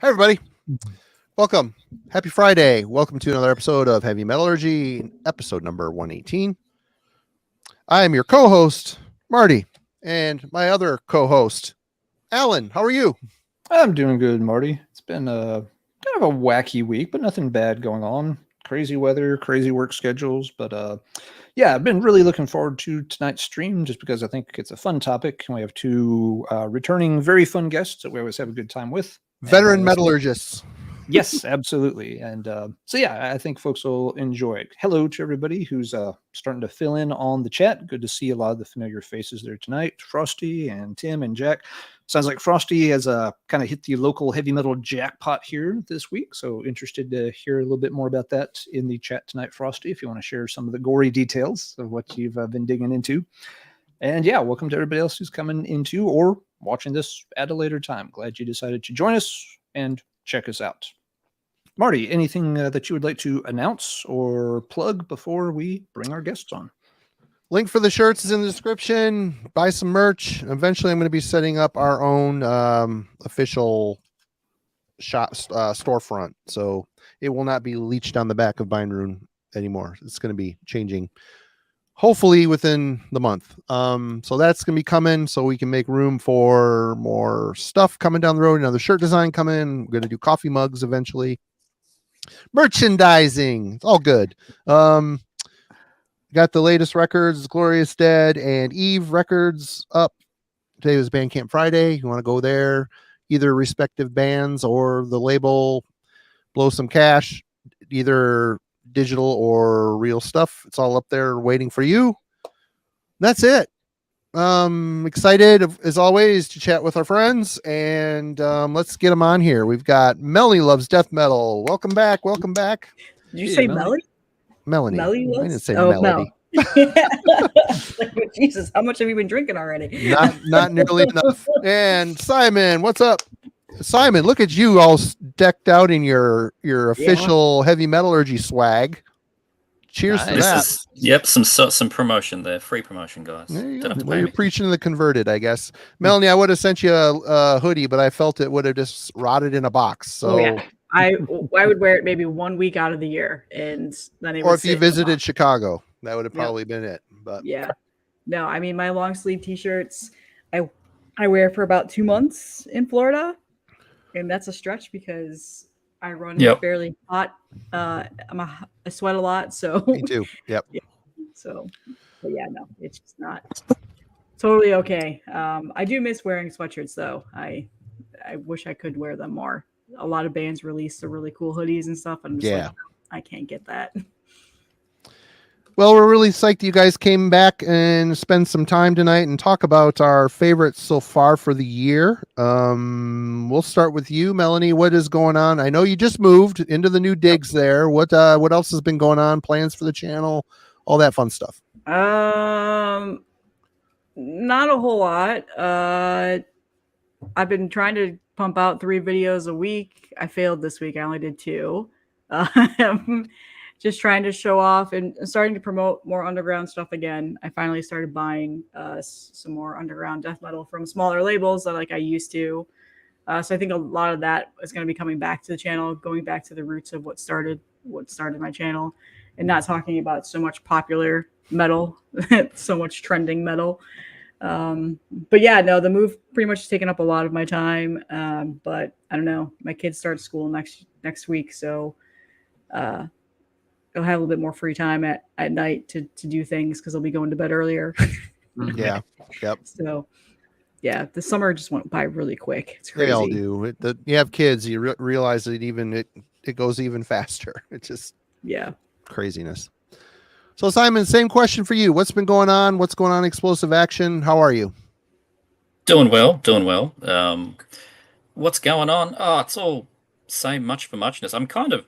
Hi, everybody. Welcome. Happy Friday. Welcome to another episode of Heavy Metallurgy, episode number 118. I am your co-host, Marty, and my other co-host, Alan. How are you? I'm doing good, Marty. It's been a kind of a wacky week, but nothing bad going on. Crazy weather, crazy work schedules, but yeah, I've been really looking forward to tonight's stream just because I think it's a fun topic, and we have two returning very fun guests that we always have a good time with. Veteran metallurgists. Yes, absolutely. And so, yeah, I think folks will enjoy it. Hello to everybody who's starting to fill in on the chat. Good to see a lot of the familiar faces there tonight. Frosty and Tim and Jack. Sounds like Frosty has kind of hit the local heavy metal jackpot here this week. So interested to hear a little bit more about that in the chat tonight, Frosty, if you want to share some of the gory details of what you've been digging into. And yeah, welcome to everybody else who's coming into or watching this at a later time. Glad you decided to join us and check us out. Marty, anything that you would like to announce or plug before we bring our guests on? Link for the shirts is in the description. Buy some merch. Eventually, I'm going to be setting up our own official shop storefront. So it will not be leached on the back of Bindrune anymore. It's going to be changing hopefully within the month. So that's going to be coming so we can make room for more stuff coming down the road. Another shirt design coming. We're going to do coffee mugs eventually. Merchandising. It's all good. Got the latest records, Glorious Dead and Eve records up. Today was Bandcamp Friday. You want to go there, either respective bands or the label, blow some cash, either digital or real stuff. It's all up there waiting for you. That's it. Excited as always to chat with our friends, and let's get them on here. We've got Melanie Loves Death Metal. Welcome back. Welcome back. Did you say Melanie? Melanie. Melanie I didn't was? say Oh, Melody. Like, Jesus, how much have you been drinking already? Not nearly enough. And Simon, what's up? Simon, look at you all decked out in your official Heavy Metallurgy swag. Cheers to that. Some promotion there. Free promotion, guys. There you go. Well, you're preaching to the converted, I guess. Melanie, I would have sent you a hoodie, but I felt it would have just rotted in a box. So yeah. I would wear it maybe 1 week out of the year, and then or if you visited Chicago, that would have probably been it. But yeah, no, I mean my long sleeve t-shirts, I wear for about 2 months in Florida, and that's a stretch because I run fairly hot. I sweat a lot, so me too. Yep. Yeah. So, but yeah, no, it's just not totally okay. I do miss wearing sweatshirts though. I wish I could wear them more. A lot of bands release the really cool hoodies and stuff, and I'm just like, I can't get that. Well, we're really psyched you guys came back and spend some time tonight and talk about our favorites so far for the year. We'll start with you, Melanie. What is going on? I know you just moved into the new digs there. What else has been going on? Plans for the channel? All that fun stuff. Not a whole lot. I've been trying to pump out 3 videos a week. I failed this week. I only did 2. Just trying to show off and starting to promote more underground stuff again. I finally started buying some more underground death metal from smaller labels that I used to. So I think a lot of that is going to be coming back to the channel, going back to the roots of what started my channel, and not talking about so much popular metal, so much trending metal. But yeah, no, the move pretty much has taken up a lot of my time. But I don't know, my kids start school next week, so I'll have a little bit more free time at night to do things because I'll be going to bed earlier. Yeah. Yep. So yeah, the summer just went by really quick. It's crazy. They all do. You have kids, you realize that it goes even faster. It's just craziness. So Simon, same question for you. What's been going on? What's going on in Explosive Action? How are you? Doing well. What's going on? Oh, it's all same much for muchness. I'm kind of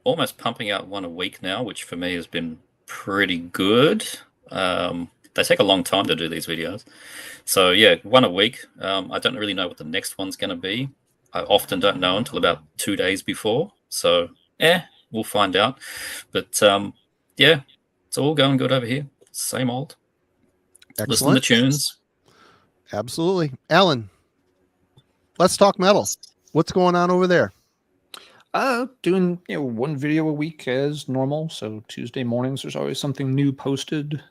almost pumping out one a week now, which for me has been pretty good. They take a long time to do these videos. So yeah, one a week. I don't really know what the next one's going to be. I often don't know until about 2 days before. So we'll find out. But yeah, it's all going good over here. Same old. Excellent. Listen to tunes. Absolutely. Alan, let's talk metal. what's going on over there? Doing one video a week as normal. So Tuesday mornings, there's always something new posted.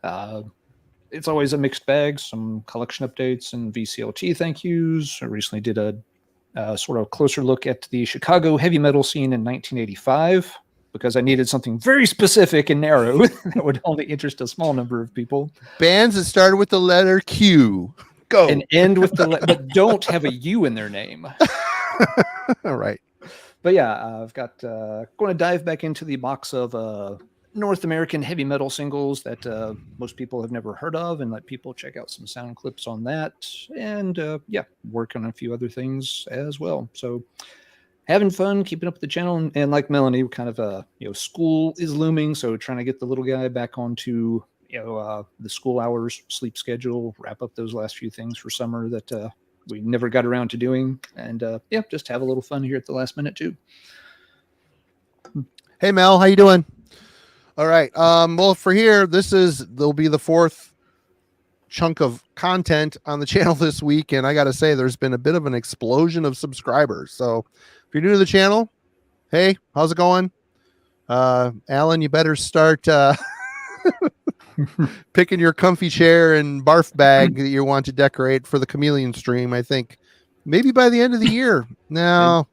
It's always a mixed bag. Some collection updates and VCLT thank yous. I recently did a sort of closer look at the Chicago heavy metal scene in 1985 because I needed something very specific and narrow that would only interest a small number of people. Bands that started with the letter Q. Go. And end with but don't have a U in their name. All right. But yeah, I've got going to dive back into the box of North American heavy metal singles that most people have never heard of, and let people check out some sound clips on that, and work on a few other things as well. So having fun, keeping up with the channel, and like Melanie, kind of school is looming, so trying to get the little guy back onto the school hours, sleep schedule, wrap up those last few things for summer that we never got around to doing, and just have a little fun here at the last minute too. Hey Mel, how you doing? All right. Well, for here, there'll be the fourth chunk of content on the channel this week, and I got to say, there's been a bit of an explosion of subscribers. So if you're new to the channel, hey, how's it going? Alan, you better start picking your comfy chair and barf bag that you want to decorate for the chameleon stream. I think maybe by the end of the year. No,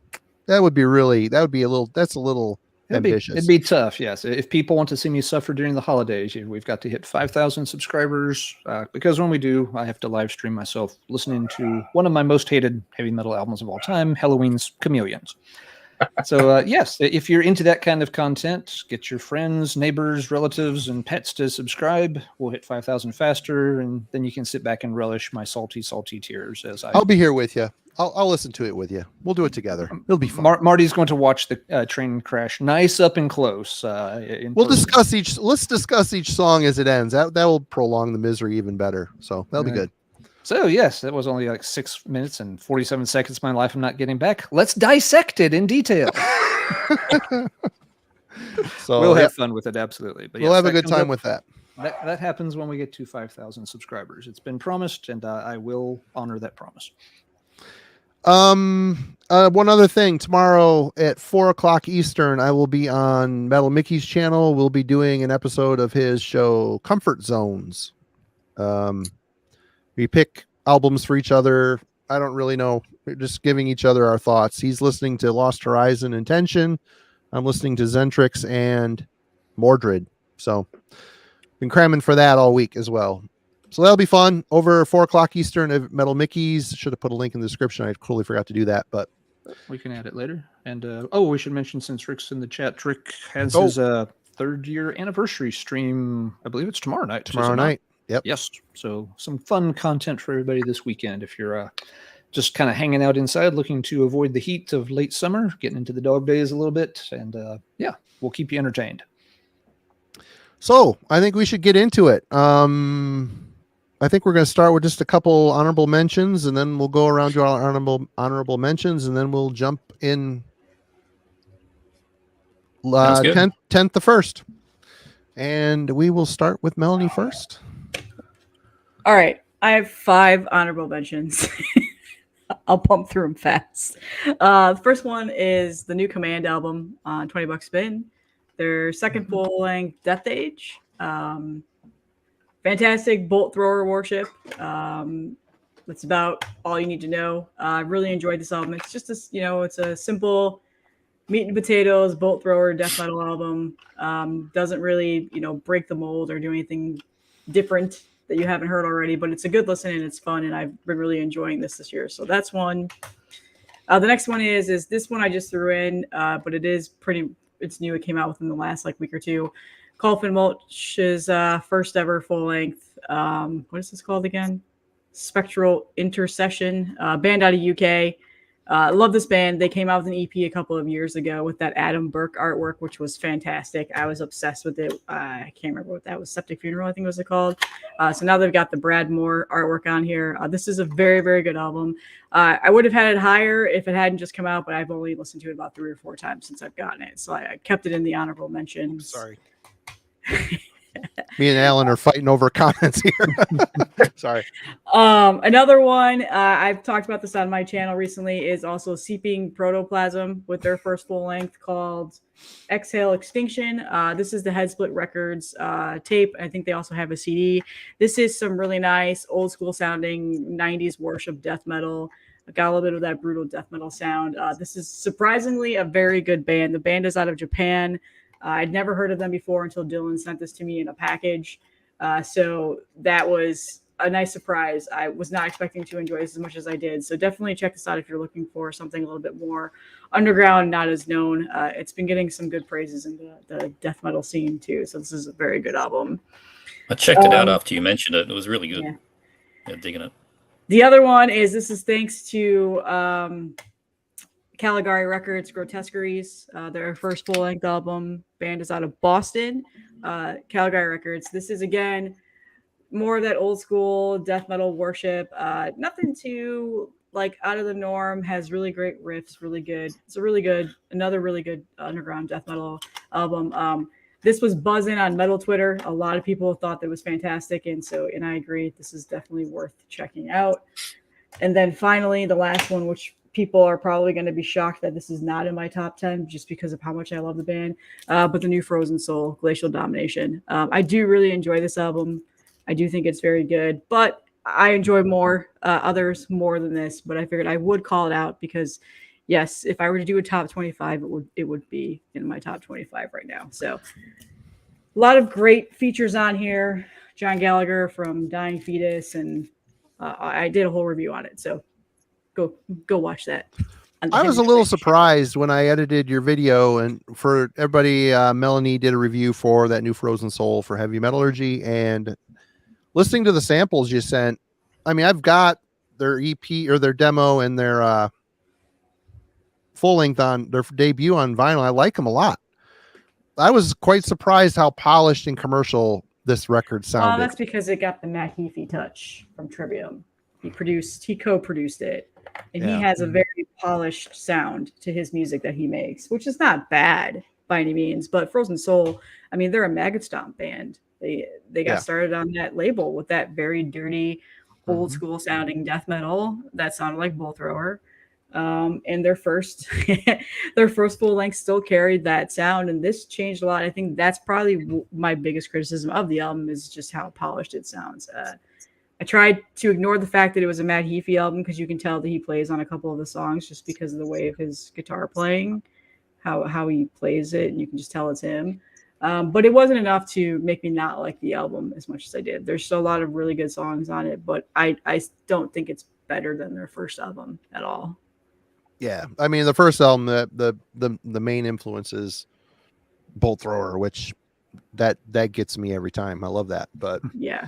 that's a little ambitious. It'd be tough. Yes. If people want to see me suffer during the holidays, we've got to hit 5,000 subscribers because when we do, I have to live stream myself listening to one of my most hated heavy metal albums of all time, Halloween's Chameleons. So yes, if you're into that kind of content, get your friends, neighbors, relatives, and pets to subscribe. We'll hit 5,000 faster, and then you can sit back and relish my salty, salty tears as I'll be here with you. I'll listen to it with you. We'll do it together. It'll be fun. Marty's going to watch the train crash nice up and close. Let's discuss each song as it ends. That will prolong the misery even better. So that'll be good. So yes, that was only like 6 minutes and 47 seconds of my life I'm not getting back. Let's dissect it in detail. So we'll have fun with it, absolutely. But we'll have a good time with that. That happens when we get to 5,000 subscribers. It's been promised, and I will honor that promise. One other thing, tomorrow at 4:00 Eastern, I will be on Metal Mickey's channel. We'll be doing an episode of his show Comfort Zones. We pick albums for each other. I don't really know. We're just giving each other our thoughts. He's listening to Lost Horizon and Tension. I'm listening to Zentrix and Mordred. So been cramming for that all week as well. So that'll be fun. Over 4:00 Eastern at Metal Mickey's. Should have put a link in the description. I totally forgot to do that, but we can add it later. And we should mention, since Rick's in the chat, Rick has his 3rd year anniversary stream. I believe it's tomorrow night. Tomorrow night. Yep. Yes. So some fun content for everybody this weekend. If you're just kind of hanging out inside, looking to avoid the heat of late summer, getting into the dog days a little bit, and we'll keep you entertained. So I think we should get into it. I think we're going to start with just a couple honorable mentions, and then we'll go around to our honorable mentions, and then we'll jump in 10th to first. And we will start with Melanie first. All right. I have 5 honorable mentions. I'll pump through them fast. The first one is the new Command album on 20 Bucks Spin. Their second full-length Death Age. Fantastic bolt thrower worship. That's about all you need to know. I really enjoyed this album. It's just this, it's a simple meat and potatoes bolt thrower death metal album. Doesn't really, break the mold or do anything different that you haven't heard already, but it's a good listen and it's fun, and I've been really enjoying this year. So that's one. The next one is this one I just threw in, but it's new. It came out within the last week or two. Coffin Mulch's first ever full length. What is this called again? Spectral Intercession, band out of UK. I love this band. They came out with an EP a couple of years ago with that Adam Burke artwork, which was fantastic. I was obsessed with it. I can't remember what that was. Septic Funeral, I think was it called. So now they've got the Brad Moore artwork on here. This is a very, very good album. I would have had it higher if it hadn't just come out, but I've only listened to it about 3 or 4 times since I've gotten it. So I kept it in the honorable mentions. Sorry. Me and Alan are fighting over comments here. Sorry. Another one I've talked about this on my channel recently is also Seeping Protoplasm with their first full length called Exhale Extinction. This is the Head Split Records tape. I think they also have a CD. This is some really nice old school sounding 90s worship death metal. Got a little bit of that brutal death metal sound. This is surprisingly a very good band. The band is out of Japan. I'd never heard of them before until Dylan sent this to me in a package. So that was a nice surprise. I was not expecting to enjoy this as much as I did. So definitely check this out if you're looking for something a little bit more underground, not as known. It's been getting some good praises in the death metal scene too. So this is a very good album. I checked it out after you mentioned it. It was really good. Yeah, digging it. The other one is this is thanks to Caligari Records, Grotesqueries, their first full-length album. Band is out of Boston. Caligari Records. This is, again, more of that old school death metal worship. Nothing too like out of the norm. Has really great riffs. Really good. It's another really good underground death metal album. This was buzzing on metal Twitter. A lot of people thought that it was fantastic, and I agree. This is definitely worth checking out. And then finally, the last one, which people are probably going to be shocked that this is not in my top 10 just because of how much I love the band. But the new Frozen Soul, Glacial Domination. I do really enjoy this album. I do think it's very good, but I enjoy others more than this. But I figured I would call it out because, yes, if I were to do a top 25, it would be in my top 25 right now. So a lot of great features on here. John Gallagher from Dying Fetus, and I did a whole review on it. So go watch that. I was a little surprised when I edited your video, and for everybody, Melanie did a review for that new Frozen Soul for Heavy Metallurgy, and listening to the samples you sent, I mean, I've got their EP or their demo and their full length on their debut on vinyl. I like them a lot. I was quite surprised how polished and commercial this record sounded. Well, that's because it got the Matt Heafy touch from Trivium. He co-produced it, and he has a very polished sound to his music that he makes, which is not bad by any means. But Frozen Soul, I mean, they're a Maggot Stomp band. They got started on that label with that very dirty, old school sounding death metal that sounded like Bull Thrower. And their first full length still carried that sound, and this changed a lot. I think that's probably my biggest criticism of the album is just how polished it sounds. I tried to ignore the fact that it was a Matt Heafy album because you can tell that he plays on a couple of the songs just because of the way of his guitar playing, how he plays it, and you can just tell it's him. But it wasn't enough to make me not like the album as much as I did. There's still a lot of really good songs on it, but I don't think it's better than their first album at all. Yeah, I mean, the first album, the main influence is Bull Thrower, which that gets me every time. I love that. But yeah.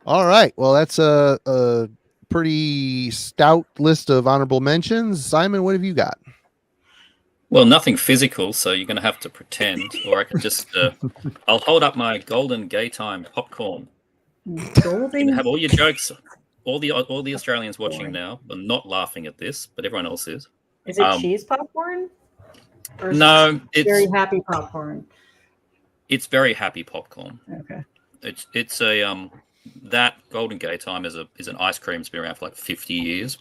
All right, well, that's a pretty stout list of honorable mentions. Simon, what have you got? Well, nothing physical, so you're going to have to pretend, or I can just I'll hold up my golden gay time popcorn. Golden. You can have all your jokes. All the Australians watching now are not laughing at this, but everyone else is. Is it cheese popcorn? Or is No, it's very happy popcorn. It's very happy popcorn. Okay. It's a that Golden Gay Time is an ice cream that's been around for like 50 years,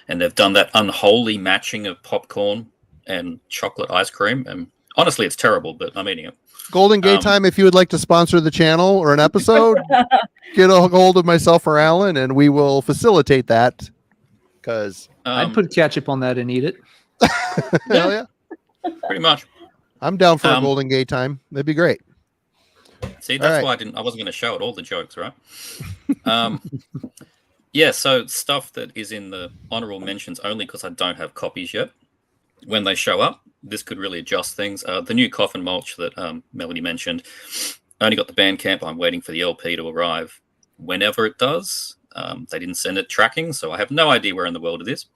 and they've done that unholy matching of popcorn and chocolate ice cream, and honestly, it's terrible, but I'm eating it. Golden Gay Time, if you would like to sponsor the channel or an episode, get a hold of myself or Alan, and we will facilitate that. Because I'd put ketchup on that and eat it. Hell yeah, pretty much. I'm down for a Golden Gay Time. That'd be great. See, that's why I wasn't going to show it all the jokes, right? Yeah, so stuff that is in the honorable mentions only because I don't have copies yet. When they show up, this could really adjust things. The new Coffin Mulch that Melanie mentioned, I only got the Bandcamp. I'm waiting for the LP to arrive whenever it does. They didn't send it tracking, so I have no idea where in the world it is.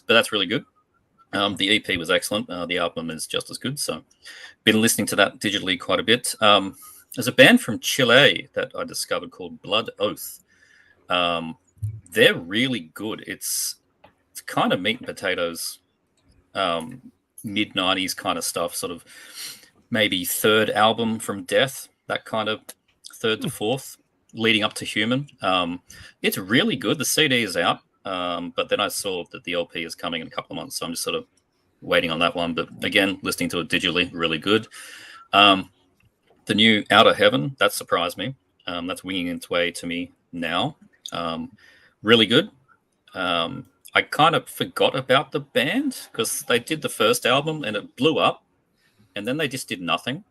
But that's really good. The EP was excellent. The album is just as good. So been listening to that digitally quite a bit. There's a band from Chile that I discovered called Blood Oath. They're really good. It's kind of meat and potatoes, mid-90s kind of stuff, sort of maybe third album from Death. that kind of third to fourth, leading up to Human. It's really good. The CD is out, but then I saw that the LP is coming in a couple of months, so I'm just sort of waiting on that one. But again, listening to it digitally, really good. The new Outer Heaven, that surprised me. That's winging its way to me now. Really good. I kind of forgot about the band because they did the first album and it blew up, and then they just did nothing.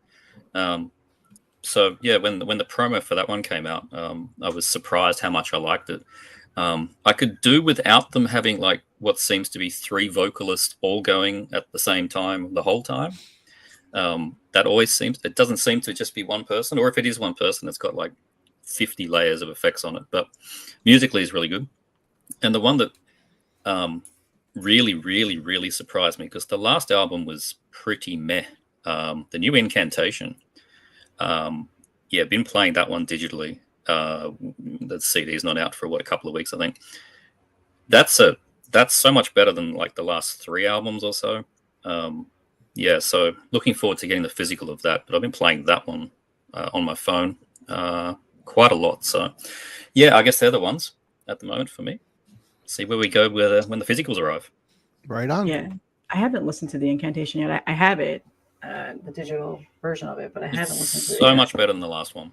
So yeah, when the promo for that one came out, I was surprised how much I liked it. I could do without them having like what seems to be 3 vocalists all going at the same time the whole time. That always seems, it doesn't seem to just be one person, or if it is one person, it's got like 50 layers of effects on it. But musically is really good. And the one that really, really, really surprised me, because the last album was pretty meh. The new Incantation. Been playing that one digitally. The CD is not out for a couple of weeks, I think. That's so much better than like the last 3 albums or so. So looking forward to getting the physical of that. But I've been playing that one on my phone quite a lot. So yeah, I guess they're the ones at the moment for me. See where we go when the physicals arrive. Right on. Yeah, I haven't listened to the Incantation yet. I have it, the digital version of it, but I haven't listened to it. So yet. much better than the last one.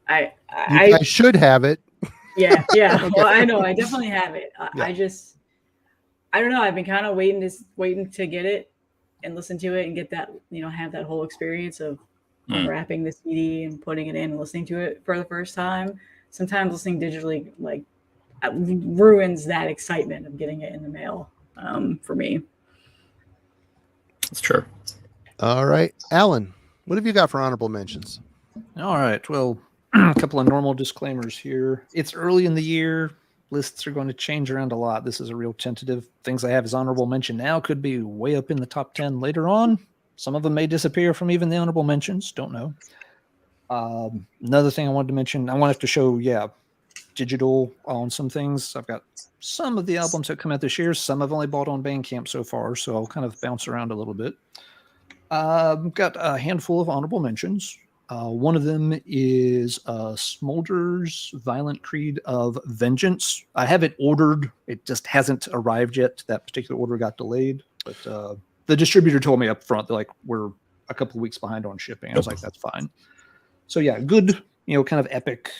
I should have it. Yeah. Well, I know I definitely have it. Yeah. I don't know. I've been kind of waiting to get it and listen to it and get that, have that whole experience of unwrapping the CD and putting it in and listening to it for the first time. Sometimes listening digitally like ruins that excitement of getting it in the mail for me. That's true. All right, Alan, what have you got for honorable mentions? All right. Well, a couple of normal disclaimers here. It's early in the year. Lists are going to change around a lot. This is a real tentative. Things I have as honorable mention now could be way up in the top 10 later on. Some of them may disappear from even the honorable mentions. Don't know. Another thing I wanted to mention, I wanted to show, digital on some things. I've got some of the albums that come out this year. Some I've only bought on Bandcamp so far, so I'll kind of bounce around a little bit. I've got a handful of honorable mentions. One of them is Smolder's Violent Creed of Vengeance. I have it ordered. It just hasn't arrived yet. That particular order got delayed. But the distributor told me up front, like, we're a couple of weeks behind on shipping. I was like, that's fine. So yeah, good, kind of epic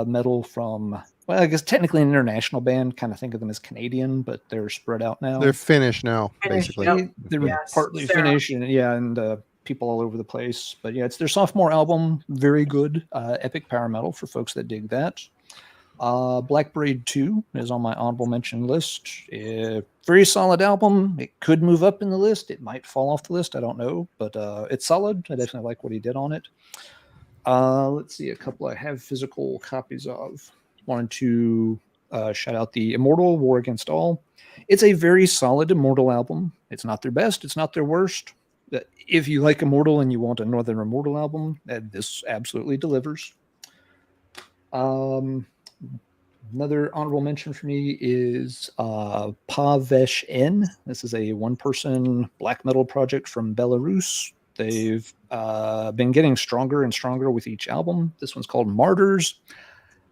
metal from, well, I guess technically an international band. Kind of think of them as Canadian, but they're spread out now. They're Finnish now, basically. Yep. They're partly Finnish and people all over the place. But yeah, it's their sophomore album. Very good, epic power metal for folks that dig that. Black Braid 2 is on my honorable mention list. Very solid album. It could move up in the list. It might fall off the list. I don't know, but it's solid. I definitely like what he did on it. Let's see, a couple I have physical copies of. Wanted to shout out the Immortal War Against All. It's a very solid Immortal album. It's not their best. It's not their worst. If you like Immortal and you want a Northern Immortal album, this absolutely delivers. Another honorable mention for me is Pavesh N. This is a one-person black metal project from Belarus. They've been getting stronger and stronger with each album. This one's called Martyrs.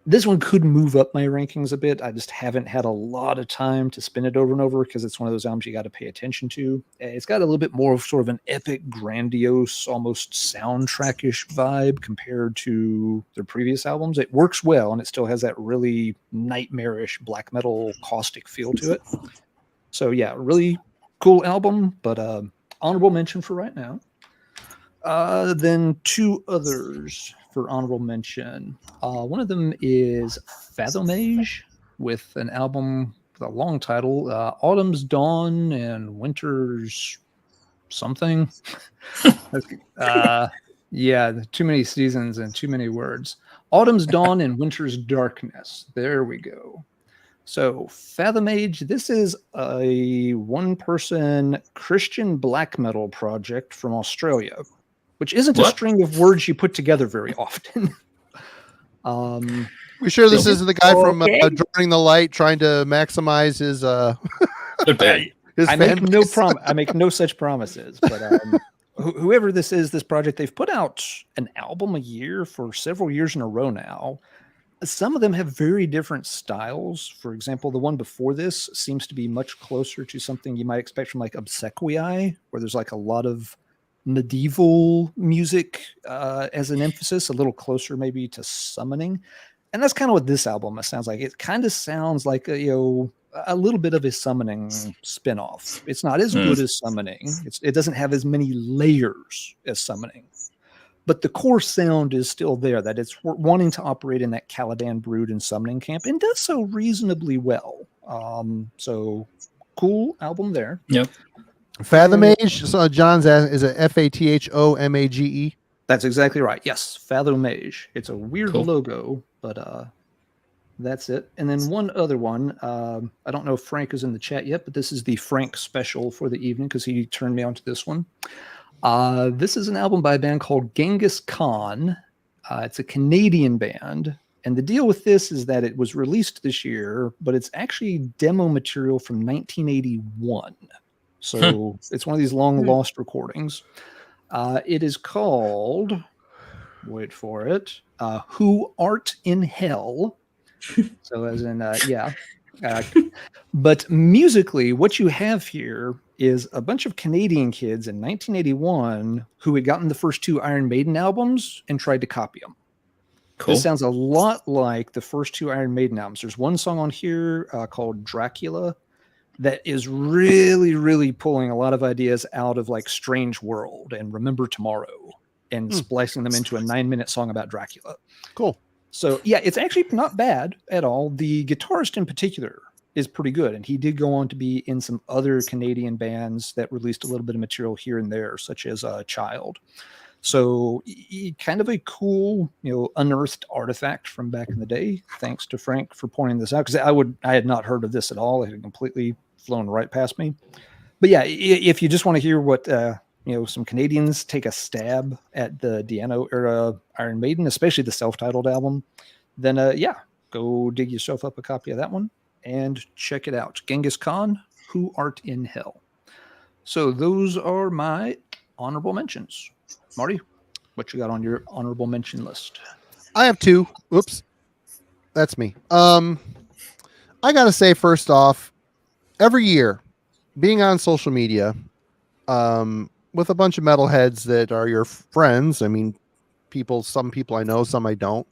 This one could move up my rankings a bit. I just haven't had a lot of time to spin it over and over because it's one of those albums you got to pay attention to. It's got a little bit more of sort of an epic, grandiose, almost soundtrack-ish vibe compared to their previous albums. It works well, and it still has that really nightmarish black metal caustic feel to it. So yeah, really cool album, but honorable mention for right now. Then 2 others for honorable mention. One of them is Fathomage with an album with a long title, Autumn's Dawn and Winter's something. Yeah, too many seasons and too many words. Autumn's Dawn and Winter's Darkness. There we go. So Fathomage, this is a one-person Christian black metal project from Australia, which isn't a string of words you put together very often. We sure this isn't the guy from Drawing the Light trying to maximize his I make no such promises, but whoever this is, this project, they've put out an album a year for several years in a row now. Some of them have very different styles. For example, the one before this seems to be much closer to something you might expect from like Obsequii, where there's like a lot of medieval music as an emphasis, a little closer maybe to summoning. And that's kind of what this album sounds like. It kind of sounds like a little bit of a summoning spinoff. It's not as good as summoning. It doesn't have as many layers as summoning. But the core sound is still there, that it's wanting to operate in that Caladan brood and summoning camp, and does so reasonably well. So cool album there. Yep. Fathomage. So John's asking, is it Fathomage? That's exactly right. Yes, Fathomage. It's a weird Cool. logo, but that's it. And then one other one. I don't know if Frank is in the chat yet, but this is the Frank special for the evening because he turned me on to this one. This is an album by a band called Genghis Khan. It's a Canadian band. And the deal with this is that it was released this year, but it's actually demo material from 1981. So it's one of these long lost recordings. It is called, wait for it, Who Art in Hell. So as in, yeah. But musically, what you have here is a bunch of Canadian kids in 1981 who had gotten the first two Iron Maiden albums and tried to copy them. Cool. This sounds a lot like the first two Iron Maiden albums. There's one song on here called Dracula that is really, really pulling a lot of ideas out of like Strange World and Remember Tomorrow and splicing them into a 9-minute song about Dracula. Cool. So yeah, it's actually not bad at all. The guitarist in particular is pretty good. And he did go on to be in some other Canadian bands that released a little bit of material here and there, such as Child. So kind of a cool, unearthed artifact from back in the day. Thanks to Frank for pointing this out, because I had not heard of this at all. It had completely flown right past me. But yeah, if you just want to hear what some Canadians take a stab at the Diano era Iron Maiden, especially the self-titled album, then go dig yourself up a copy of that one and check it out. Genghis Khan, Who Art in Hell. So those are my honorable mentions. Marty, what you got on your honorable mention list? I have two. Oops. That's me. I got to say, first off, every year, being on social media, with a bunch of metalheads that are your friends, I mean, some people I know, some I don't.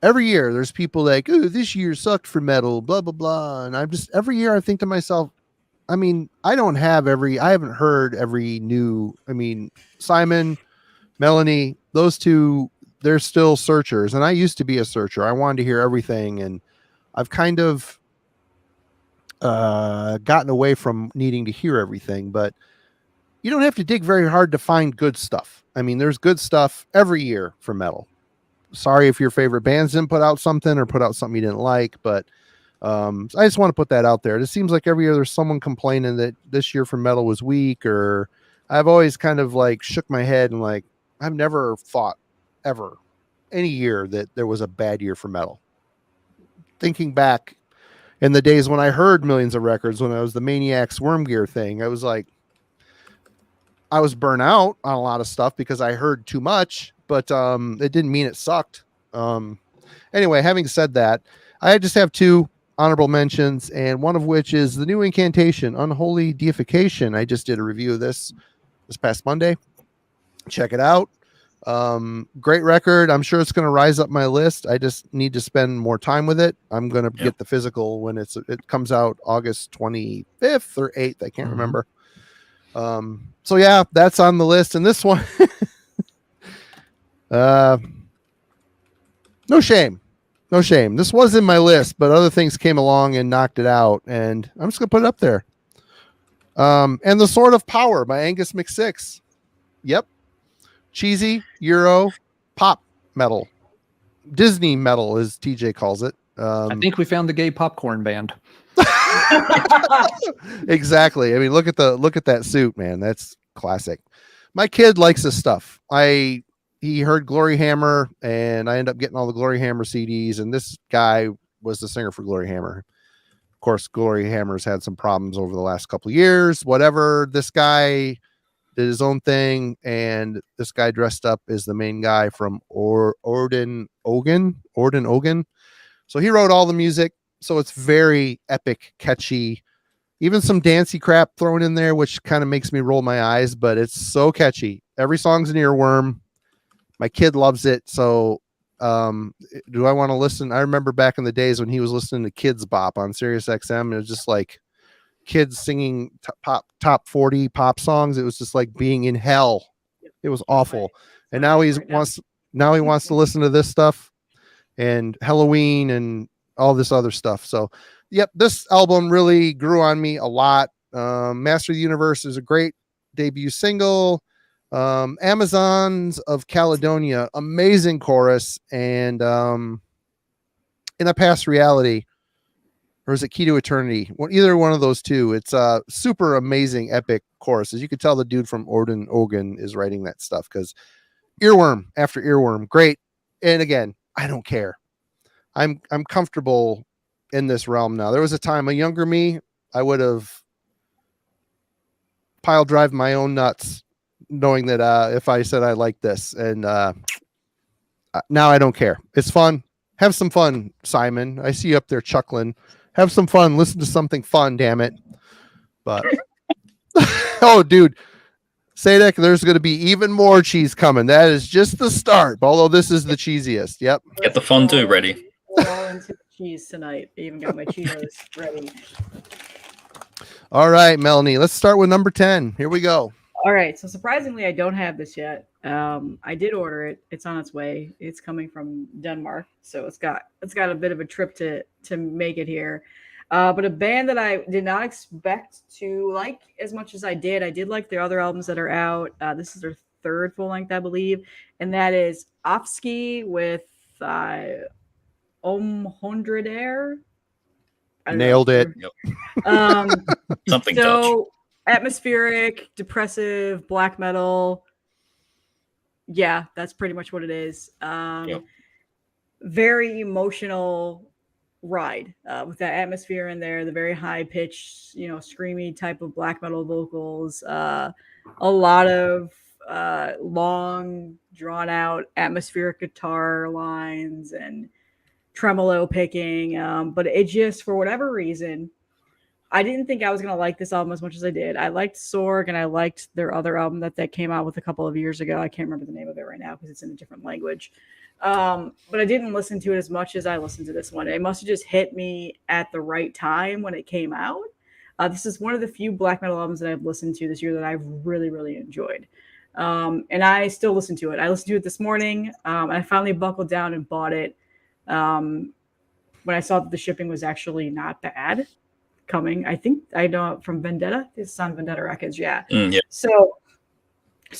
Every year, there's people like, "Oh, this year sucked for metal," blah blah blah, and every year I think to myself, I mean, I haven't heard every new. I mean, Simon, Melanie, those two, they're still searchers, and I used to be a searcher. I wanted to hear everything, and I've kind of gotten away from needing to hear everything, but you don't have to dig very hard to find good stuff. I mean, there's good stuff every year for metal. Sorry if your favorite bands didn't put out something or put out something you didn't like, but I just want to put that out there. It seems like every year there's someone complaining that this year for metal was weak, or I've always kind of like shook my head and like, I've never thought ever any year that there was a bad year for metal. Thinking back in the days when I heard millions of records, when I was the Maniacs Worm Gear thing, I was like, I was burnt out on a lot of stuff because I heard too much, but it didn't mean it sucked. Anyway, having said that, I just have two honorable mentions, and one of which is the new incantation, Unholy Deification. I just did a review of this past Monday. Check it out. Great record. I'm sure it's going to rise up my list. I just need to spend more time with it. I'm going to get the physical when it comes out August 25th or 8th. I can't remember. So yeah, that's on the list. And this one, no shame. This was in my list, but other things came along and knocked it out, and I'm just going to put it up there. And The Sword of Power by Angus McSix. Yep. Cheesy Euro pop metal, Disney metal, as TJ calls it. I think we found the gay popcorn band. Exactly. I mean, look at that suit, man. That's classic. My kid likes this stuff. He heard Glory Hammer, and I ended up getting all the Glory Hammer CDs. And this guy was the singer for Glory Hammer. Of course, Glory Hammer's had some problems over the last couple of years. Whatever. This guy did his own thing, and this guy dressed up as the main guy from Orden Ogan. So he wrote all the music. So it's very epic, catchy, even some dancey crap thrown in there, which kind of makes me roll my eyes, but it's so catchy. Every song's an earworm. My kid loves it. So do I want to listen? I remember back in the days when he was listening to Kids Bop on Sirius XM. It was just like kids singing top 40 pop songs. It was just like being in hell. It was awful. And now he wants to listen to this stuff and Halloween and all this other stuff. So yep, this album really grew on me a lot. Master of the Universe is a great debut single. Amazons of Caledonia, amazing chorus, and In a Past Reality, or is it Key to Eternity? Well, either one of those two. It's super amazing, epic choruses. You could tell the dude from Orden Ogan is writing that stuff, because earworm after earworm, great. And again, I don't care. I'm comfortable in this realm now. There was a time, a younger me, I would have pile drive my own nuts, knowing that if I said I like this, and now I don't care. It's fun. Have some fun, Simon. I see you up there chuckling. Have some fun. Listen to something fun, damn it. But oh, dude, Sadek, there's going to be even more cheese coming. That is just the start. Although this is the cheesiest. Yep. Get the fondue ready. We're all into the cheese tonight. I even got my Cheetos ready. All right, Melanie. Let's start with number 10. Here we go. All right. So surprisingly, I don't have this yet. I did order it. It's on its way. It's coming from Denmark, so it's got a bit of a trip to make it here. But a band that I did not expect to like as much as I did. I did like their other albums that are out. This is their third full length, I believe, and that is Afski with Hundred. Nailed it. Something so Dutch. Atmospheric, depressive, black metal. Yeah, that's pretty much what it is. Very emotional ride with that atmosphere in there, the very high pitched, screamy type of black metal vocals, a lot of long drawn out atmospheric guitar lines and tremolo picking. But it just, for whatever reason, I didn't think I was going to like this album as much as I did. I liked Sorg and I liked their other album that came out with a couple of years ago. I can't remember the name of it right now because it's in a different language. But I didn't listen to it as much as I listened to this one. It must have just hit me at the right time when it came out. This is one of the few black metal albums that I've listened to this year that I've really, really enjoyed. And I still listen to it. I listened to it this morning. And I finally buckled down and bought it when I saw that the shipping was actually not bad coming. I think I know from Vendetta. It's on Vendetta Records. Yeah. Yeah. So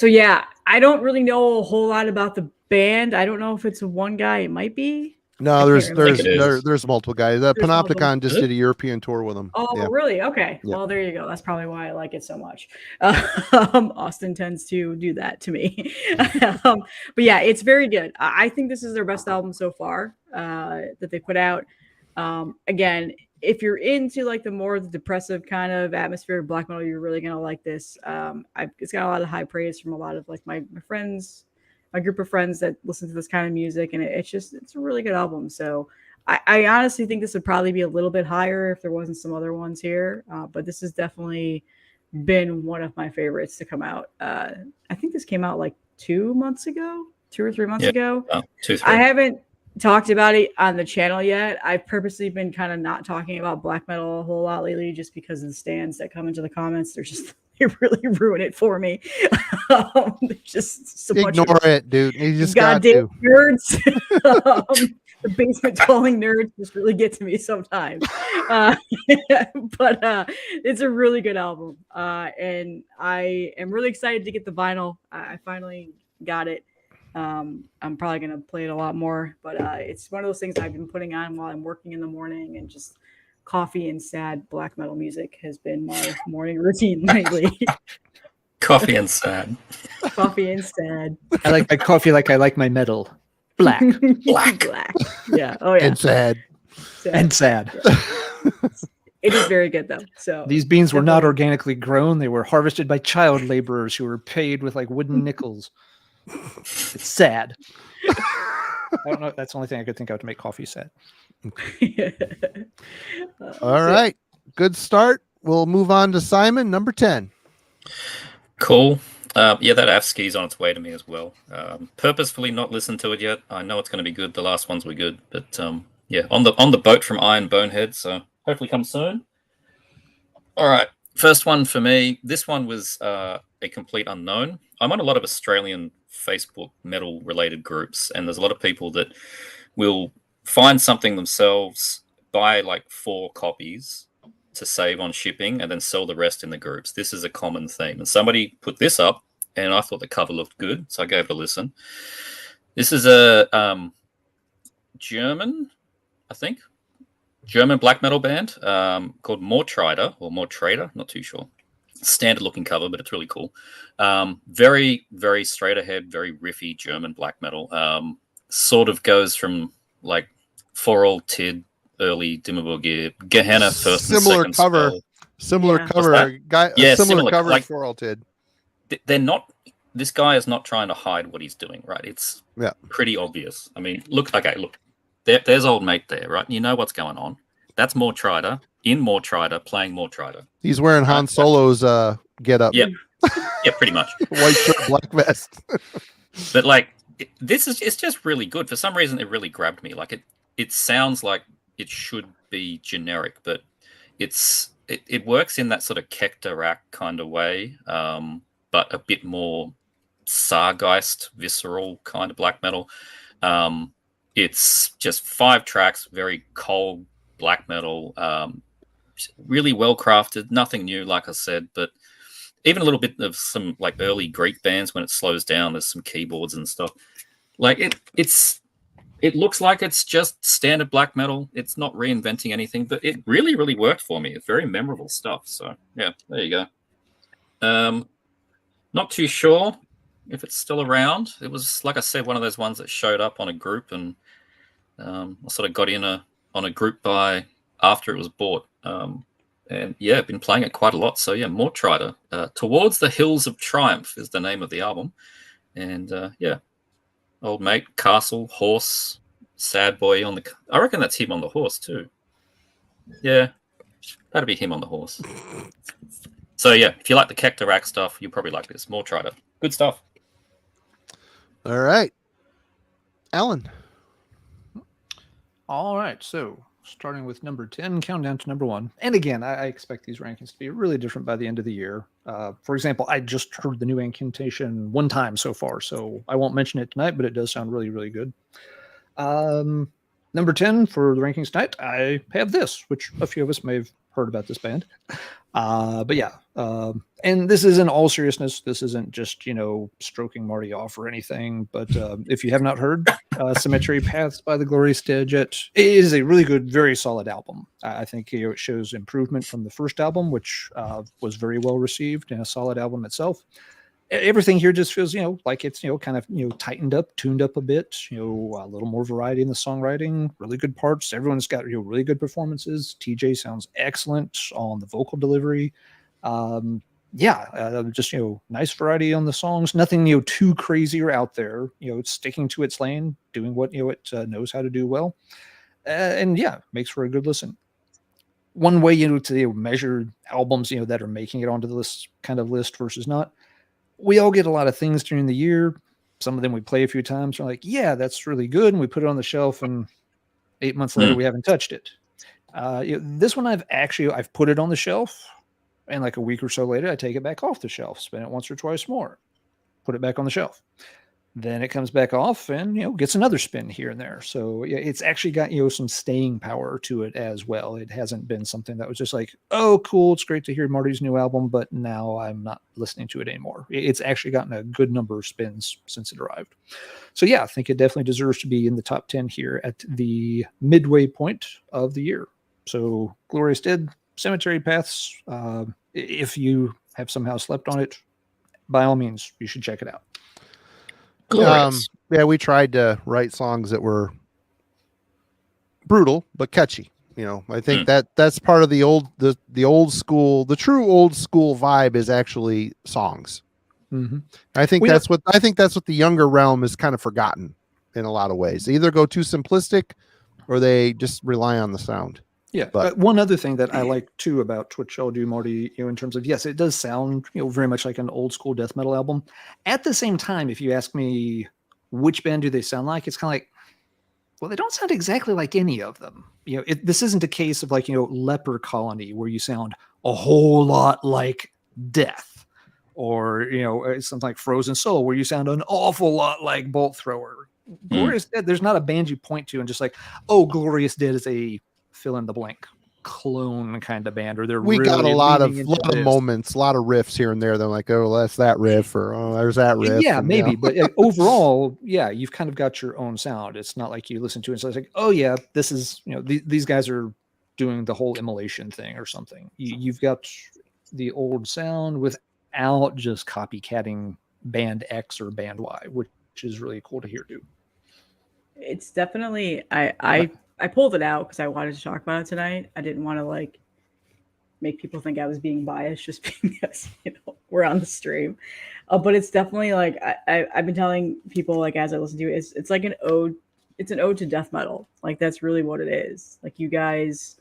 yeah, I don't really know a whole lot about the band. I don't know if it's one guy. It might be. No, there's remember. there's multiple guys. Panopticon just did a European tour with them. Oh, yeah. Really? Okay. Yeah. Well, there you go. That's probably why I like it so much. Austin tends to do that to me. But yeah, it's very good. I think this is their best album so far that they put out. Again, if you're into like the more depressive kind of atmosphere of black metal, you're really gonna like this. It's got a lot of high praise from a lot of like my friends, my group of friends that listen to this kind of music, and it's a really good album. So I honestly think this would probably be a little bit higher if there wasn't some other ones here. But this has definitely been one of my favorites to come out. I think this came out like 2 or 3 months ago. 2, 3. I haven't talked about it on the channel yet. I've purposely been kind of not talking about black metal a whole lot lately just because of the stands that come into the comments. They really ruin it for me. There's just so much. Ignore it, dude. You just goddamn nerds. The basement dwelling nerds just really get to me sometimes. But it's a really good album. And I am really excited to get the vinyl. I finally got it. I'm probably going to play it a lot more, but it's one of those things I've been putting on while I'm working in the morning, and just coffee and sad black metal music has been my morning routine lately. Coffee and sad. Coffee and sad. I like my coffee like I like my metal. Black. Black. Yeah. Oh, yeah. And sad. And sad. It is very good though. So These beans were not definitely. organically grown. They were harvested by child laborers who were paid with like wooden nickels. It's sad. I don't know. That's the only thing I could think of to make coffee sad. All right. Good start. We'll move on to Simon, number 10. Cool. Yeah, that AFSCII's on its way to me as well. Purposefully not listened to it yet. I know it's going to be good. The last ones were good, but yeah, on the boat from Iron Bonehead. So hopefully come soon. All right, first one for me. This one was a complete unknown. I'm on a lot of Australian Facebook metal related groups, and there's a lot of people that will find something themselves, buy like 4 copies to save on shipping, and then sell the rest in the groups. This is a common theme. And somebody put this up, and I thought the cover looked good, so I gave it a listen. This is a German, I think, German black metal band called Mortrider or Mortrader, not too sure. Standard looking cover, but it's really cool. Very, very straight ahead, very riffy German black metal. Sort of goes from like For All Tid, early Dimmerburg, Gehenna first Similar and second cover. spell. Similar Yeah. cover. Guy, Yeah, similar similar, cover like- for all did. They're not. This guy is not trying to hide what he's doing, right? It's pretty obvious. I mean, look. There's old mate there, right? You know what's going on. That's Mortrider in Mortrider playing Mortrider. He's wearing Han Solo's get up. Yep. Yeah, pretty much. White shirt, black vest. But like, it's just really good. For some reason, it really grabbed me. Like it sounds like it should be generic, but it works in that sort of Kektarak kind of way, but a bit more Sargeist, visceral kind of black metal. It's just 5 tracks, very cold black metal, really well crafted, nothing new, like I said, but even a little bit of some like early Greek bands when it slows down, there's some keyboards and stuff. Like it looks like it's just standard black metal. It's not reinventing anything, but it really, really worked for me. It's very memorable stuff. So yeah, there you go. Not too sure if it's still around. It was, like I said, one of those ones that showed up on a group, and I sort of got in on a group buy after it was bought. And yeah, I've been playing it quite a lot. So yeah, Mortrider. Towards the Hills of Triumph is the name of the album. And yeah, old mate, Castle, horse, sad boy on the... I reckon that's him on the horse too. Yeah, that'd be him on the horse. So yeah, if you like the Kektarak stuff, you'll probably like this. Mortrider. Good stuff. All right. Alan. All right, so starting with number 10, countdown to number 1. And again, I expect these rankings to be really different by the end of the year. For example, I just heard the new incantation 1 time so far, so I won't mention it tonight, but it does sound really, really good. Number 10 for the rankings tonight, I have this, which a few of us may have heard about this band. But yeah, and this is in all seriousness. This isn't just, stroking Marty off or anything. But if you have not heard Cemetery Paths by the Glorious Dead yet, it is a really good, very solid album. I think it shows improvement from the first album, which was very well received and a solid album itself. Everything here just feels, like it's, kind of, tightened up, tuned up a bit, a little more variety in the songwriting, really good parts. Everyone's got, really good performances. TJ sounds excellent on the vocal delivery. Just, nice variety on the songs. Nothing, too crazy or out there, sticking to its lane, doing what, it knows how to do well. And yeah, makes for a good listen. One way, to measure albums, that are making it onto this kind of list versus not. We all get a lot of things during the year. Some of them we play a few times. We're like, yeah, that's really good. And we put it on the shelf, and 8 months later, we haven't touched it. This one I've put it on the shelf, and like a week or so later, I take it back off the shelf, spin it once or twice more, put it back on the shelf. Then it comes back off and, gets another spin here and there. So yeah, it's actually got, some staying power to it as well. It hasn't been something that was just like, oh, cool, it's great to hear Marty's new album, but now I'm not listening to it anymore. It's actually gotten a good number of spins since it arrived. So yeah, I think it definitely deserves to be in the top 10 here at the midway point of the year. So Glorious Dead, Cemetery Paths. If you have somehow slept on it, by all means, you should check it out. We tried to write songs that were brutal but catchy. I think that's part of the old school, the true old school vibe is actually songs. Mm-hmm. I think that's what the younger realm is kind of forgotten in a lot of ways. They either go too simplistic or they just rely on the sound. Yeah, but one other thing that I like too about what y'all do, Marty, in terms of, yes, it does sound, very much like an old school death metal album. At the same time, if you ask me which band do they sound like, it's kind of like, well, they don't sound exactly like any of them. This isn't a case of like, Leper Colony where you sound a whole lot like Death, or something like Frozen Soul where you sound an awful lot like Bolt Thrower. Glorious Dead, there's not a band you point to and just like, oh, Glorious Dead is a fill in the blank clone kind of band, or we really got a lot of this. moments, a lot of riffs here and there. They're like, oh, that's that riff, or oh, there's that riff. Yeah, and, maybe, but overall, yeah, you've kind of got your own sound. It's not like you listen to it and so it's like, oh yeah, this is these guys are doing the whole immolation thing or something. You've got the old sound without just copycatting band X or band Y, which is really cool to hear too. It's definitely I pulled it out because I wanted to talk about it tonight. I didn't want to like make people think I was being biased just because we're on the stream. But it's definitely like I've been telling people like as I listen to it, it's like an ode. It's an ode to death metal. Like that's really what it is. Like you guys,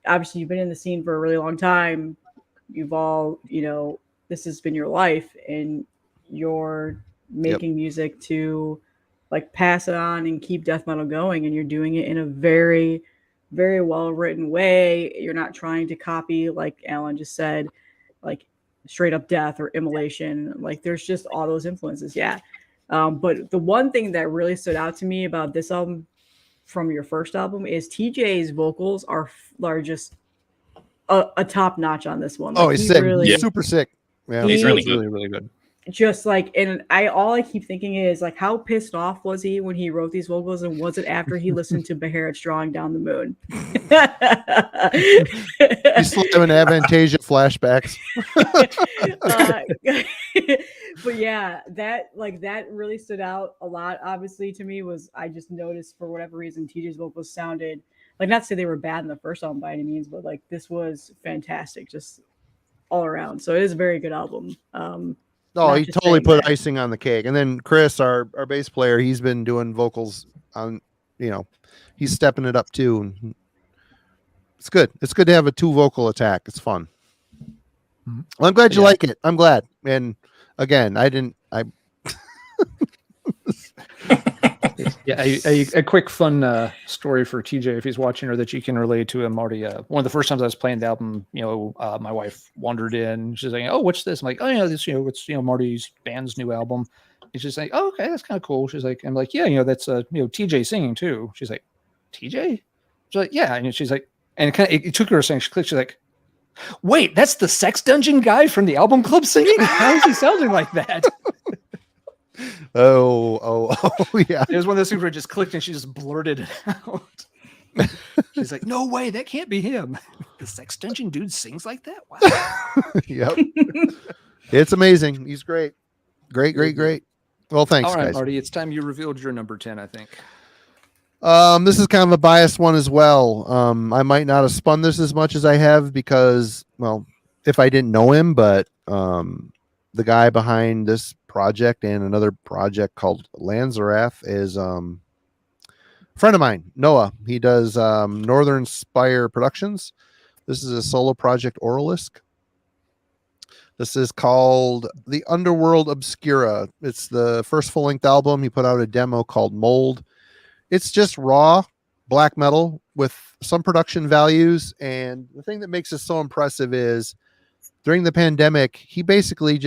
obviously you've been in the scene for a really long time. You've all this has been your life, and you're making music to like pass it on and keep death metal going, and you're doing it in a very, very well written way. You're not trying to copy, like Alan just said, like straight up Death or Immolation. Like there's just all those influences. Yeah. But the one thing that really stood out to me about this album from your first album is TJ's vocals are just a top notch on this one. Like, he's sick. Really, super sick. Yeah, he's really good. Really, really good. Just like, and all I keep thinking is like, how pissed off was he when he wrote these vocals, and was it after he listened to Beharit's Drawing Down the Moon? He's still having Avantasia flashbacks. But yeah, that really stood out a lot. Obviously, to me, was I just noticed for whatever reason TJ's vocals sounded like, not to say they were bad in the first album by any means, but like this was fantastic, just all around. So it is a very good album. Oh, he totally put icing on the cake. And then Chris, our bass player, he's been doing vocals on, he's stepping it up too. And it's good. It's good to have a 2 vocal attack. It's fun. Well, I'm glad you like it. I'm glad. And again, Yeah, a quick fun story for TJ if he's watching, or that you can relate to him, Marty. One of the first times I was playing the album, my wife wandered in. She's like, "Oh, what's this?" I'm like, "Oh, yeah, this, it's Marty's band's new album." And she's like, "Oh, okay, that's kind of cool." She's like, "I'm like, yeah, that's TJ singing too." She's like, "TJ?" She's like, "Yeah," and she's like, and it took her a second. She clicked. She's like, "Wait, that's the Sex Dungeon guy from the album club singing? How is he sounding like that?" Oh, yeah. It was one of those things where it just clicked and she just blurted it out. She's like, "No way, that can't be him. The Sex Dungeon dude sings like that?" Wow. Yep. It's amazing. He's great. Great. Well, thanks, all right, guys. Marty, it's time you revealed your number 10, I think. This is kind of a biased one as well. I might not have spun this as much as I have because, well, if I didn't know him, but the guy behind this project and another project called Lanzarath is a friend of mine, Noah. He does Northern Spire Productions. This is a solo project, Oralisk. This is called The Underworld Obscura. It's the first full-length album. He put out a demo called Mold. It's just raw black metal with some production values. And the thing that makes it so impressive is during the pandemic, he basically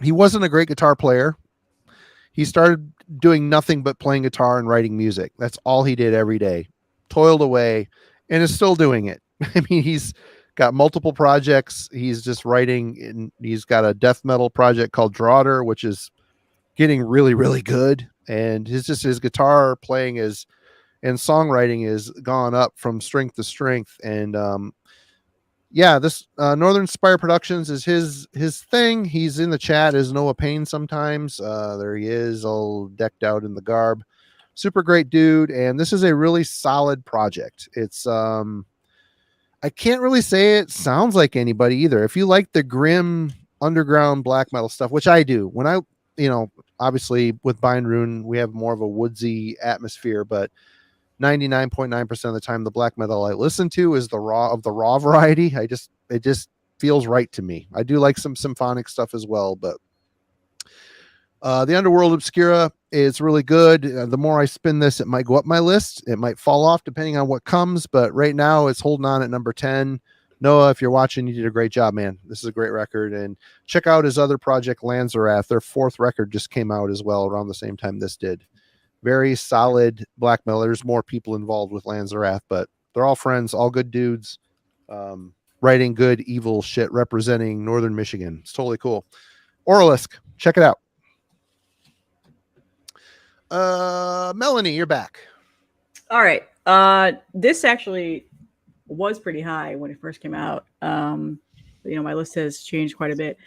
he wasn't a great guitar player. He started doing nothing but playing guitar and writing music. That's all he did every day. Toiled away and is still doing it. I mean, he's got multiple projects. He's just writing, and he's got a death metal project called Draughter, which is getting really, really good. And his guitar playing and songwriting has gone up from strength to strength. And this Northern Spire Productions is his thing. He's in the chat as Noah Payne sometimes. There he is, all decked out in the garb. super great dude, and this is a really solid project. It's I can't really say it sounds like anybody either. If you like the grim underground black metal stuff, which I do, when I, obviously with Bind Rune, we have more of a woodsy atmosphere, but 99.9% of the time, the black metal I listen to is the raw variety. It just feels right to me. I do like some symphonic stuff as well, but the Underworld Obscura is really good. The more I spin this, it might go up my list. It might fall off depending on what comes, but right now it's holding on at number 10. Noah, if you're watching, you did a great job, man. This is a great record. And check out his other project, Lanzarath. Their 4th record just came out as well around the same time this did. Very solid black metal. There's more people involved with Lanzarath, but they're all friends, all good dudes, writing good, evil shit, representing Northern Michigan. It's totally cool. Oralisk, check it out. Melanie, you're back. All right. This actually was pretty high when it first came out. My list has changed quite a bit.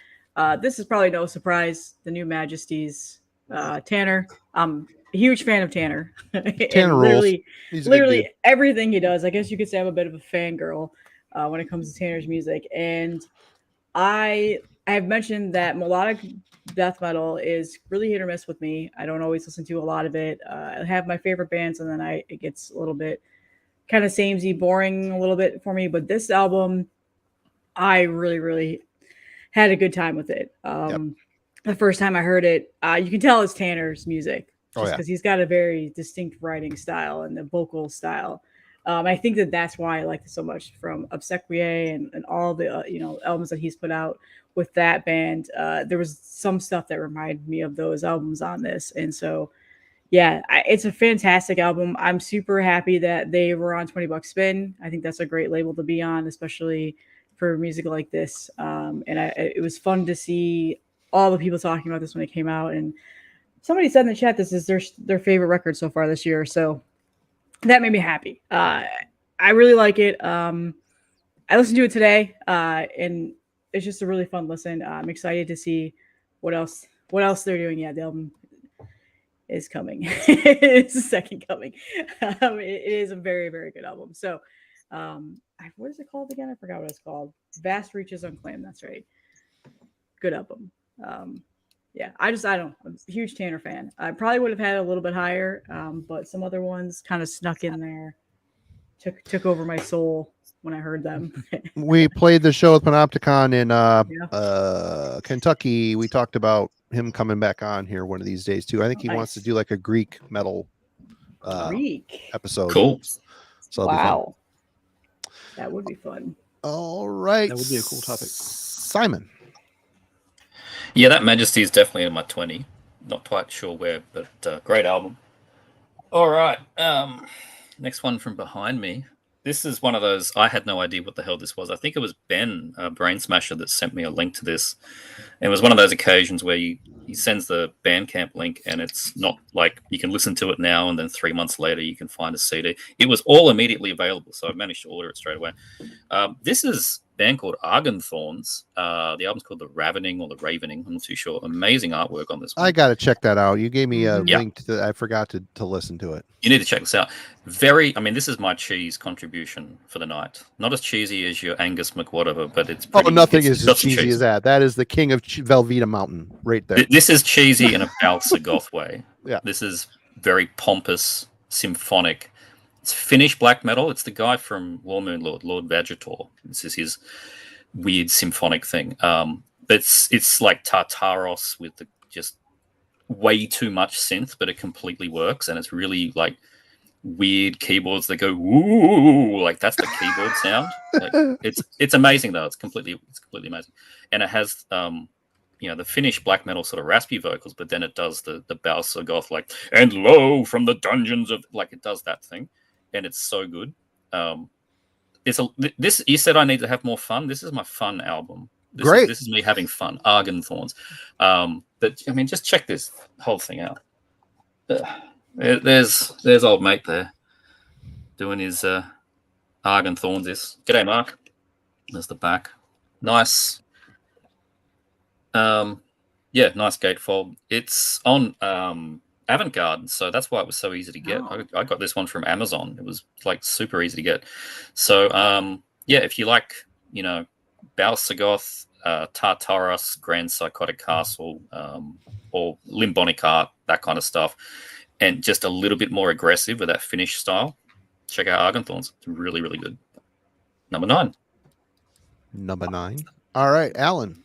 This is probably no surprise. The New Majesties, Tanner. I'm a huge fan of Tanner. Tanner rules. Literally everything he does. I guess you could say I'm a bit of a fangirl when it comes to Tanner's music. And I have mentioned that melodic death metal is really hit or miss with me. I don't always listen to a lot of it. I have my favorite bands, and then it gets a little bit kind of samey, boring a little bit for me. But this album, I really, really had a good time with it. The first time I heard it, you can tell it's Tanner's music, just because he's got a very distinct writing style and the vocal style. I think that's why I liked it so much, from Obsequiae and all the albums that he's put out with that band. There was some stuff that reminded me of those albums on this, and so it's a fantastic album. I'm super happy that they were on $20 Spin. I think that's a great label to be on, especially for music like this. It was fun to see all the people talking about this when it came out, and somebody said in the chat this is their favorite record so far this year. So that made me happy. I really like it. I listened to it today, and it's just a really fun listen. I'm excited to see what else they're doing. Yeah, the album is coming. It's the second coming. It is a very, very good album. So, what is it called again? I forgot what it's called. Vast Reaches Unclaimed. That's right. Good album. I don't know. I'm a huge Tanner fan. I probably would have had it a little bit higher, but some other ones kind of snuck in there, took over my soul when I heard them. We played the show with Panopticon in Kentucky. We talked about him coming back on here one of these days too. I think he wants to do like a Greek metal episode. Cool. So wow. That would be fun. All right. That would be a cool topic. Simon. Yeah, that Majesty is definitely in my 20. Not quite sure where, but great album. All right. Next one from behind me. This is one of those, I had no idea what the hell this was. I think it was Ben, Brain Smasher, that sent me a link to this. And it was one of those occasions where he sends the Bandcamp link, and it's not like you can listen to it now and then 3 months later you can find a CD. It was all immediately available, so I managed to order it straight away. This is a band called Arganthorns. The album's called The Ravening or The Ravening. I'm not too sure. Amazing artwork on this one. I got to check that out. You gave me a link to I forgot to listen to it. You need to check this out. This is my cheese contribution for the night. Not as cheesy as your Angus McWhatever, but it's pretty, nothing is as cheesy as that. That is the king of Velveeta Mountain right there. This is cheesy in a Balsa Goth way. Yeah. This is very pompous, symphonic. It's Finnish black metal. It's the guy from War Moon Lord Vagitor. This is his weird symphonic thing. It's like Tartaros with just way too much synth, but it completely works, and it's really like weird keyboards that go woo, like that's the keyboard sound. Like, it's amazing though. It's completely amazing, and it has the Finnish black metal sort of raspy vocals, but then it does the Balsa Goth like and lo from the dungeons of, like, it does that thing, and it's so good. This you said I need to have more fun. This is my fun album. This is me having fun. Arganthorns. But just check this whole thing out. There's old mate there doing his Arganthorns. G'day, Mark. There's the back. Nice. Nice gatefold. It's on avant-garde, so that's why it was so easy to get. Oh. I got this one from Amazon. It was like super easy to get. So yeah, if you like, you know, Balsagoth, Tartaros, Grand Psychotic Castle, or Limbonic Art, that kind of stuff, and just a little bit more aggressive with that finish style, check out Argonthorns. It's really, really good. Number 9. Number 9. All right, Alan.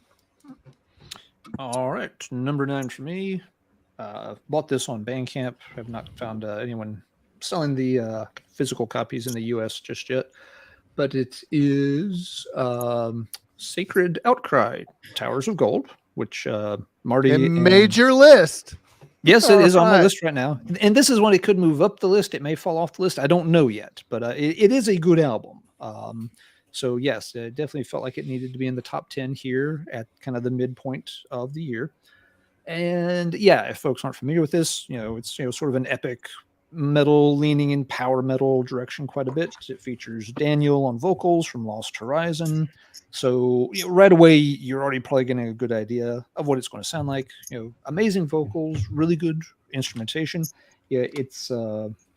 All right, number 9 for me. Bought this on Bandcamp. Have not found anyone selling the physical copies in the U.S. just yet, but it is Sacred Outcry, Towers of Gold, which Marty It made your list. Yes, it is on my Alright. list right now, and this is one it could move up the list. It may fall off the list. I don't know yet, but it is a good album. So yes, it definitely felt like it needed to be in the top 10 here at kind of the midpoint of the year. And yeah, if folks aren't familiar with this, it's sort of an epic metal leaning in power metal direction quite a bit. It features Daniel on vocals from Lost Horizon. So right away, you're already probably getting a good idea of what it's going to sound like. Amazing vocals, really good instrumentation. Yeah, it's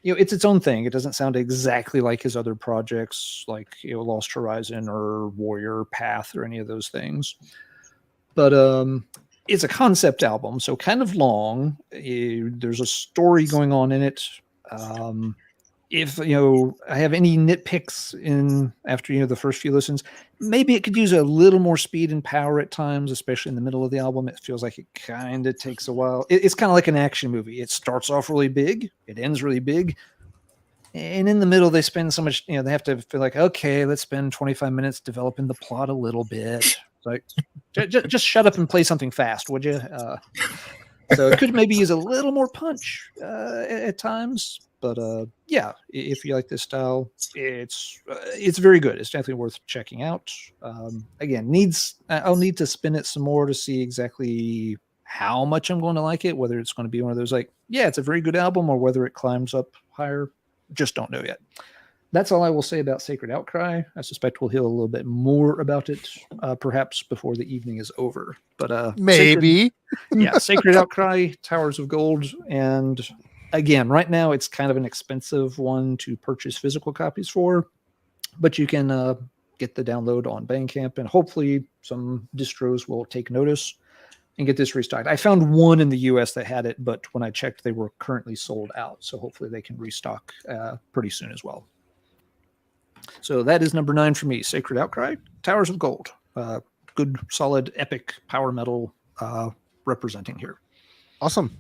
it's its own thing. It doesn't sound exactly like his other projects, like Lost Horizon or Warrior Path or any of those things. But it's a concept album, so kind of long. There's a story going on in it. If I have any nitpicks in after the first few listens, maybe it could use a little more speed and power at times, especially in the middle of the album. It feels like it kind of takes a while. It's kind of like an action movie. It starts off really big, it ends really big, and in the middle they spend so much. They have to feel like, okay, let's spend 25 minutes developing the plot a little bit. Like, just shut up and play something fast, would you? So it could maybe use a little more punch at times. But yeah, if you like this style, it's very good. It's definitely worth checking out. Again, I'll need to spin it some more to see exactly how much I'm going to like it. Whether it's going to be one of those like, yeah, it's a very good album, or whether it climbs up higher, just don't know yet. That's all I will say about Sacred Outcry. I suspect we'll hear a little bit more about it, perhaps before the evening is over. But Maybe. Sacred Outcry, Towers of Gold, and again, right now it's kind of an expensive one to purchase physical copies for, but you can get the download on Bandcamp, and hopefully some distros will take notice and get this restocked. I found one in the US that had it, but when I checked, they were currently sold out. So hopefully they can restock pretty soon as well. So that is number 9 for me, Sacred Outcry, Towers of Gold. Good, solid, epic power metal representing here. Awesome.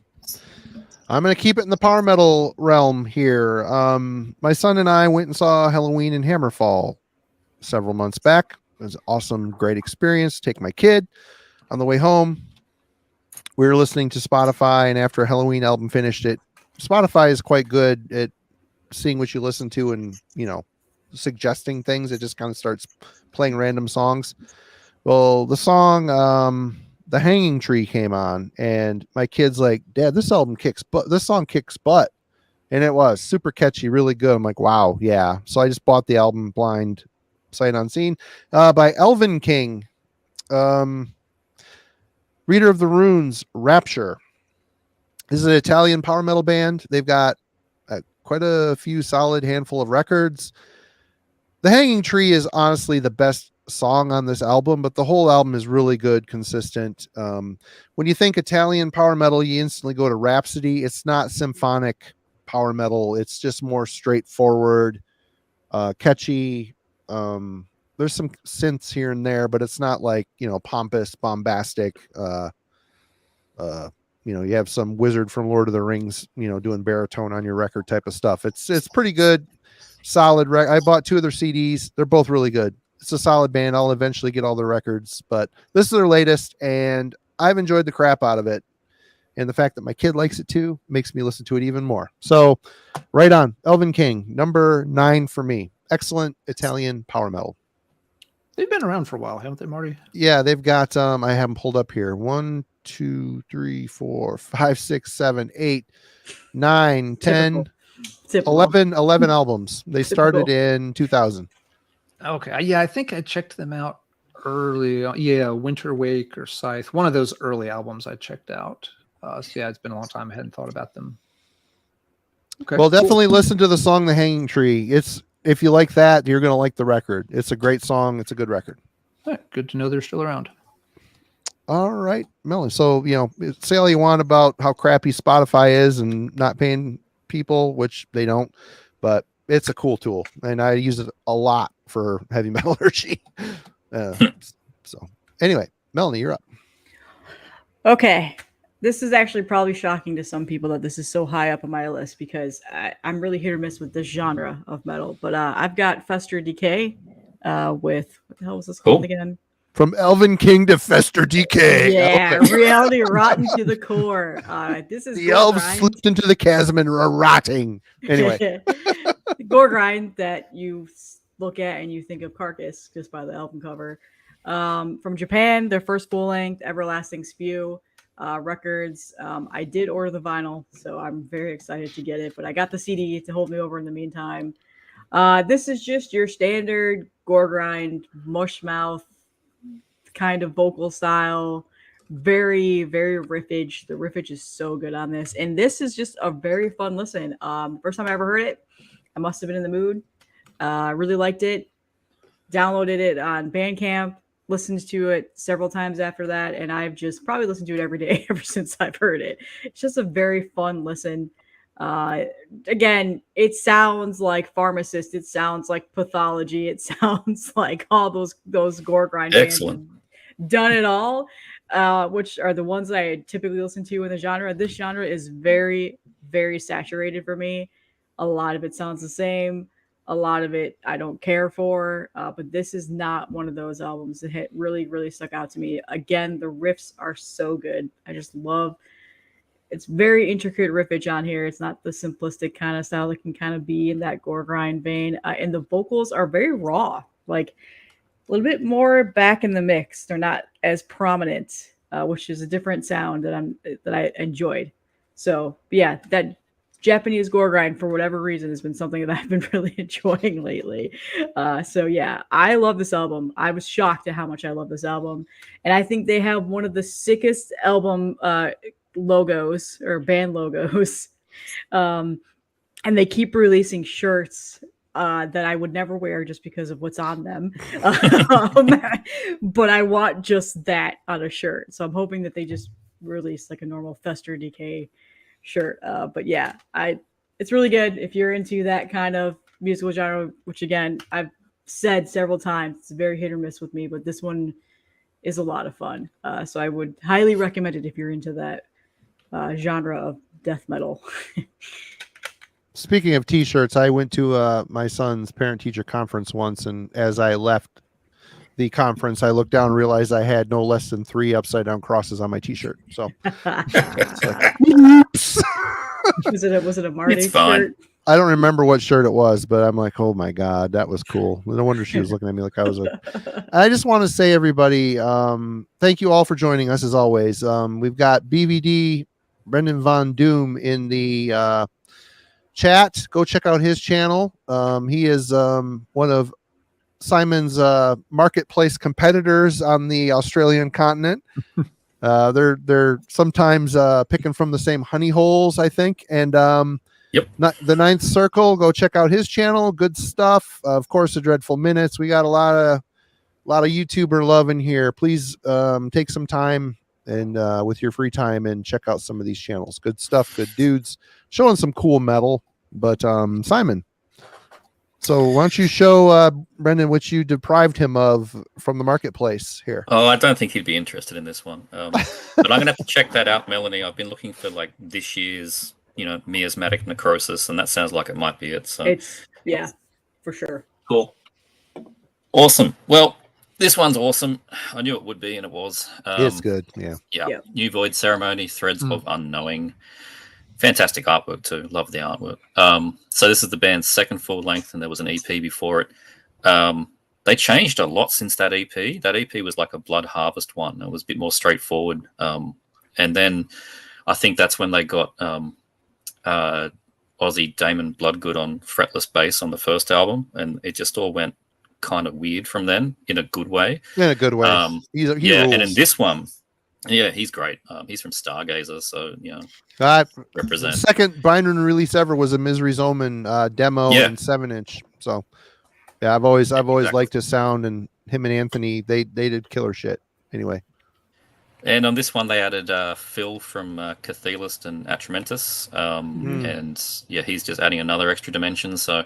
I'm going to keep it in the power metal realm here. My son and I went and saw Halloween in Hammerfall several months back. It was an awesome, great experience. Take my kid on the way home. We were listening to Spotify, and after a Halloween album finished it, Spotify is quite good at seeing what you listen to and, suggesting things. It just kind of starts playing random songs. Well, the song The Hanging Tree came on, and my kid's like, Dad, this album kicks butt. This song kicks butt. And it was super catchy, really good. I'm like, wow, yeah. So I just bought the album blind, sight unseen, by Elven King, Reader of the Runes, Rapture. This is an Italian power metal band. They've got quite a few solid handful of records. The Hanging Tree is honestly the best song on this album, but the whole album is really good, consistent. When you think Italian power metal, you instantly go to Rhapsody. It's not symphonic power metal. It's just more straightforward, catchy. There's some synths here and there, but it's not like, pompous, bombastic. You have some wizard from Lord of the Rings, doing baritone on your record type of stuff. It's pretty good, solid. I bought 2 of their CDs. They're both really good. It's a solid band. I'll eventually get all the records, but this is their latest, and I've enjoyed the crap out of it. And the fact that my kid likes it too makes me listen to it even more. So right on. Elven King, number 9 for me. Excellent Italian power metal. They've been around for a while, haven't they, Marty? Yeah, they've got, I have them pulled up here. 1, 2, 3, 4, 5, 6, 7, 8, 9, 10, Typical. 11 albums. They started in 2000. Okay. Yeah, I think I checked them out early. Yeah, Winter Wake or Scythe. One of those early albums I checked out. So yeah, it's been a long time. I hadn't thought about them. Okay. Well, cool. definitely listen to the song "The Hanging Tree." It's if you like that, you're gonna like the record. It's a great song. It's a good record. All right, good to know they're still around. All right, Melanie. So say all you want about how crappy Spotify is and not paying people, which they don't, but it's a cool tool, and I use it a lot for heavy metallurgy. So anyway, Melanie, you're up. Okay. This is actually probably shocking to some people that this is so high up on my list because I'm really hit or miss with this genre of metal. But I've got Fester Decay with, what the hell was this called again? From Elven King to Fester Decay. Yeah, reality rotten to the core. This is the elves slipped into the chasm and are rotting. Anyway. Gore grind that you look at and you think of Carcass just by the album cover. From Japan, their first full-length Everlasting Spew records. I did order the vinyl, so I'm very excited to get it, but I got the CD to hold me over in the meantime. This is just your standard gore grind, mush mouth kind of vocal style. Very, very riffage. The riffage is so good on this, and this is just a very fun listen. First time I ever heard it, I must have been in the mood. Really liked it. Downloaded it on Bandcamp. Listened to it several times after that, and I've just probably listened to it every day ever since I've heard it. It's just a very fun listen. Again, it sounds like Pharmacist. It sounds like Pathology. It sounds like all those gore grind bands have done it all, which are the ones that I typically listen to in the genre. This genre is very, very saturated for me. A lot of it sounds the same. A lot of it I don't care for, but this is not one of those albums that really, really stuck out to me. Again, the riffs are so good. I just love. It's very intricate riffage on here. It's not the simplistic kind of style that can kind of be in that gore grind vein. And the vocals are very raw, like a little bit more back in the mix. They're not as prominent, which is a different sound that I enjoyed. So yeah, that Japanese gore grind, for whatever reason, has been something that I've been really enjoying lately. So yeah, I love this album. I was shocked at how much I love this album. And I think they have one of the sickest album logos or band logos. And they keep releasing shirts that I would never wear just because of what's on them. But I want just that on a shirt. So I'm hoping that they just release like a normal Fester Decay shirt. But yeah, it's really good if you're into that kind of musical genre, which again I've said several times, it's very hit or miss with me, but this one is a lot of fun. So I would highly recommend it if you're into that genre of death metal. Speaking of t-shirts, I went to my son's parent-teacher conference once, and as I left the conference, I looked down and realized I had no less than 3 upside-down crosses on my t-shirt. So it's like, oops. Was it a Marty It's fine. shirt? I don't remember what shirt it was, but I'm like, oh my God, that was cool. No wonder she was looking at me like I was I just want to say, everybody, thank you all for joining us as always. We've got BVD Brendan Von Doom in the chat. Go check out his channel. He is one of Simon's marketplace competitors on the Australian continent. They're sometimes picking from the same honey holes, I think. And not the Ninth Circle. Go check out his channel. Good stuff. Of course, the Dreadful Minutes. We got a lot of YouTuber love in here. Please take some time and with your free time and check out some of these channels. Good stuff. Good dudes showing some cool metal. But Simon, so why don't you show Brendan what you deprived him of from the marketplace here? Oh, I don't think he'd be interested in this one. But I'm going to have to check that out, Melanie. I've been looking for like this year's, miasmatic necrosis, and that sounds like it might be it. So yeah, for sure. Cool. Awesome. Well, this one's awesome. I knew it would be, and it was. It's good. Yeah. New Void Ceremony, Threads of Unknowing. Fantastic artwork too. Love the artwork. So this is the band's second full length, and there was an EP before it. They changed a lot since that EP. That EP was like a Blood Harvest one. It was a bit more straightforward. And then I think that's when they got Aussie Damon Bloodgood on fretless bass on the first album, and it just all went kind of weird from then in a good way. In a good way. And in this one, Yeah, he's great. He's from Stargazer, so The represent. second Byron release ever was a Misery's Omen demo Yeah. and 7-inch. So yeah, I've always Exactly. liked his sound, and him and Anthony, they did killer shit. Anyway. And on this one, they added Phil from Cathelist and Atramentus. And yeah, he's just adding another extra dimension. So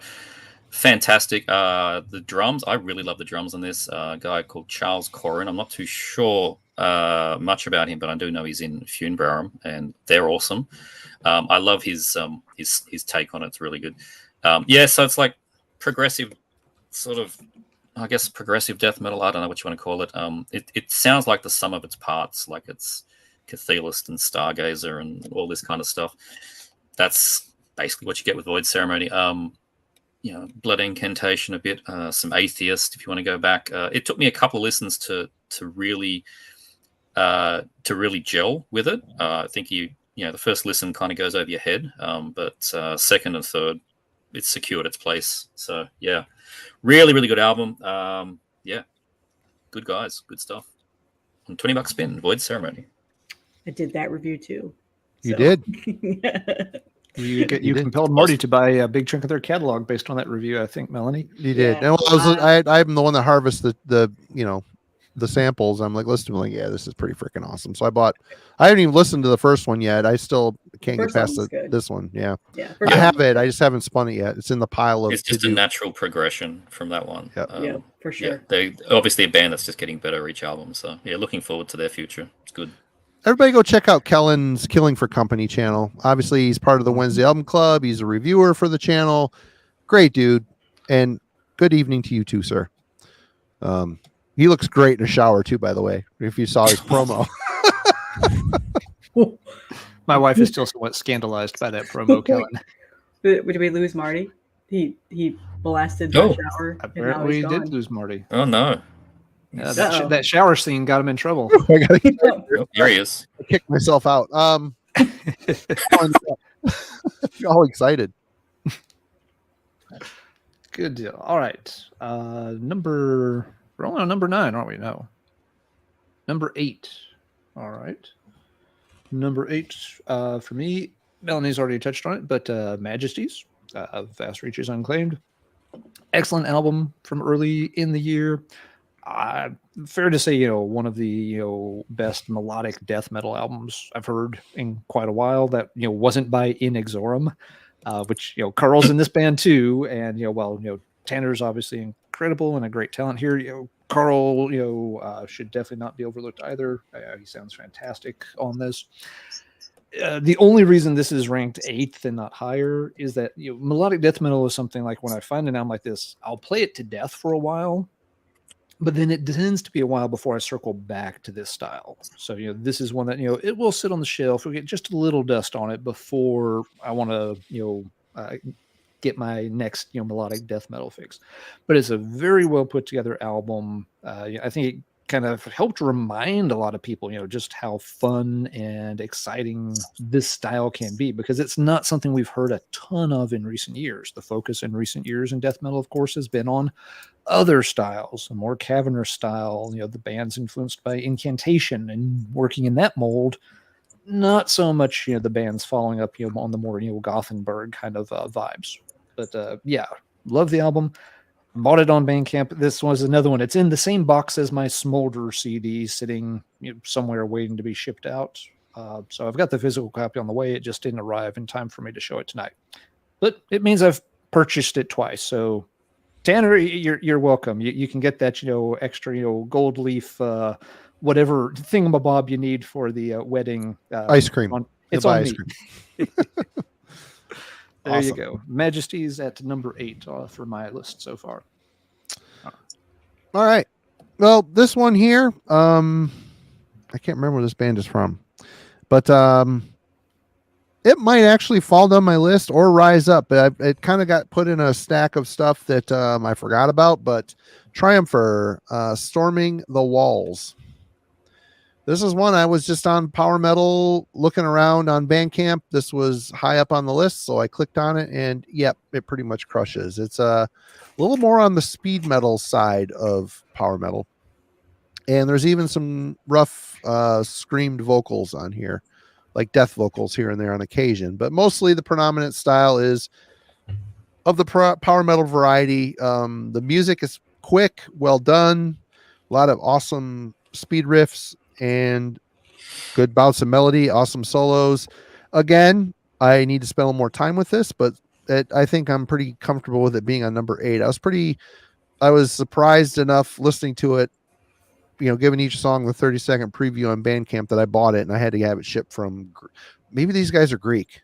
fantastic. The drums, I really love the drums on this. A guy called Charles Corrin. I'm not too sure much about him, but I do know he's in Funebrarum, and they're awesome. I love his take on it. It's really good. Yeah, so it's like progressive sort of, I guess, progressive death metal. I don't know what you want to call it. It sounds like the sum of its parts, like it's Cathelist and Stargazer and all this kind of stuff. That's basically what you get with Void Ceremony. Blood Incantation a bit, some Atheist if you want to go back. It took me a couple of listens to really gel with it. I think the first listen kind of goes over your head, but second and third, it's secured its place. So yeah. Really, really good album. Yeah, good guys, good stuff. And $20 spin, Void Ceremony. I did that review too. You did. You did. compelled Marty to buy a big chunk of their catalog based on that review, I think, Melanie. You did. Yeah. And I'm the one that harvests the samples. I'm like, listen to them, like, yeah, this is pretty freaking awesome. So I haven't even listened to the first one yet. I still can't get past this one. Yeah. Yeah. I have it. I just haven't spun it yet. It's in the pile of. It's just a natural progression from that one. Yeah, for sure. Yeah, they obviously a band that's just getting better each album. So yeah, looking forward to their future. It's good. Everybody go check out Kellen's Killing for Company channel. Obviously, he's part of the Wednesday Album Club. He's a reviewer for the channel. Great dude. And good evening to you too, sir. He looks great in a shower too, by the way, if you saw his promo. My wife is still somewhat scandalized by that promo, Kellen. Did we lose Marty? He blasted the shower. Apparently, we did lose Marty. Oh no! That shower scene got him in trouble. Here he is. I kicked myself out. All excited. Good deal. All right. We're only on number 9, aren't we? No. Number 8. All right. Number 8 for me, Melanie's already touched on it, but Majesties, Vast Reaches Unclaimed. Excellent album from early in the year. Fair to say, one of the best melodic death metal albums I've heard in quite a while. That wasn't by Inexorum, which Carl's in this band too, and Tanner's obviously incredible and a great talent here. Carl, should definitely not be overlooked either. He sounds fantastic on this. The only reason this is ranked 8th and not higher is that melodic death metal is something like when I find an album like this, I'll play it to death for a while. But then it tends to be a while before I circle back to this style. So, this is one that, it will sit on the shelf. We'll get just a little dust on it before I want to, get my next, melodic death metal fix. But it's a very well put together album. I think it kind of helped remind a lot of people, just how fun and exciting this style can be, because it's not something we've heard a ton of in recent years. The focus in recent years in death metal, of course, has been on other styles, a more cavernous style, the band's influenced by Incantation and working in that mold. Not so much, the band's following up, on the more, Gothenburg kind of vibes. But yeah, love the album. Bought it on Bandcamp. This was another one. It's in the same box as my Smolder CD, sitting somewhere waiting to be shipped out. So I've got the physical copy on the way. It just didn't arrive in time for me to show it tonight. But it means I've purchased it twice. So Tanner, you're welcome. You can get that extra gold leaf whatever thingamabob you need for the wedding. Ice cream. It's on ice me. cream. There Awesome. you go. Majesties at number 8 for my list so far. All right. Well, this one here, I can't remember where this band is from, but it might actually fall down my list or rise up. It kind of got put in a stack of stuff that I forgot about, but Triumpher, Storming the Walls. This is one I was just on Power Metal looking around on Bandcamp. This was high up on the list, so I clicked on it, and yep, it pretty much crushes. It's a little more on the speed metal side of Power Metal. And there's even some rough screamed vocals on here, like death vocals here and there on occasion. But mostly the predominant style is of the power metal variety. The music is quick, well done, a lot of awesome speed riffs and good bouts of melody, awesome solos. Again, I need to spend a little more time with this, but I think I'm pretty comfortable with it being on number 8. I was surprised enough listening to it, giving each song the 30-second preview on Bandcamp, that I bought it and I had to have it shipped from. Maybe these guys are Greek.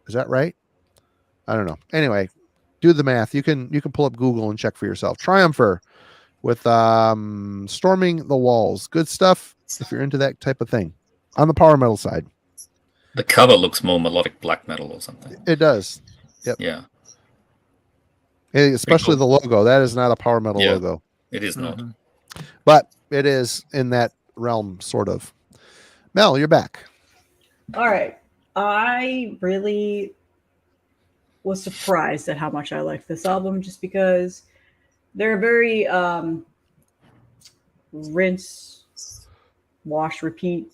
Is that right? I don't know. Anyway, do the math. You can pull up Google and check for yourself. Triumpher with Storming the Walls. Good stuff if you're into that type of thing. On the power metal side. The cover looks more melodic black metal or something. It does. Yep. Yeah. Especially cool. the logo. That is not a power metal logo. It is not. But it is in that realm, sort of. Mel, you're back. All right. I really was surprised at how much I liked this album, just because they're a very rinse, wash, repeat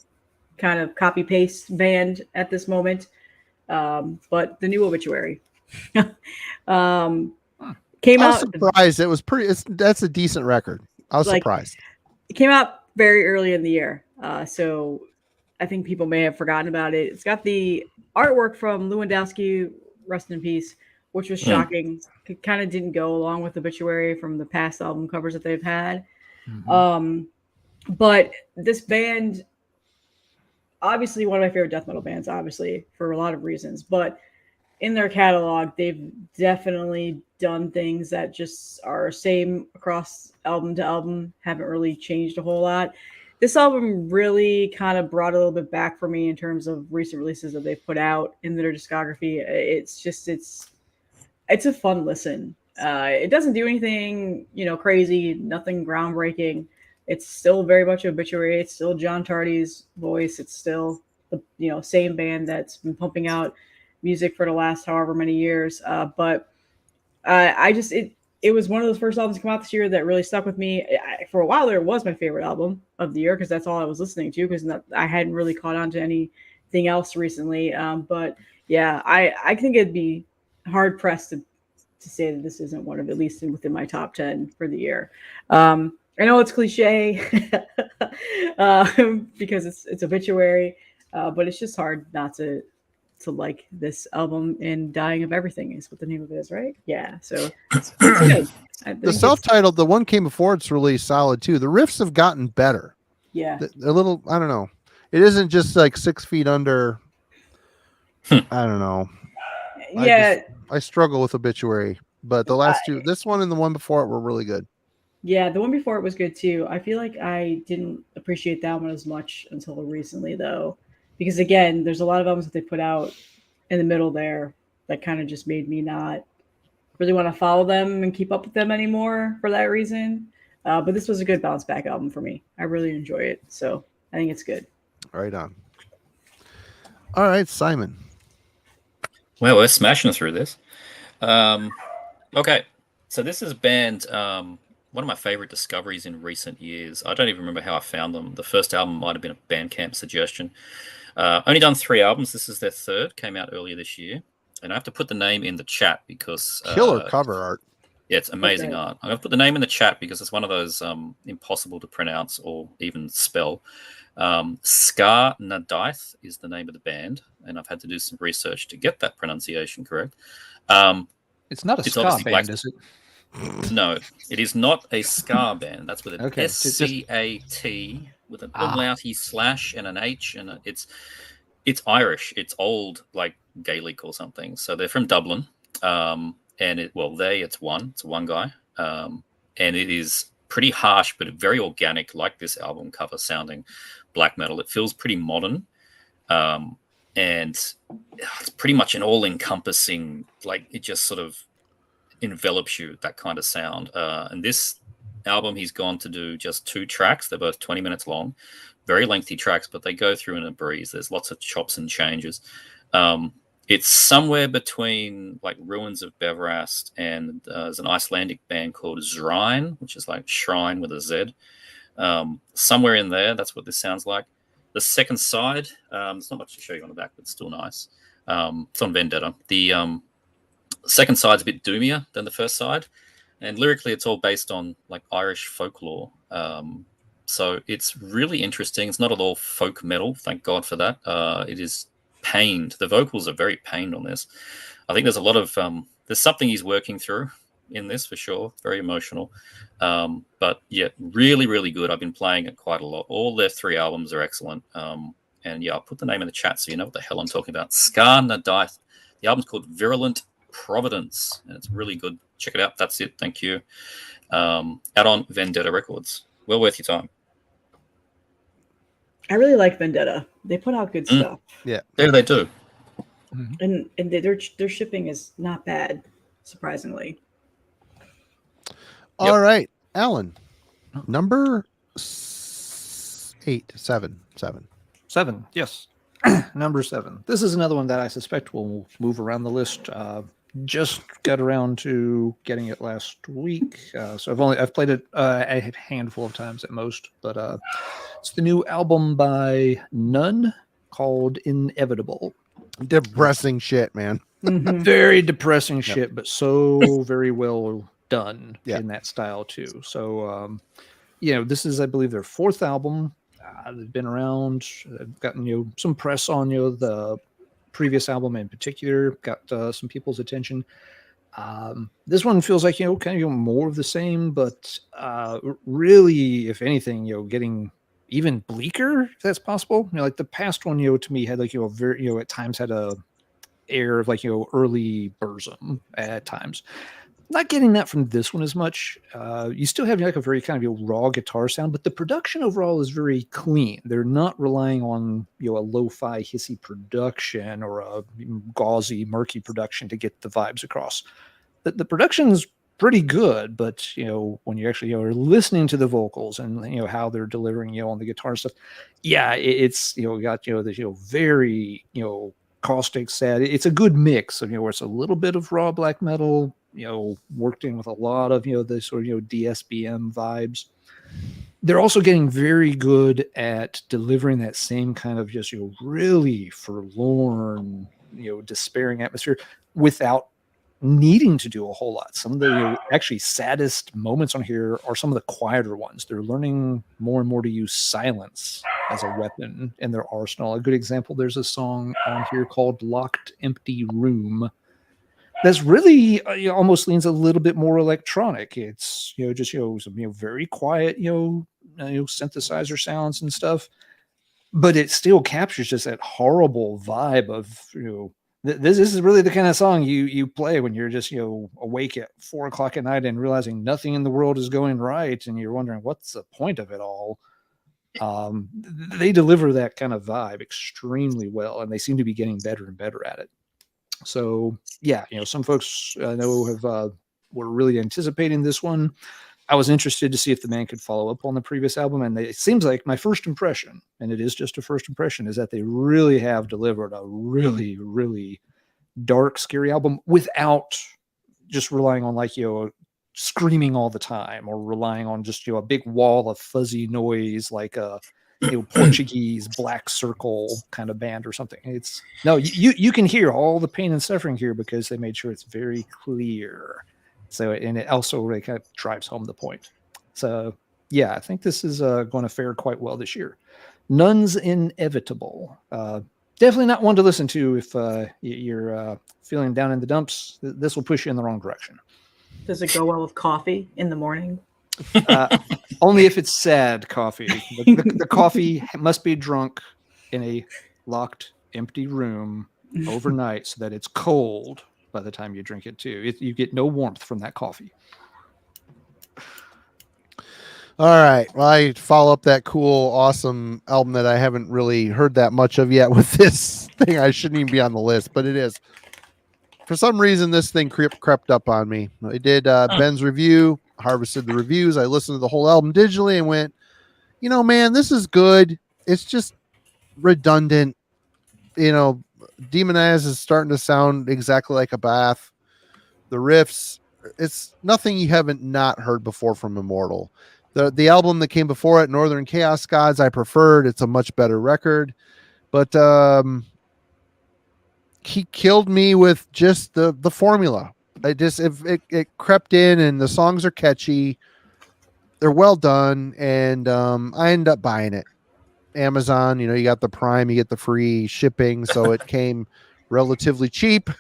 kind of copy paste band at this moment. But the new Obituary came I was out. surprised. It was that's a decent record. I was surprised. It came out very early in the year. So I think people may have forgotten about it. It's got the artwork from Lewandowski, rest in peace, which was shocking. It kind of didn't go along with Obituary from the past album covers that they've had. But this band, obviously one of my favorite death metal bands, obviously, for a lot of reasons. But in their catalog, they've definitely done things that just are same across album to album, haven't really changed a whole lot. This album really kind of brought a little bit back for me in terms of recent releases that they've put out in their discography. It's a fun listen. It doesn't do anything, crazy, nothing groundbreaking. It's still very much Obituary. It's still John Tardy's voice. It's still the same band that's been pumping out music for the last however many years. But it was one of those first albums to come out this year that really stuck with me. For a while there, it was my favorite album of the year because that's all I was listening to, because I hadn't really caught on to anything else recently. But yeah, I think it'd be hard pressed to say that this isn't one of, at least within my top 10 for the year. I know it's cliche because it's Obituary, but it's just hard not to like this album. And Dying of Everything is what the name of it is, right? Yeah. So it's good. The self-titled, the one came before it's really solid too. The riffs have gotten better. Yeah. A little, I don't know. It isn't just like 6 feet under. I don't know. Yeah. I struggle with Obituary, but the last two, this one and the one before it, were really good. Yeah, the one before it was good too. I feel like I didn't appreciate that one as much until recently, though, because again, there's a lot of albums that they put out in the middle there that kind of just made me not really want to follow them and keep up with them anymore for that reason. But this was a good bounce back album for me. I really enjoy it, so I think it's good. Right on. All right, Simon. Well, we're smashing through this. Okay, so this is a band, one of my favorite discoveries in recent years. I don't even remember how I found them. The first album might have been a Bandcamp suggestion. Only done 3 albums. This is their third. Came out earlier this year. And I have to put the name in the chat because... Killer cover art. Yeah, it's amazing art. I'm going to put the name in the chat because it's one of those impossible to pronounce or even spell. Scar Nadaith is the name of the band, and I've had to do some research to get that pronunciation correct. It's not a ska band, is it? No, it is not a ska band. That's with an Okay, S-C-A-T with an umlauty slash and an H, and it's Irish. It's old, like Gaelic or something. So they're from Dublin, and it's one guy, and it is pretty harsh, but very organic, like this album cover sounding black metal. It feels pretty modern, and it's pretty much an all-encompassing, like it just sort of envelops you, that kind of sound. And this album, he's gone to do just 2 tracks. They're both 20 minutes long, very lengthy tracks, but they go through in a breeze. There's lots of chops and changes. It's somewhere between like Ruins of Bevrast and there's an Icelandic band called Zrine, which is like shrine with a Z. Somewhere in there, that's what this sounds like. The second side, there's not much to show you on the back, but it's still nice. It's on Vendetta. The second side's a bit doomier than the first side, and lyrically, it's all based on like Irish folklore. So it's really interesting. It's not at all folk metal, thank God for that. It is pained. The vocals are very pained on this. I think there's a lot of there's something he's working through in this for sure. Very emotional, but yeah, really, really good. I've been playing it quite a lot. All their 3 albums are excellent. And yeah, I'll put the name in the chat so you know what the hell I'm talking about. Scar Nadaith. The album's called Virulent Providence, and it's really good. Check it out. That's it. Thank you. Out on Vendetta Records. Well worth your time. I really like Vendetta. They put out good stuff. Yeah, they do. And their shipping is not bad, surprisingly. All right, Alan, number 7. 7, yes. Number 7. This is another one that I suspect will move around the list. Just got around to getting it last week, so I've played it a handful of times at most. But it's the new album by None called Inevitable. Depressing shit, man. Very depressing shit, but so very well done in that style too. So this is, I believe, their 4th album. They've been around, gotten some press on the previous album in particular, got some people's attention. This one feels like kind of more of the same, but really, if anything, getting even bleaker, if that's possible. Like the past one, to me had like a very at times had a air of like early Burzum at times. Not getting that from this one as much. You still have like a very kind of raw guitar sound, but the production overall is very clean. They're not relying on a lo-fi hissy production or a gauzy murky production to get the vibes across. The production's pretty good, but when you actually are listening to the vocals and how they're delivering on the guitar stuff, it's got the very caustic sad. It's a good mix of where it's a little bit of raw black metal, worked in with a lot of the sort of DSBM vibes. They're also getting very good at delivering that same kind of just really forlorn, despairing atmosphere without needing to do a whole lot. Some of the actually saddest moments on here are some of the quieter ones. They're learning more and more to use silence as a weapon in their arsenal. A good example, there's a song on here called Locked Empty Room that's really almost leans a little bit more electronic. It's just some very quiet synthesizer sounds and stuff, but it still captures just that horrible vibe of this is really the kind of song you play when you're just awake at 4 o'clock at night and realizing nothing in the world is going right, and you're wondering what's the point of it all. They deliver that kind of vibe extremely well, and they seem to be getting better and better at it. So some folks I know were really anticipating this one. I was interested to see if the band could follow up on the previous album, and it seems like my first impression, and it is just a first impression, is that they really have delivered a really, really dark, scary album without just relying on screaming all the time or relying on just a big wall of fuzzy noise like a Portuguese Black Circle kind of band or something. It's you can hear all the pain and suffering here because they made sure it's very clear. So, and it also really kind of drives home the point. So I think this is going to fare quite well this year. None's Inevitable. Definitely not one to listen to if you're feeling down in the dumps. This will push you in the wrong direction. Does it go well with coffee in the morning? Only if it's sad coffee. The coffee must be drunk in a locked, empty room overnight so that it's cold by the time you drink it too. You get no warmth from that coffee. All right. Well, I follow up that cool, awesome album that I haven't really heard that much of yet with this thing. I shouldn't even be on the list, but it is. For some reason, this thing crept up on me. I did Ben's review, harvested the reviews. I listened to the whole album digitally and went, man, this is good. It's just redundant. Demonize is starting to sound exactly like a bath. The riffs, it's nothing you haven't not heard before from Immortal. The album that came before it, Northern Chaos Gods, I preferred. It's a much better record, but he killed me with just the formula. It crept in, and the songs are catchy. They're well done, and I end up buying it. Amazon, you got the Prime, you get the free shipping, so it came relatively cheap.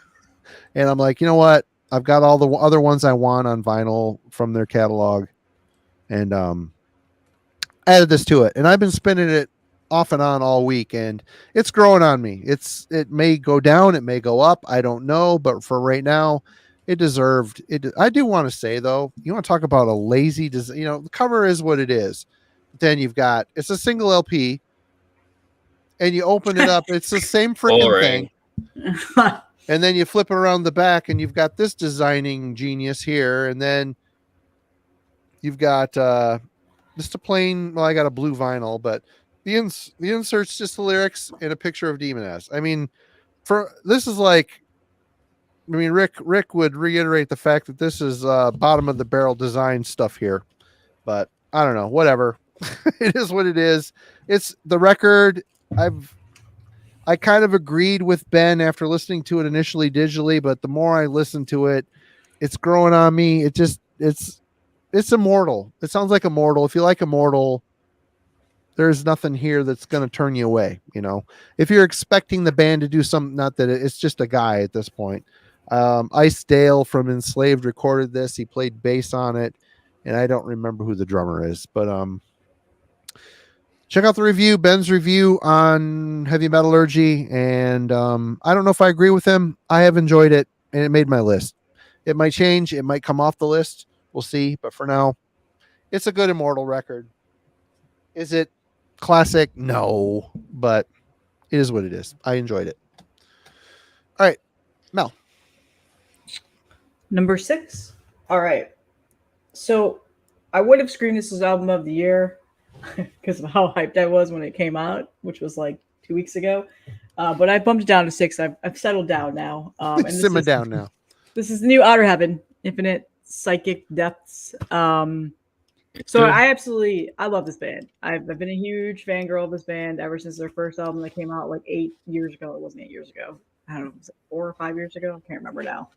And I'm like, you know what? I've got all the other ones I want on vinyl from their catalog, and added this to it. And I've been spinning it off and on all week, and it's growing on me. It may go down, it may go up, I don't know, but for right now, it deserved it. I do want to say though, you want to talk about a lazy design. The cover is what it is. But then it's a single LP, and you open it up, it's the same freaking thing. And then you flip it around the back, and you've got this designing genius here, and then you've got just a plain. Well, I got a blue vinyl, but the insert's just the lyrics and a picture of Demoness. I mean, Rick would reiterate the fact that this is bottom of the barrel design stuff here, but I don't know. Whatever, it is what it is. It's the record. I kind of agreed with Ben after listening to it initially digitally, but the more I listen to it, it's growing on me. It's Immortal. It sounds like Immortal. If you like Immortal, there's nothing here that's going to turn you away. If you're expecting the band to do something, not that it's just a guy at this point. Ice Dale from Enslaved recorded this. He played bass on it, and I don't remember who the drummer is, but check out the review, Ben's review on Heavy Metallurgy, and I don't know if I agree with him. I have enjoyed it, and it made my list. It might change. It might come off the list. We'll see. But for now, it's a good Immortal record. Is it classic? No, but it is what it is. I enjoyed it. All right, Mel. Number 6. All right. So I would have screamed this as album of the year because of how hyped I was when it came out, which was like 2 weeks ago. But I bumped it down to 6. I've settled down now. And Simmer down now. This is the new Outer Heaven, Infinite Psychic Depths. So I love this band. I've been a huge fangirl of this band ever since their first album that came out like 8 years ago. It wasn't 8 years ago. I don't know, was it 4 or 5 years ago? I can't remember now.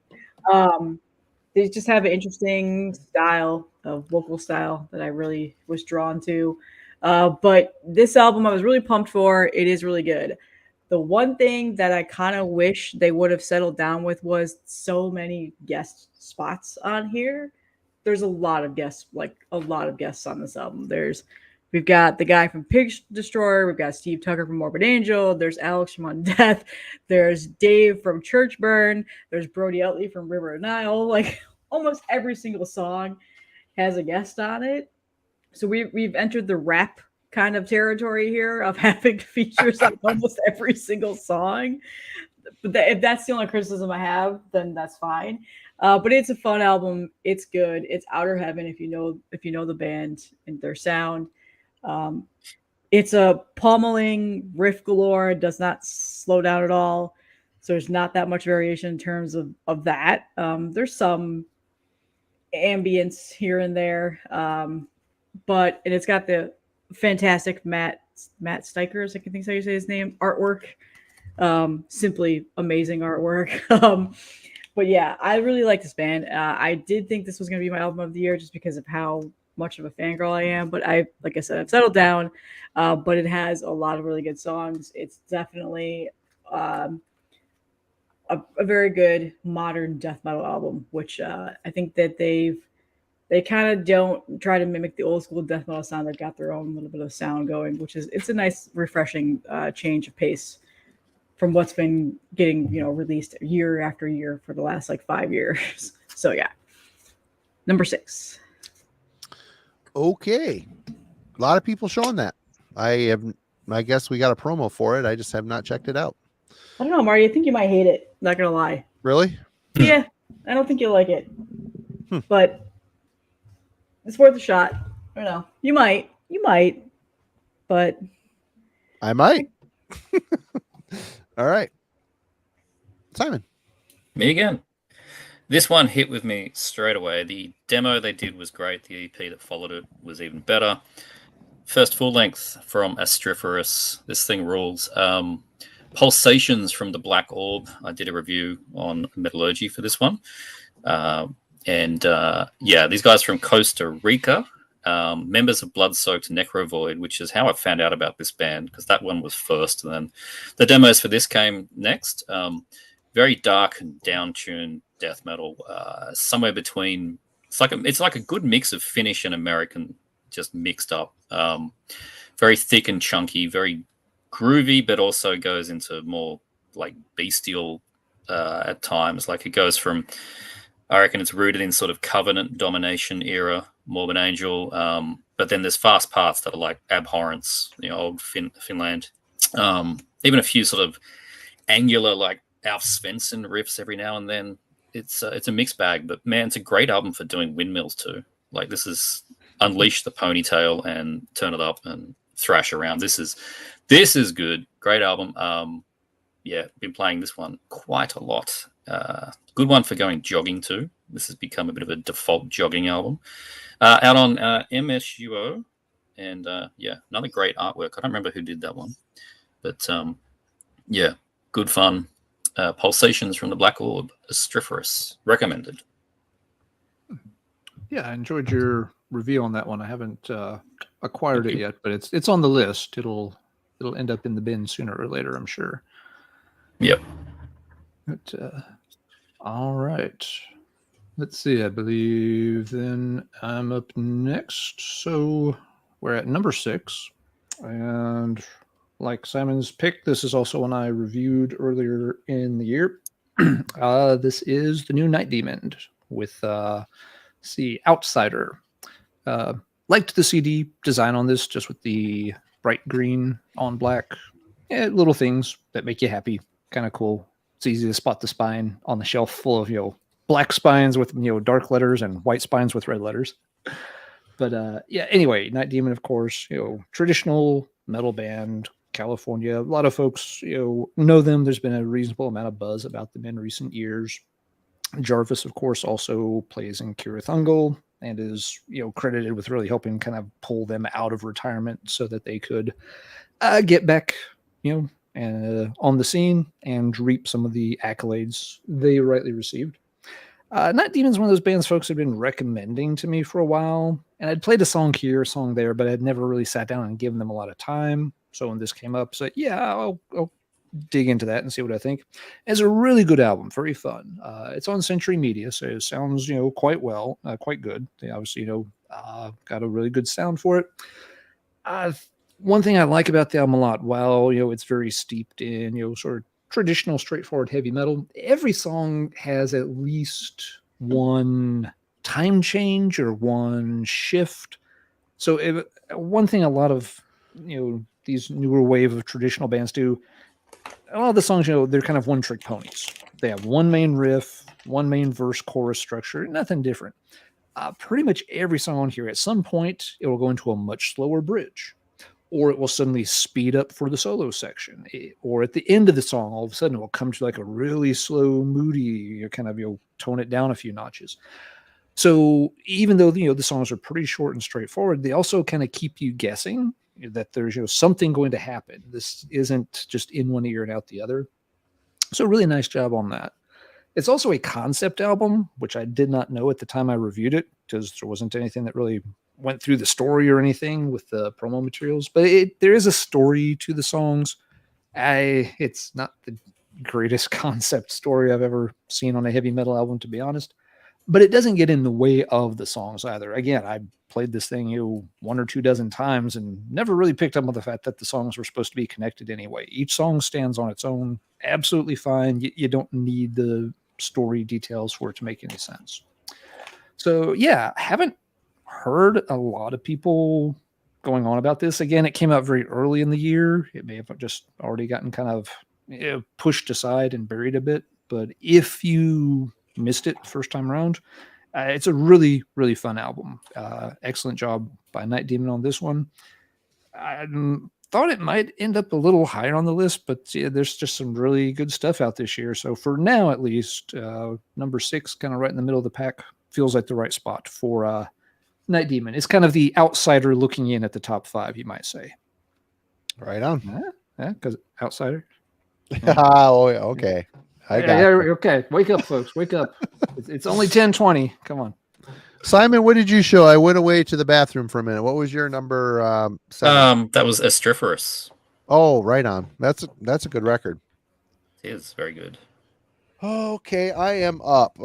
They just have an interesting style of vocal style that I really was drawn to. But this album I was really pumped for. It is really good. The one thing that I kind of wish they would have settled down with was so many guest spots on here. There's a lot of guests on this album. We've got the guy from Pig Destroyer. We've got Steve Tucker from Morbid Angel. There's Alex from Undeath. There's Dave from Churchburn. There's Brody Utley from River of Nile. Like almost every single song has a guest on it. So we've entered the rap kind of territory here of having features on almost every single song. But if that's the only criticism I have, then that's fine. But it's a fun album. It's good. It's Outer Heaven if you know the band and their sound. It's a pummeling riff galore. It does not slow down at all. So there's not that much variation in terms of that. There's some ambience here and there. But it's got the fantastic Matt Stikers, I think that's how you say his name, artwork. Simply amazing artwork. But yeah, I really like this band. I did think this was going to be my album of the year just because of how much of a fangirl I am. But like I said, I've settled down. But it has a lot of really good songs. It's definitely a very good modern death metal album, which I think that they kind of don't try to mimic the old school death metal sound. They've got their own little bit of sound going, it's a nice, refreshing change of pace from what's been getting, released year after year for the last 5 years. So yeah, number 6. Okay, a lot of people showing that. I guess we got a promo for it. I just have not checked it out. I don't know, Mario. I think you might hate it. Not gonna lie. Really? Yeah, I don't think you'll like it, but it's worth a shot. I don't know. You might, but I might. All right, Simon. Me again. This one hit with me straight away. The demo they did was great. The EP that followed it was even better. First full length from Astriferous. This thing rules. Pulsations from the Black Orb. I did a review on Metallurgy for this one. These guys from Costa Rica, members of Blood-Soaked Necrovoid, which is how I found out about this band, because that one was first, and then the demos for this came next. Very dark and down-tuned death metal, somewhere between. It's like a good mix of Finnish and American, just mixed up. Very thick and chunky, very groovy, but also goes into more like bestial at times. Like it goes from, I reckon it's rooted in sort of Covenant domination era, Morbid Angel, but then there's fast parts that are like Abhorrence, old Finland. Even a few sort of angular like Alf Svensson riffs every now and then. It's a mixed bag, but man, it's a great album for doing windmills too. Like this is unleash the ponytail and turn it up and thrash around. This is good. Great album. Been playing this one quite a lot. Good one for going jogging too. This has become a bit of a default jogging album. Out on MSUO, and another great artwork. I don't remember who did that one, but good fun. Pulsations from the Black Orb, Astriferous, recommended. Yeah, I enjoyed your review on that one. I haven't acquired it yet, but it's on the list. It'll end up in the bin sooner or later, I'm sure. Yep. But, all right. Let's see. I believe then I'm up next. So we're at number 6. And like Simon's pick, this is also one I reviewed earlier in the year. This is the new Night Demon with Outsider. Liked the CD design on this, just with the bright green on black. Little things that make you happy. Kind of cool. It's easy to spot the spine on the shelf full of black spines with dark letters and white spines with red letters. But anyway, Night Demon, of course, traditional metal band, California. A lot of folks know them. There's been a reasonable amount of buzz about them in recent years. Jarvis, of course, also plays in Kirathungal and is credited with really helping kind of pull them out of retirement so that they could get back on the scene and reap some of the accolades they rightly received. Night Demon's one of those bands folks have been recommending to me for a while, and I'd played a song here, a song there, but I'd never really sat down and given them a lot of time. So when this came up, I'll dig into that and see what I think. It's a really good album, very fun. It's on Century Media, so it sounds quite well, quite good. They obviously got a really good sound for it. One thing I like about the album a lot, while it's very steeped in sort of traditional, straightforward heavy metal, every song has at least one time change or one shift. So one thing a lot of these newer wave of traditional bands do, a lot of the songs, they're kind of one-trick ponies. They have one main riff, one main verse, chorus structure, nothing different. Pretty much every song on here, at some point, it will go into a much slower bridge, or it will suddenly speed up for the solo section, or at the end of the song, all of a sudden, it will come to like a really slow, moody, kind of tone it down a few notches. So even though the songs are pretty short and straightforward, they also kind of keep you guessing that there's something going to happen. This isn't just in one ear and out the other. So really nice job on that. It's also a concept album, which I did not know at the time I reviewed it, because there wasn't anything that really went through the story or anything with the promo materials. But there is a story to the songs. It's not the greatest concept story I've ever seen on a heavy metal album, to be honest. But it doesn't get in the way of the songs either. Again, I played this thing 1 or 2 dozen times and never really picked up on the fact that the songs were supposed to be connected anyway. Each song stands on its own, absolutely fine. You don't need the story details for it to make any sense. So I haven't heard a lot of people going on about this. Again, it came out very early in the year. It may have just already gotten kind of pushed aside and buried a bit. But if you missed it first time around, it's a really, really fun album. Excellent job by Night Demon on this one. thought it might end up a little higher on the list, but yeah, there's just some really good stuff out this year. So for now, at least, number 6, kind of right in the middle of the pack, feels like the right spot for Night Demon. It's kind of the outsider looking in at the top 5, you might say. Right on. Yeah, because outsider. Oh, yeah, okay. I got you. Okay. Wake up, folks. Wake up. It's only 10:20. Come on. Simon, what did you show? I went away to the bathroom for a minute. What was your number 7? That was Astriferous. Oh, right on. That's a good record. It is very good. Okay, I am up.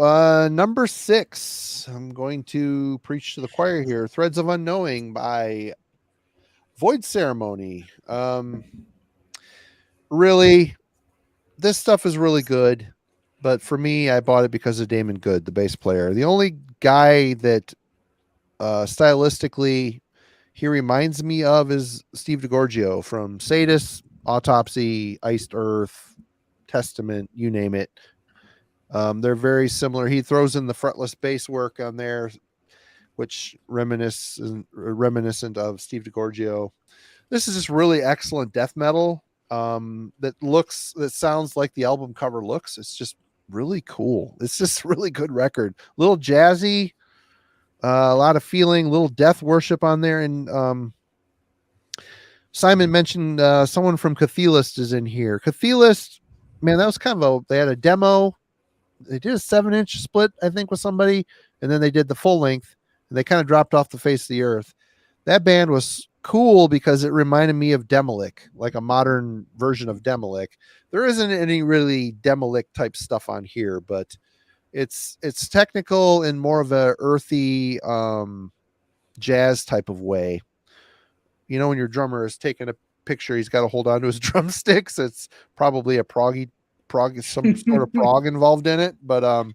Number 6. I'm going to preach to the choir here. Threads of Unknowing by Void Ceremony. Really, this stuff is really good, but for me, I bought it because of Damon Good, the bass player. The only guy that stylistically he reminds me of is Steve DiGiorgio from Sadist, Autopsy, Iced Earth, Testament, you name it. They're very similar. He throws in the fretless bass work on there, which reminiscent of Steve DiGiorgio. This is just really excellent death metal that sounds like the album cover looks. It's just really cool. It's just a really good record. A little jazzy, a lot of feeling, little death worship on there. And Simon mentioned someone from Cathelist is in here. Cathelist, man, that was kind of they had a demo. They did a 7-inch split, I think, with somebody, and then they did the full length, and they kind of dropped off the face of the earth. That band was cool because it reminded me of Demolic, like a modern version of Demolic. There isn't any really Demolic type stuff on here, but it's technical in more of a earthy jazz type of way. You know, when your drummer is taking a picture, he's got to hold on to his drumsticks. It's probably a prog, some sort of prog involved in it. But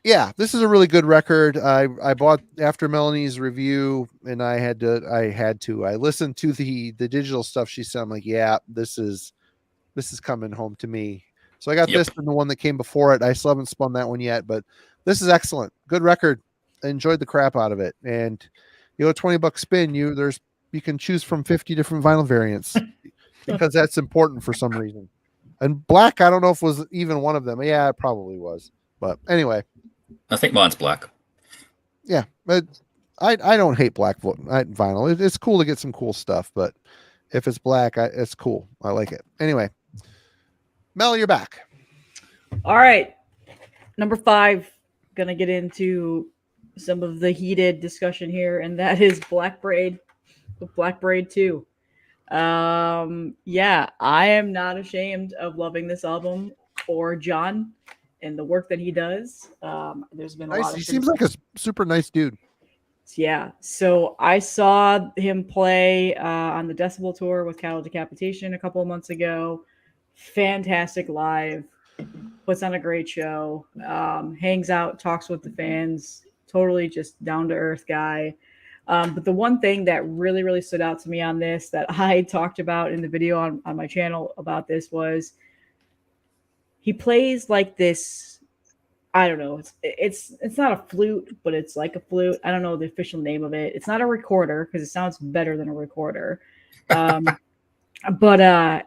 yeah, this is a really good record. I bought after Melanie's review, and I listened to the digital stuff she sent. I'm like, yeah, this is coming home to me. So I got this and the one that came before it. I still haven't spun that one yet, but this is excellent. Good record. I enjoyed the crap out of it. And $20 spin, you can choose from 50 different vinyl variants because that's important for some reason. And black, I don't know if it was even one of them. Yeah, it probably was. But anyway. I think mine's black. Yeah, but I don't hate black vinyl. It's cool to get some cool stuff, but if it's black, it's cool. I like it. Anyway, Mel, you're back. All right. Number 5, going to get into some of the heated discussion here, and that is Black Braid with Black Braid 2. Yeah, I am not ashamed of loving this album or John and the work that he does. There's been a lot of he seems like a super nice dude. Yeah. So I saw him play on the Decibel tour with Cattle Decapitation a couple of months ago. Fantastic live. Puts on a great show. Hangs out, talks with the fans. Totally just down to earth guy. But the one thing that really, really stood out to me on this that I talked about in the video on my channel about this was he plays like this. I don't know. It's not a flute, but it's like a flute. I don't know the official name of it. It's not a recorder because it sounds better than a recorder. But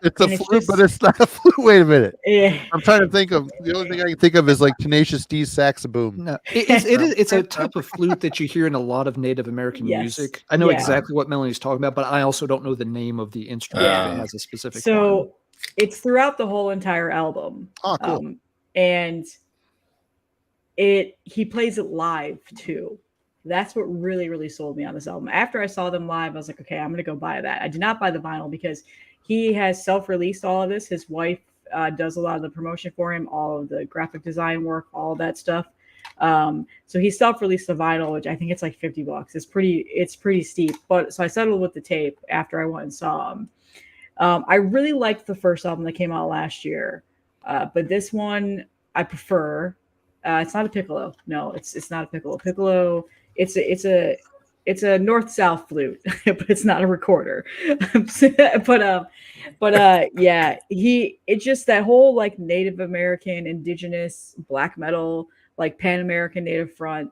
it's a flute, but it's not a flute. Wait a minute. Yeah. I'm trying to think of the only thing I can think of is like Tenacious D's saxoboom. No, it's a type of flute that you hear in a lot of Native American music. I know exactly what Melanie's talking about, but I also don't know the name of the instrument that has a specific. So it's throughout the whole entire album. Oh, cool. And he plays it live too. That's what really, really sold me on this album. After I saw them live, I was like, okay, I'm going to go buy that. I did not buy the vinyl because he has self-released all of this. His wife does a lot of the promotion for him, all of the graphic design work, all of that stuff. So he self-released the vinyl, which I think it's like $50. It's pretty steep. But so I settled with the tape after I went and saw him. I really liked the first album that came out last year. But this one I prefer. It's not a piccolo. No, it's not a piccolo. Piccolo, it's a north-south flute, but it's not a recorder. but yeah, it's just that whole like Native American, indigenous black metal, like Pan American Native Front.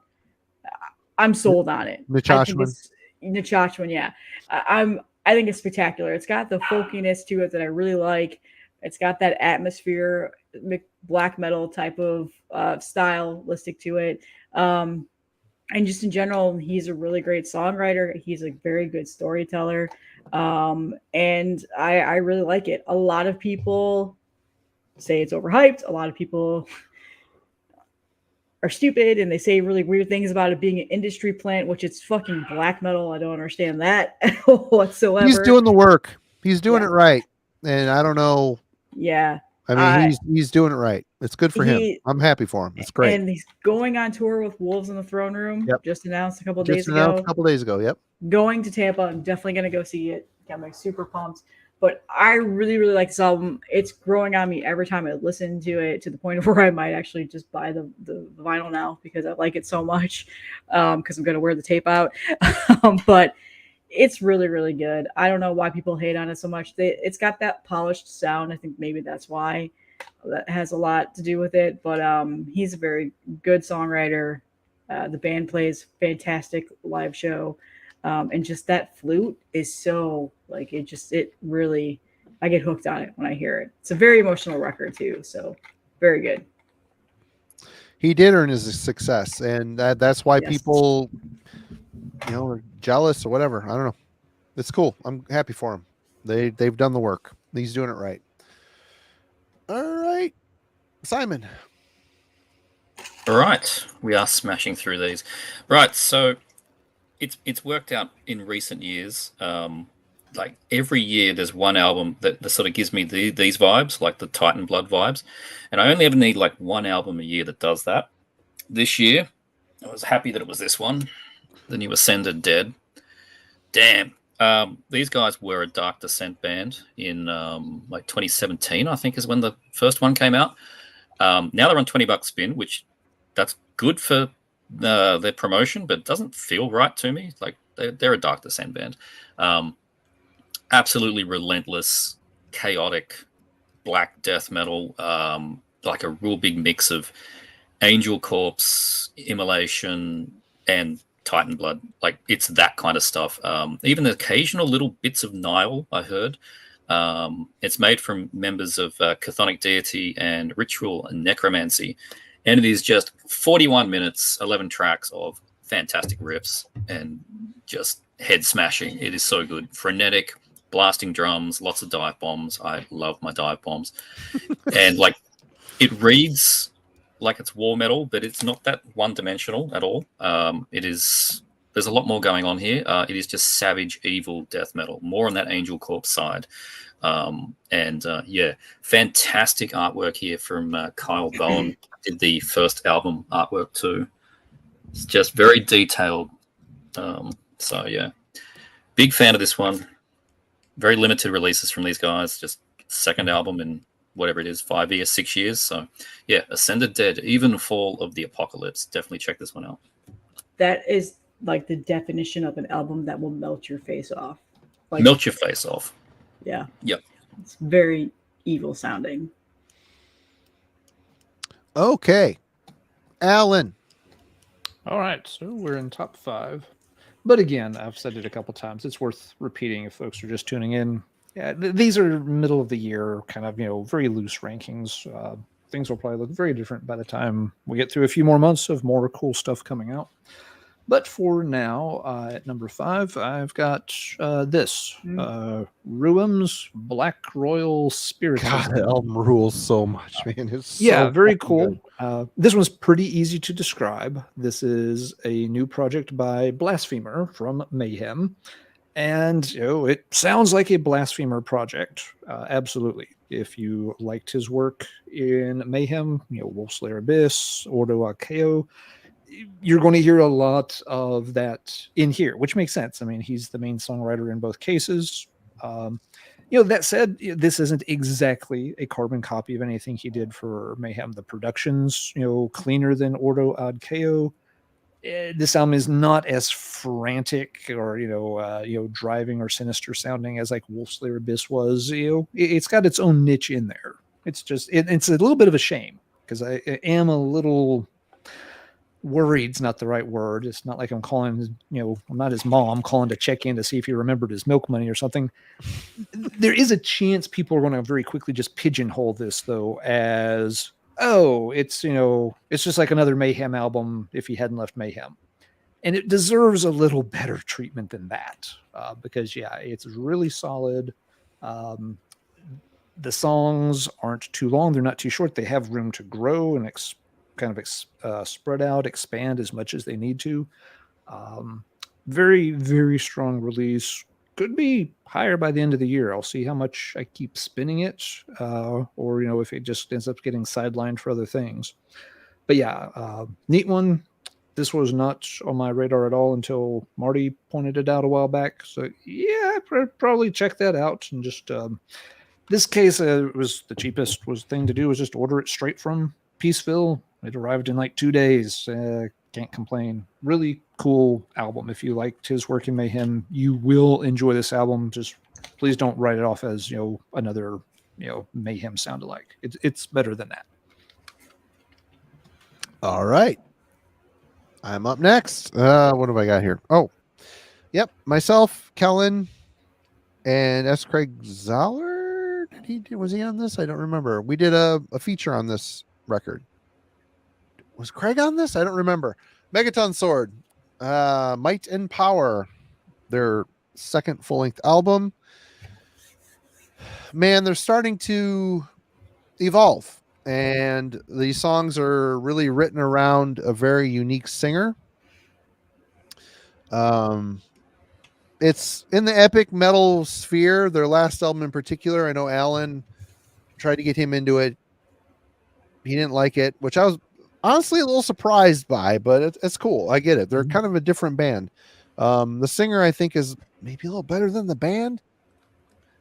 I'm sold on it. Nechachman, yeah. I think it's spectacular. It's got the folkiness to it that I really like. It's got that atmosphere, black metal type of stylistic to it. And just in general, he's a really great songwriter. He's a very good storyteller. And I really like it. A lot of people say it's overhyped. A lot of people are stupid and they say really weird things about it being an industry plant, which it's fucking black metal. I don't understand that whatsoever. He's doing the work. He's doing Yeah. it right. And I don't know. Yeah. I mean, he's doing it right. It's good for him. I'm happy for him. It's great. And he's going on tour with Wolves in the Throne Room. Yep. Just announced a couple Just days announced ago. a couple days ago. Yep. Going to Tampa. I'm definitely going to go see it. Got my super pumped. But I really, really like this album. It's growing on me every time I listen to it, to the point where I might actually just buy the vinyl now because I like it so much. Because I'm going to wear the tape out. But it's really, really good. I don't know why people hate on it so much. It's got that polished sound. I think maybe that's why. That has a lot to do with it. But he's a very good songwriter. The band plays fantastic live show. And just that flute is so like it really, I get hooked on it when I hear it. It's a very emotional record too, so very good. He did earn his success, and that's why people, are jealous or whatever. I don't know. It's cool. I'm happy for him. They've done the work. He's doing it right. All right, Simon. All right, we are smashing through these. Right, so it's worked out in recent years. Like every year, there's one album that sort of gives me these vibes, like the Titan Blood vibes, and I only ever need like one album a year that does that. This year, I was happy that it was this one, the new Ascended Dead. Damn, these guys were a Dark Descent band in like 2017, I think, is when the first one came out. Now they're on $20 spin, which that's good for their promotion, but it doesn't feel right to me. Like they're a Dark Descent band. Absolutely relentless, chaotic, black death metal, like a real big mix of Angel Corpse, Immolation, and Titan Blood. Like it's that kind of stuff. Even the occasional little bits of Nile I heard. It's made from members of Chthonic Deity and Ritual and Necromancy. And it is just 41 minutes, 11 tracks of fantastic riffs and just head smashing. It is so good. Frenetic, blasting drums, lots of dive bombs. I love my dive bombs. And like it reads like it's war metal, but it's not that one-dimensional at all. There's a lot more going on here. It is just savage, evil death metal, more on that Angel Corpse side. Fantastic artwork here from Kyle Bowen. Did the first album artwork too. It's just very detailed. Big fan of this one. Very limited releases from these guys. Just second album in whatever it is, 5 years, 6 years. So yeah, Ascended Dead, Even Fall of the Apocalypse. Definitely check this one out. That is like the definition of an album that will melt your face off. Like, melt your face off. Yeah. Yep. It's very evil sounding. Okay. Alan. All right. So we're in top 5. But again, I've said it a couple times. It's worth repeating if folks are just tuning in. Yeah, these are middle of the year, kind of, very loose rankings. Things will probably look very different by the time we get through a few more months of more cool stuff coming out. But for now, at number 5, I've got this Ruim's Black Royal Spiritism. God, the album rules so much, man. It's so very cool. This one's pretty easy to describe. This is a new project by Blasphemer from Mayhem. And it sounds like a Blasphemer project. Absolutely. If you liked his work in Mayhem, Wolfslayer Abyss, Ordo Akeo, you're going to hear a lot of that in here, which makes sense. I mean, he's the main songwriter in both cases. That said, this isn't exactly a carbon copy of anything he did for Mayhem. The production's, cleaner than Ordo Ad Chaos. This album is not as frantic or, driving or sinister sounding as like Wolfslayer Abyss was. It's got its own niche in there. It's just, it's a little bit of a shame because I am a little worried's not the right word. It's not like I'm calling, I'm not his mom calling to check in to see if he remembered his milk money or something. There is a chance people are going to very quickly just pigeonhole this though as, oh, it's just like another Mayhem album if he hadn't left Mayhem. And it deserves a little better treatment than that because it's really solid. The songs aren't too long. They're not too short. They have room to grow and spread out, expand as much as they need to. Very, very strong release. Could be higher by the end of the year. I'll see how much I keep spinning it or, if it just ends up getting sidelined for other things. But neat one. This was not on my radar at all until Marty pointed it out a while back. So probably check that out and just this case was the cheapest thing to do was just order it straight from Peaceville. It arrived in like 2 days. Can't complain. Really cool album. If you liked his work in Mayhem, you will enjoy this album. Just please don't write it off as another Mayhem sound alike. It's better than that. All right. I'm up next. What have I got here? Oh, yep. Myself, Kellen, and S. Craig Zoller. Was he on this? I don't remember. We did a feature on this record. Was Craig on this? I don't remember. Megaton Sword, Might and Power, their second full-length album. Man, they're starting to evolve. And these songs are really written around a very unique singer. It's in the epic metal sphere. Their last album in particular, I know Alan tried to get him into it. He didn't like it, which I was honestly a little surprised by, but it's cool. I get it. They're kind of a different band. The singer, I think, is maybe a little better than the band.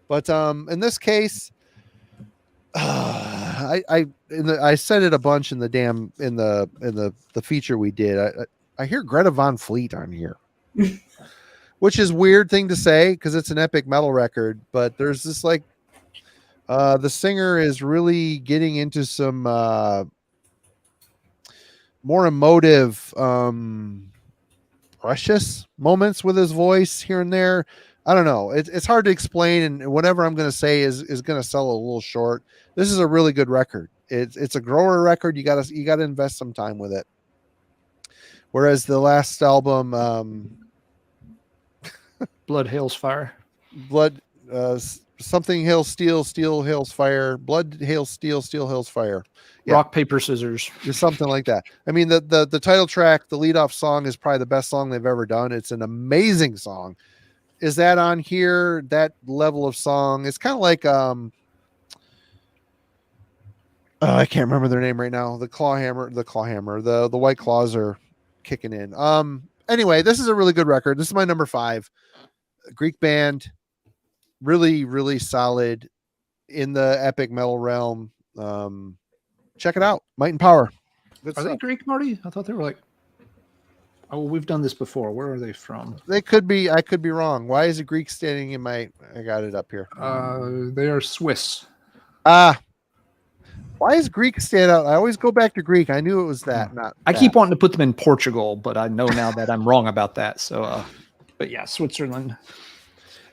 But in this case, I said it a bunch in the feature we did. I hear Greta Van Fleet on here, which is a weird thing to say because it's an epic metal record. But there's this the singer is really getting into some more emotive, precious moments with his voice here and there. I don't know. It's hard to explain, and whatever I'm going to say is going to sell a little short. This is a really good record. It's a grower record. You gotta invest some time with it. Whereas the last album, Blood Hails Fire, something hails steel, steel hails fire, blood hails steel, steel hails fire. Yeah. Rock, paper, scissors, or something like that. I mean, the title track, the leadoff song, is probably the best song they've ever done. It's an amazing song. Is that on here? That level of song? It's kind of like I can't remember their name right now. The Clawhammer. The White Claws are kicking in. Anyway, this is a really good record. This is my number 5. Greek band, really, really solid in the epic metal realm. Check it out. Might and Power. Are they Greek, Marty? I thought they were like. Oh, we've done this before. Where are they from? They could be. I could be wrong. Why is a Greek standing in my? I got it up here. They are Swiss. Why is Greek stand out? I always go back to Greek. I knew it was that. I keep wanting to put them in Portugal, but I know now that I'm wrong about that. So, but yeah, Switzerland.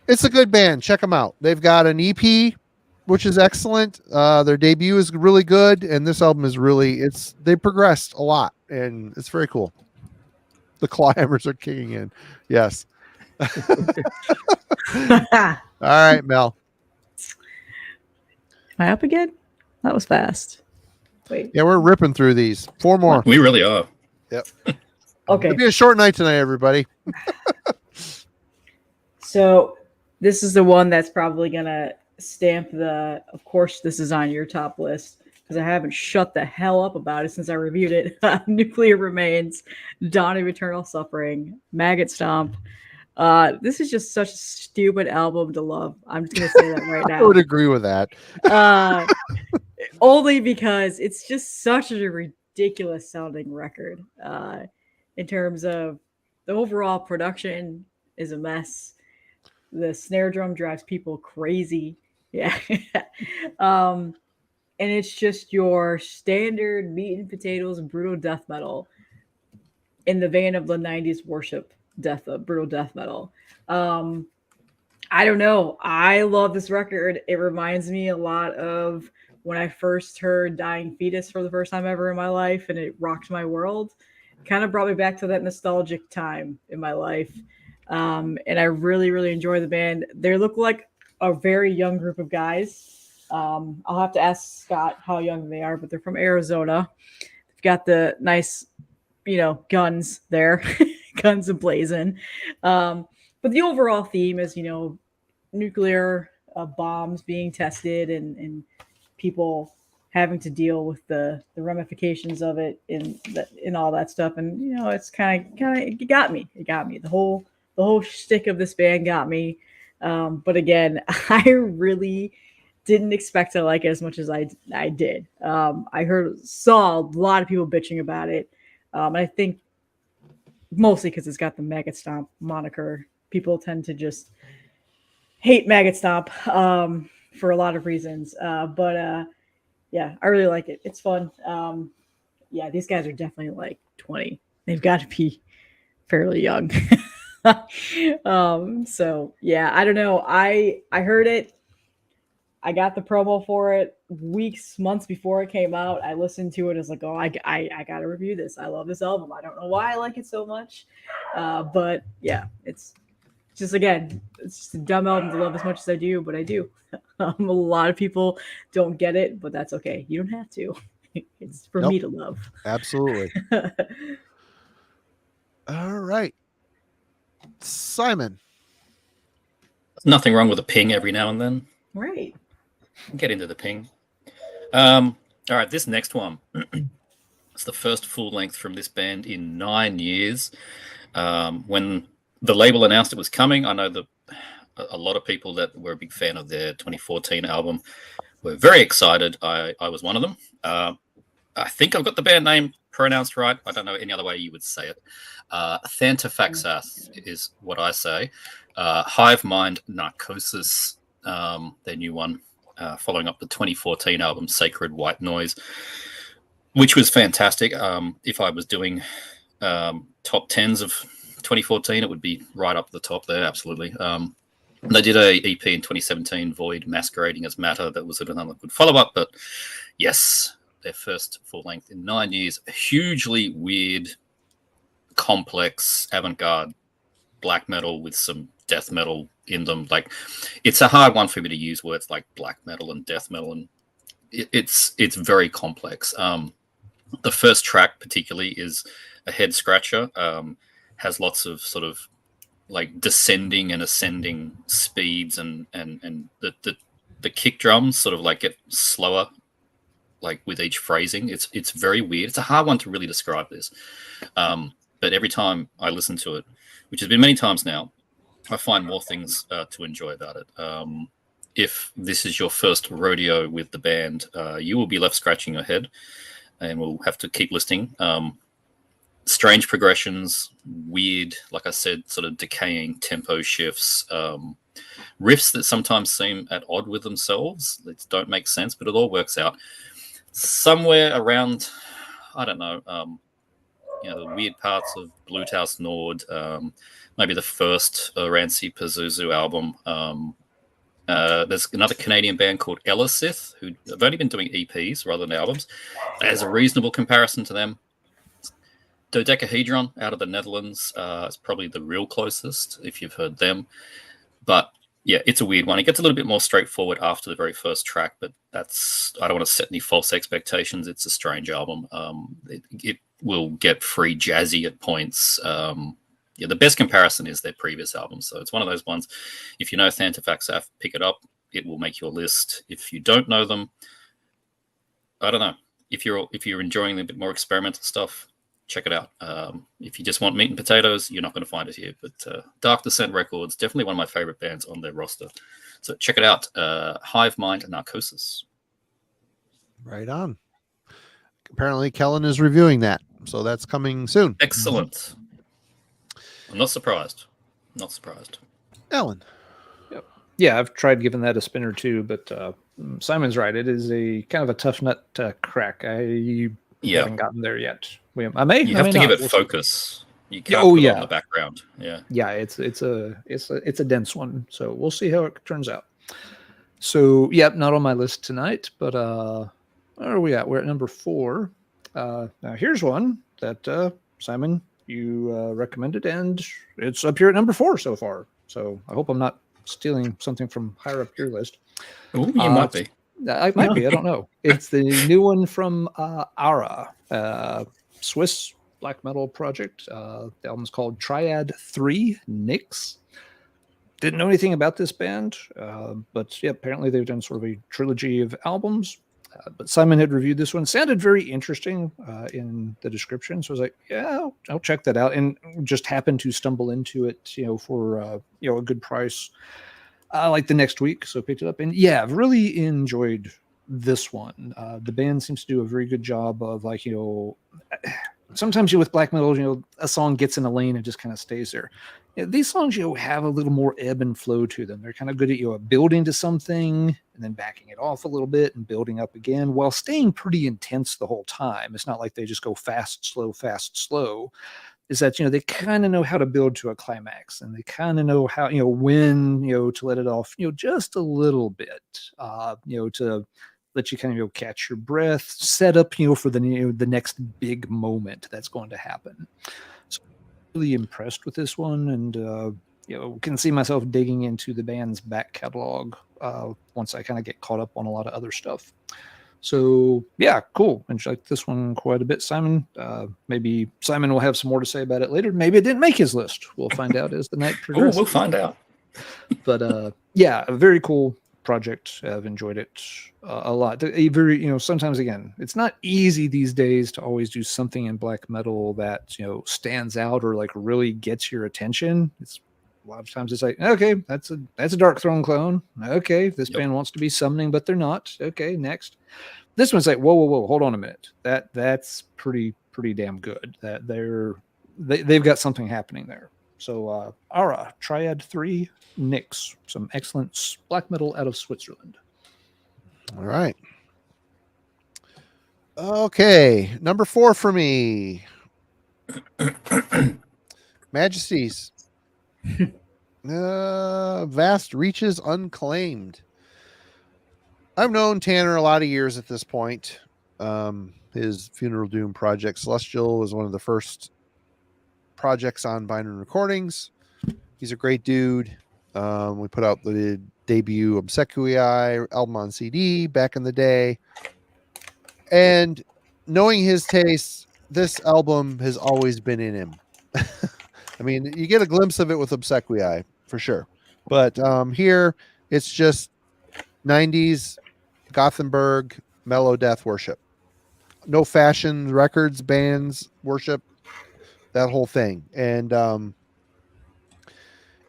It's a good band. Check them out. They've got an EP, which is excellent. Their debut is really good, and this album is they progressed a lot, and it's very cool. The Clawhammers are kicking in. Yes. All right, Mel. Am I up again? That was fast. Wait. Yeah, we're ripping through these. 4 more. We really are. Yep. Okay. It'll be a short night tonight, everybody. So this is the one that's probably going to stamp of course, this is on your top list because I haven't shut the hell up about it since I reviewed it. Nuclear Remains, Dawn of Eternal Suffering, Maggot Stomp. This is just such a stupid album to love. I'm just going to say that right now. I would agree with that. Only because it's just such a ridiculous sounding record. In terms of the overall production is a mess. The snare drum drives people crazy. Yeah. And it's just your standard meat and potatoes and brutal death metal. in the vein of the 90s worship brutal death metal. I don't know. I love this record. It reminds me a lot of when I first heard Dying Fetus for the first time ever in my life, and it rocked my world. Kind of brought me back to that nostalgic time in my life. And I really, really enjoy the band. They look like a very young group of guys. I'll have to ask Scott how young they are, but they're from Arizona. They've got the nice, guns there, guns ablazing. But the overall theme is, nuclear bombs being tested and people having to deal with the ramifications of it in all that stuff. And it's kind of it got me. The whole shtick of this band got me. But again, I really didn't expect to like it as much as I did. I saw a lot of people bitching about it. And I think mostly because it's got the Maggot Stomp moniker. People tend to just hate Maggot Stomp for a lot of reasons. But yeah, I really like it. It's fun. Yeah, these guys are definitely like 20. They've got to be fairly young. So yeah, I don't know. I heard it. I got the promo for it months before it came out. I listened to it. I was like, oh, I got to review this. I love this album. I don't know why I like it so much. But yeah, it's just, again, it's just a dumb album to love as much as I do, but I do. A lot of people don't get it, but that's okay. You don't have to. It's for me to love. Absolutely. All right. Simon. Nothing wrong with a ping every now and then. Right. Get into the ping. All right, this next one. It's the first full length from this band in 9 years. When the label announced it was coming, I know that a lot of people that were a big fan of their 2014 album were very excited. I was one of them. I think I've got the band name pronounced right. I don't know any other way you would say it. Thantaffaxath is what I say. Hive Mind Narcosis, their new one, following up the 2014 album Sacred White Noise, which was fantastic. If I was doing top 10s of 2014, it would be right up the top there, absolutely. They did a EP in 2017, Void Masquerading as Matter, that was another good follow-up, but yes, their first full length in 9 years. Hugely weird, complex, avant-garde black metal with some death metal in them. Like, it's a hard one for me to use words like black metal and death metal, and it's very complex. The first track particularly is a head scratcher. Has lots of sort of like descending and ascending speeds, and the kick drums sort of like get slower, like with each phrasing. It's very weird. It's a hard one to really describe this. But every time I listen to it, which has been many times now, I find more things to enjoy about it. If this is your first rodeo with the band, you will be left scratching your head, and we'll have to keep listening. Strange progressions, weird, like I said, sort of decaying tempo shifts, riffs that sometimes seem at odd with themselves, that don't make sense, but it all works out. Somewhere around, I don't know, the weird parts of Bluetooth Nord, maybe the first Rancy Pazuzu album. There's another Canadian band called Elisith, who have only been doing EPs rather than albums. As a reasonable comparison to them, Dodecahedron out of the Netherlands is probably the real closest, if you've heard them. But yeah, it's a weird one. It gets a little bit more straightforward after the very first track, but I don't want to set any false expectations. It's a strange album. It will get free jazzy at points. The best comparison is their previous album. So it's one of those ones. If you know Thantaffaxath, pick it up. It will make your list. If you don't know them, I don't know. If you're enjoying a bit more experimental stuff, check it out. If you just want meat and potatoes, you're not going to find it here. But Dark Descent Records, definitely one of my favorite bands on their roster. So check it out. Hive Mind Narcosis. Right on. Apparently, Kellen is reviewing that, so that's coming soon. Excellent. I'm not surprised. Not surprised. Ellen. Yep. Yeah, I've tried giving that a spin or two, but Simon's right. It is a kind of a tough nut to crack. I haven't gotten there yet. I may. You I have may to give not. it focus. You Yeah, can't oh, put it yeah. on the background. Yeah. Yeah, it's a dense one. So we'll see how it turns out. So not on my list tonight, but where are we at? We're at number 4. Now here's one that Simon, you recommended, and it's up here at number 4 so far. So I hope I'm not stealing something from higher up your list. Oh, you might be. I might be. I don't know. It's the new one from Ara, Swiss black metal project. The album's called Triad 3 Nyx. Didn't know anything about this band, but apparently they've done sort of a trilogy of albums. But Simon had reviewed this one. Sounded very interesting in the description, so I was like, "Yeah, I'll check that out." And just happened to stumble into it, for a good price, like the next week. So I picked it up, and I've really enjoyed this one. The band seems to do a very good job of sometimes with black metal, a song gets in a lane and just kind of stays there. These songs, have a little more ebb and flow to them. They're kind of good at, building to something and then backing it off a little bit and building up again while staying pretty intense the whole time. It's not like they just go fast, slow. Is that, they kind of know how to build to a climax, and they kind of know how, when, to let it off, just a little bit, to let you kind of catch your breath, set up, for the the next big moment that's going to happen. So really impressed with this one, and can see myself digging into the band's back catalog once I kind of get caught up on a lot of other stuff. So cool. And like this one quite a bit. Simon, maybe Simon will have some more to say about it later. Maybe it didn't make his list. We'll find out as the night progresses. We'll find out. But a very cool project. I've enjoyed it a lot. A very, sometimes again, it's not easy these days to always do something in black metal that stands out or like really gets your attention. It's a lot of times it's like, okay, that's a Dark Throne clone. Okay, this band wants to be summoning, but they're not. Okay, next. This one's like, whoa, hold on a minute. That's pretty damn good. That they've got something happening there. So Ara, Triad 3 Nyx, some excellent black metal out of Switzerland. All right. Okay, number 4 for me. Majesties. Vast Reaches Unclaimed. I've known Tanner a lot of years at this point. His Funeral Doom project, Celestial, was one of the first projects on Binary Recordings. He's a great dude. We put out the debut Obsequii album on CD back in the day. And knowing his tastes, this album has always been in him. I mean, you get a glimpse of it with Obsequii for sure. But here, it's just 90s Gothenburg mellow death worship. No fashion records, bands, worship, that whole thing. And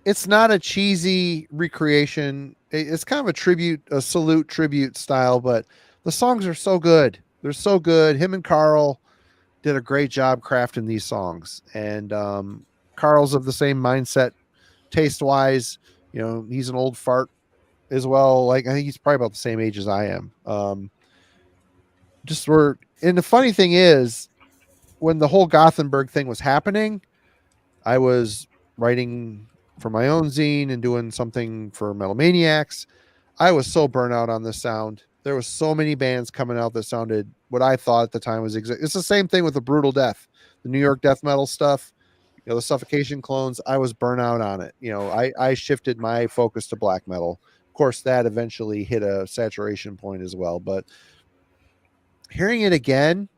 it's not a cheesy recreation. It's kind of a tribute, a salute tribute style, but the songs are so good. They're so good. Him and Carl did a great job crafting these songs. And Carl's of the same mindset, taste-wise. He's an old fart as well. Like, I think he's probably about the same age as I am. And the funny thing is, when the whole Gothenburg thing was happening, I was writing for my own zine and doing something for Metal Maniacs. I was so burnt out on this sound. There was so many bands coming out that sounded what I thought at the time was it's the same thing with the Brutal Death, the New York death metal stuff, the Suffocation clones. I was burnt out on it. I shifted my focus to black metal. Of course, that eventually hit a saturation point as well. But hearing it again,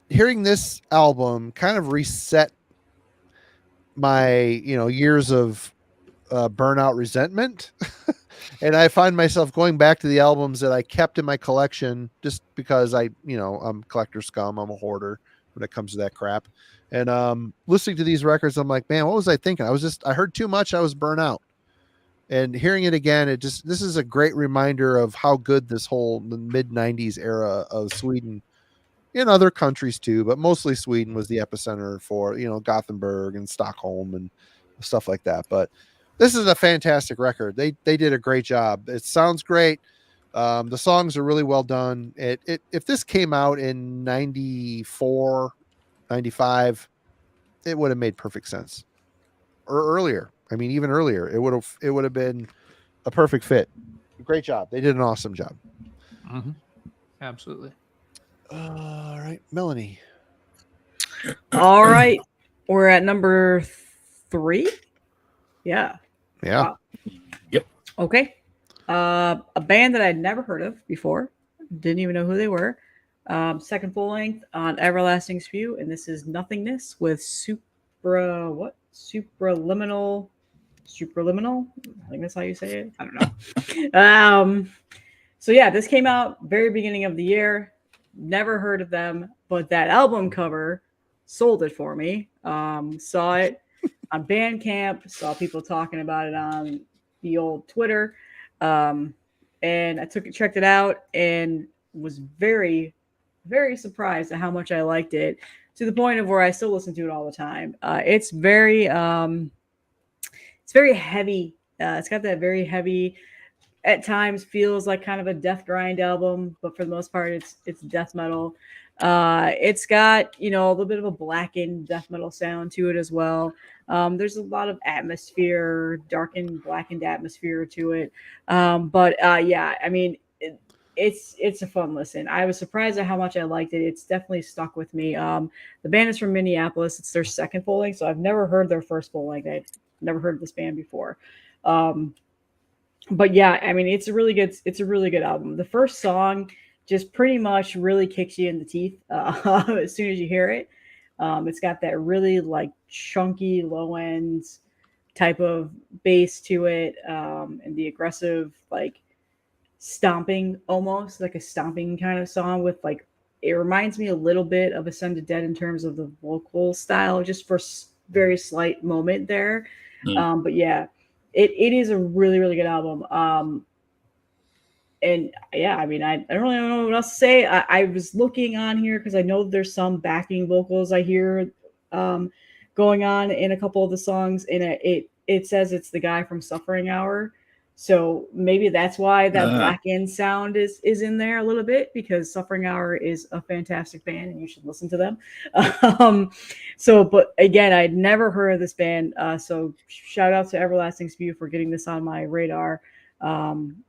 hearing this album kind of reset my years of burnout resentment. And I find myself going back to the albums that I kept in my collection just because I'm collector scum. I'm a hoarder when it comes to that crap. And listening to these records, I'm like, man, what was I thinking? I heard too much. I was burnt out. And hearing it again, this is a great reminder of how good this whole mid 90s era of Sweden, in other countries too, but mostly Sweden was the epicenter for, Gothenburg and Stockholm and stuff like that. But this is a fantastic record. They did a great job. It sounds great. The songs are really well done. If this came out in 94, 95, it would have made perfect sense. Or earlier. I mean, even earlier. It would have been a perfect fit. Great job. They did an awesome job. Mm-hmm. Absolutely. All right, Melanie. All right. We're at number 3. Yeah. Yeah. Wow. Yep. Okay. A band that I'd never heard of before. Didn't even know who they were. Second full length on Everlasting Spew, and this is Nothingness with Supraliminal. I think that's how you say it. I don't know. So yeah, this came out very beginning of the year. Never heard of them, but that album cover sold it for me. Saw it on Bandcamp, saw people talking about it on the old Twitter, and I checked it out, and was very, very surprised at how much I liked it, to the point of where I still listen to it all the time. It's very heavy. It's got that very heavy, at times feels like kind of a death grind album, but for the most part, it's death metal. It's got, a little bit of a blackened death metal sound to it as well. There's a lot of atmosphere, darkened, blackened atmosphere to it. But yeah, I mean, it's a fun listen. I was surprised at how much I liked it. It's definitely stuck with me. The band is from Minneapolis. It's their second full length, so I've never heard their first full length. I've never heard of this band before. But yeah, I mean, it's a really good album. The first song just pretty much really kicks you in the teeth as soon as you hear it. It's got that really like chunky low end type of bass to it, and the aggressive like stomping, almost like a stomping kind of song with like, it reminds me a little bit of Ascended Dead in terms of the vocal style, just for very slight moment there. But yeah, it is a really, really good album. And yeah, I mean, I don't really know what else to say. I was looking on here because I know there's some backing vocals I hear going on in a couple of the songs, and it says it's the guy from Suffering Hour. So maybe that's why that blackened sound is in there a little bit, because Suffering Hour is a fantastic band and you should listen to them. But again, I'd never heard of this band. So shout out to Everlasting Spew for getting this on my radar.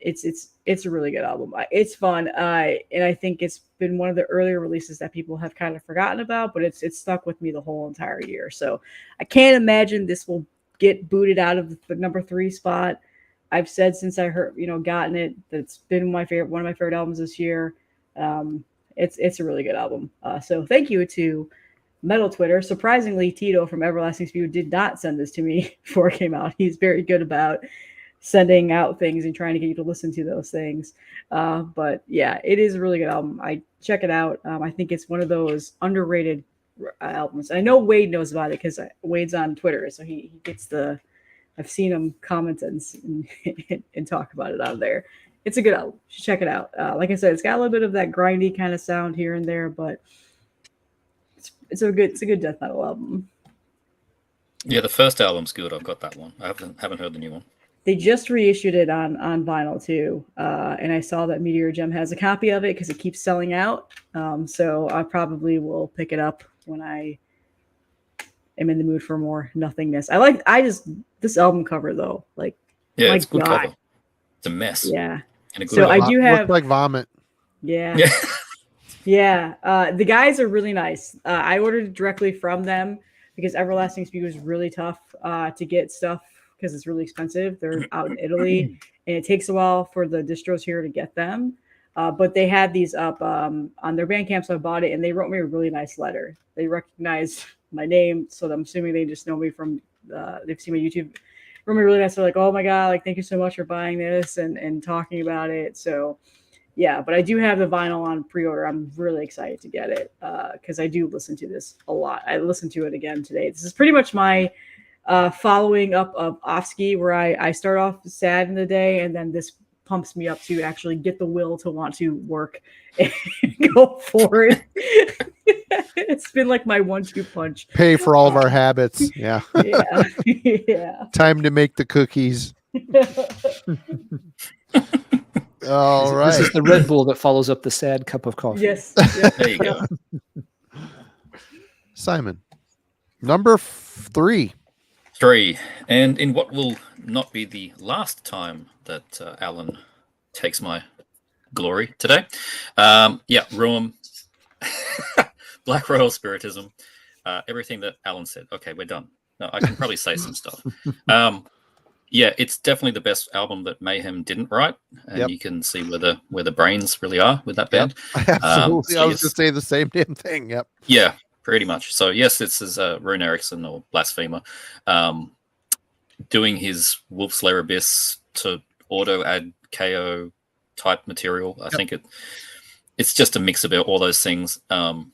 It's a really good album. It's fun. And I think it's been one of the earlier releases that people have kind of forgotten about, but it's stuck with me the whole entire year. So I can't imagine this will get booted out of the number 3 spot. I've said since I heard, gotten it, that's been one of my favorite albums this year. It's a really good album. So thank you to Metal Twitter. Surprisingly, Tito from Everlasting Spew did not send this to me before it came out. He's very good about sending out things and trying to get you to listen to those things. But yeah, it is a really good album. I check it out. I think it's one of those underrated albums. I know Wade knows about it because Wade's on Twitter, so he gets I've seen him comment and talk about it out there. It's a good album. You should check it out. Like I said, it's got a little bit of that grindy kind of sound here and there, but it's a good death metal album. Yeah, the first album's good. I've got that one. I haven't heard the new one. They just reissued it on vinyl too, and I saw that Meteor Gem has a copy of it because it keeps selling out. So I probably will pick it up when I am in the mood for more Nothingness. This album cover though, like, yeah, it's good cover. It's a mess. Yeah. So I do have like vomit. Yeah. Yeah. The guys are really nice. I ordered it directly from them because Everlasting Spew is really tough to get stuff because it's really expensive. They're out in Italy, and it takes a while for the distros here to get them. But they had these up on their Bandcamp, so I bought it, and they wrote me a really nice letter. They recognized my name, so I'm assuming they just know me from they've seen my YouTube. Wrote me really nice. They're like, "Oh my god, like thank you so much for buying this and talking about it." So yeah, but I do have the vinyl on pre-order. I'm really excited to get it because I do listen to this a lot. I listened to it again today. This is pretty much my following up of Off-Ski, where I start off sad in the day, and then this pumps me up to actually get the will to want to work and go for it. It's been like my 1-2 punch. Pay for all of our habits. Yeah. Yeah. Yeah. Time to make the cookies. All right. This is the Red Bull that follows up the sad cup of coffee. Yes. Yep. There you go. Simon, number 3. 3. And in what will not be the last time that Alan takes my glory today. Ruum, Black Royal Spiritism, everything that Alan said. Okay, we're done. No, I can probably say some stuff. It's definitely the best album that Mayhem didn't write, and you can see where the brains really are with that band. Absolutely. I was going to say the same damn thing. Yep. Yeah, pretty much. So yes, this is Rune Eriksson, or Blasphemer, doing his Wolf Slayer Abyss to auto add KO type material. I think it's just a mix of all those things. I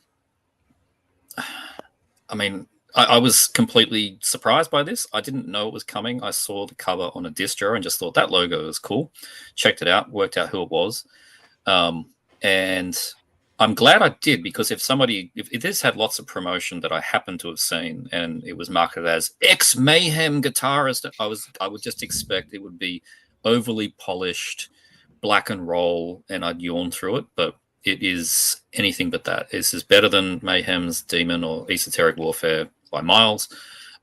mean, I was completely surprised by this. I didn't know it was coming. I saw the cover on a distro and just thought that logo is cool. Checked it out, worked out who it was. And I'm glad I did, because if this had lots of promotion that I happened to have seen and it was marketed as ex-Mayhem guitarist, I would just expect it would be overly polished, black and roll, and I'd yawn through it. But it is anything but that. This is better than Mayhem's Demon or Esoteric Warfare by miles.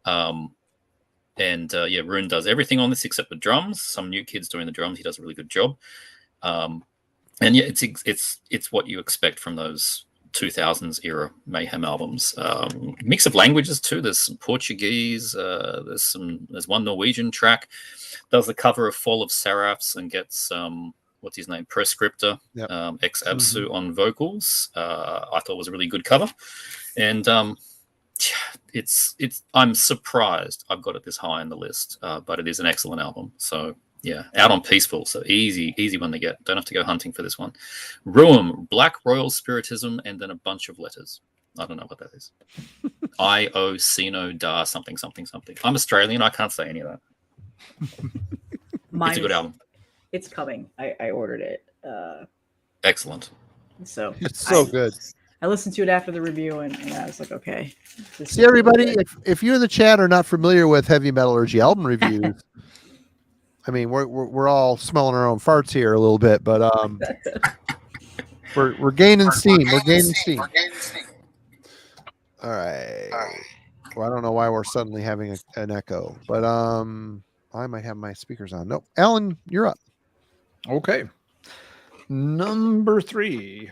Rune does everything on this except the drums. Some new kid's doing the drums. He does a really good job. It's what you expect from those 2000s era Mayhem albums. Mix of languages too. There's some Portuguese. There's one Norwegian track. Does the cover of Fall of Seraphs and gets what's his name, Prescriptor, ex Absu on vocals. I thought it was a really good cover, and I'm surprised I've got it this high on the list, but it is an excellent album. So yeah, out on Peaceful, so easy one to get. Don't have to go hunting for this one. Ruum, Black Royal Spiritism, and then a bunch of letters. I don't know what that is. I-O, Sino, Da, something. I'm Australian. I can't say any of that. It's a good album. It's coming. I ordered it. Excellent. So it's so good. I listened to it after the review, and I was like, okay. See, everybody, if you in the chat are not familiar with Heavy Metallurgy album reviews, I mean, we're all smelling our own farts here a little bit, but we're gaining steam. We're gaining steam. All right. Well, I don't know why we're suddenly having an echo, but I might have my speakers on. Nope. Alan, you're up. Okay. Number 3.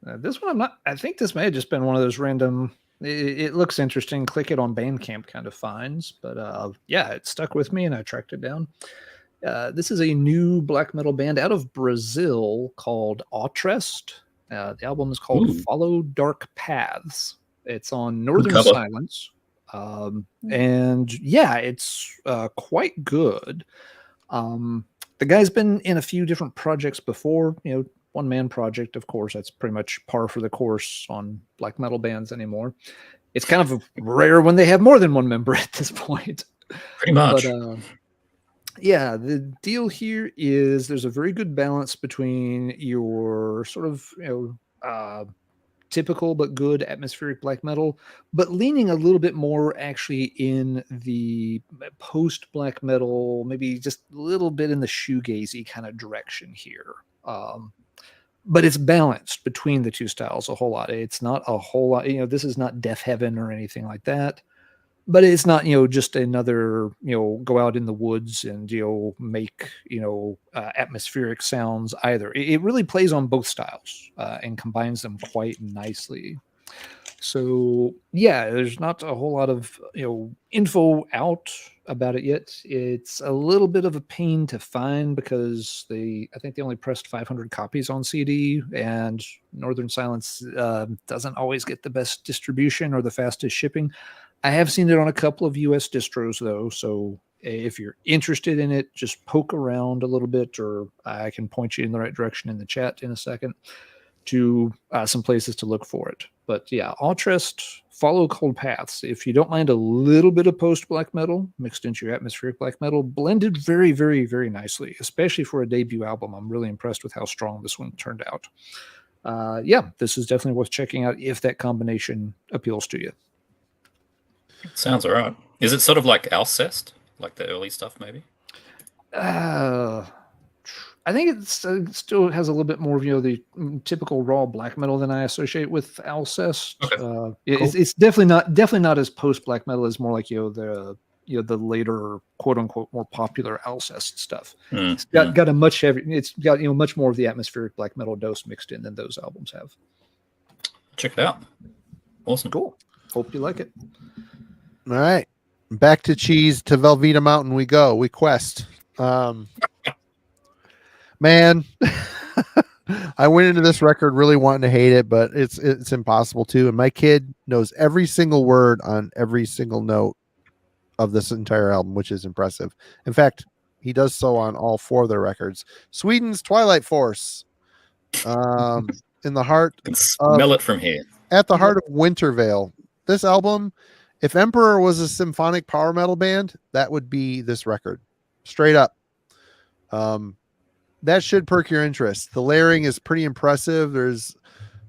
This one I think this may have just been one of those random, it looks interesting, click it on Bandcamp kind of finds, but it stuck with me and I tracked it down. This is a new black metal band out of Brazil called Contreras. The album is called Follow Dark Paths. It's on Northern Silence. It's quite good. The guy's been in a few different projects before, one-man project, of course. That's pretty much par for the course on black metal bands anymore. It's kind of rare when they have more than one member at this point. Pretty much. But, the deal here is there's a very good balance between your sort of, typical but good atmospheric black metal, but leaning a little bit more actually in the post black metal, maybe just a little bit in the shoegazy kind of direction here. But it's balanced between the two styles a whole lot. It's not a whole lot, this is not Death Heaven or anything like that, but it's not, just another, go out in the woods and, make, atmospheric sounds either. It really plays on both styles and combines them quite nicely. So there's not a whole lot of, info out about it yet. It's a little bit of a pain to find because I think they only pressed 500 copies on CD, and Northern Silence doesn't always get the best distribution or the fastest shipping. I have seen it on a couple of US distros though, so if you're interested in it, just poke around a little bit, or I can point you in the right direction in the chat in a second to some places to look for it. But Contreras, Follow Cold Paths. If you don't mind a little bit of post-black metal mixed into your atmospheric black metal, blended very, very, very nicely, especially for a debut album. I'm really impressed with how strong this one turned out. This is definitely worth checking out if that combination appeals to you. Sounds all right. Is it sort of like Alcest, like the early stuff, maybe? I I think it's still has a little bit more of the typical raw black metal than I associate with Alcest. Okay. It's definitely not as post black metal as more like the later quote unquote more popular Alcest stuff. It's got a much heavy. It's got much more of the atmospheric black metal dose mixed in than those albums have. Check it out. Awesome. Cool. Hope you like it. All right. Back to cheese to Velveeta Mountain we go. We quest. Man, I went into this record really wanting to hate it, but it's impossible to. And my kid knows every single word on every single note of this entire album, which is impressive. In fact, he does so on all 4 of their records. Sweden's Twilight Force. In the heart I can smell it from here. At the heart of Wintervale. This album, if Emperor was a symphonic power metal band, that would be this record. Straight up. That should perk your interest. The layering is pretty impressive. There's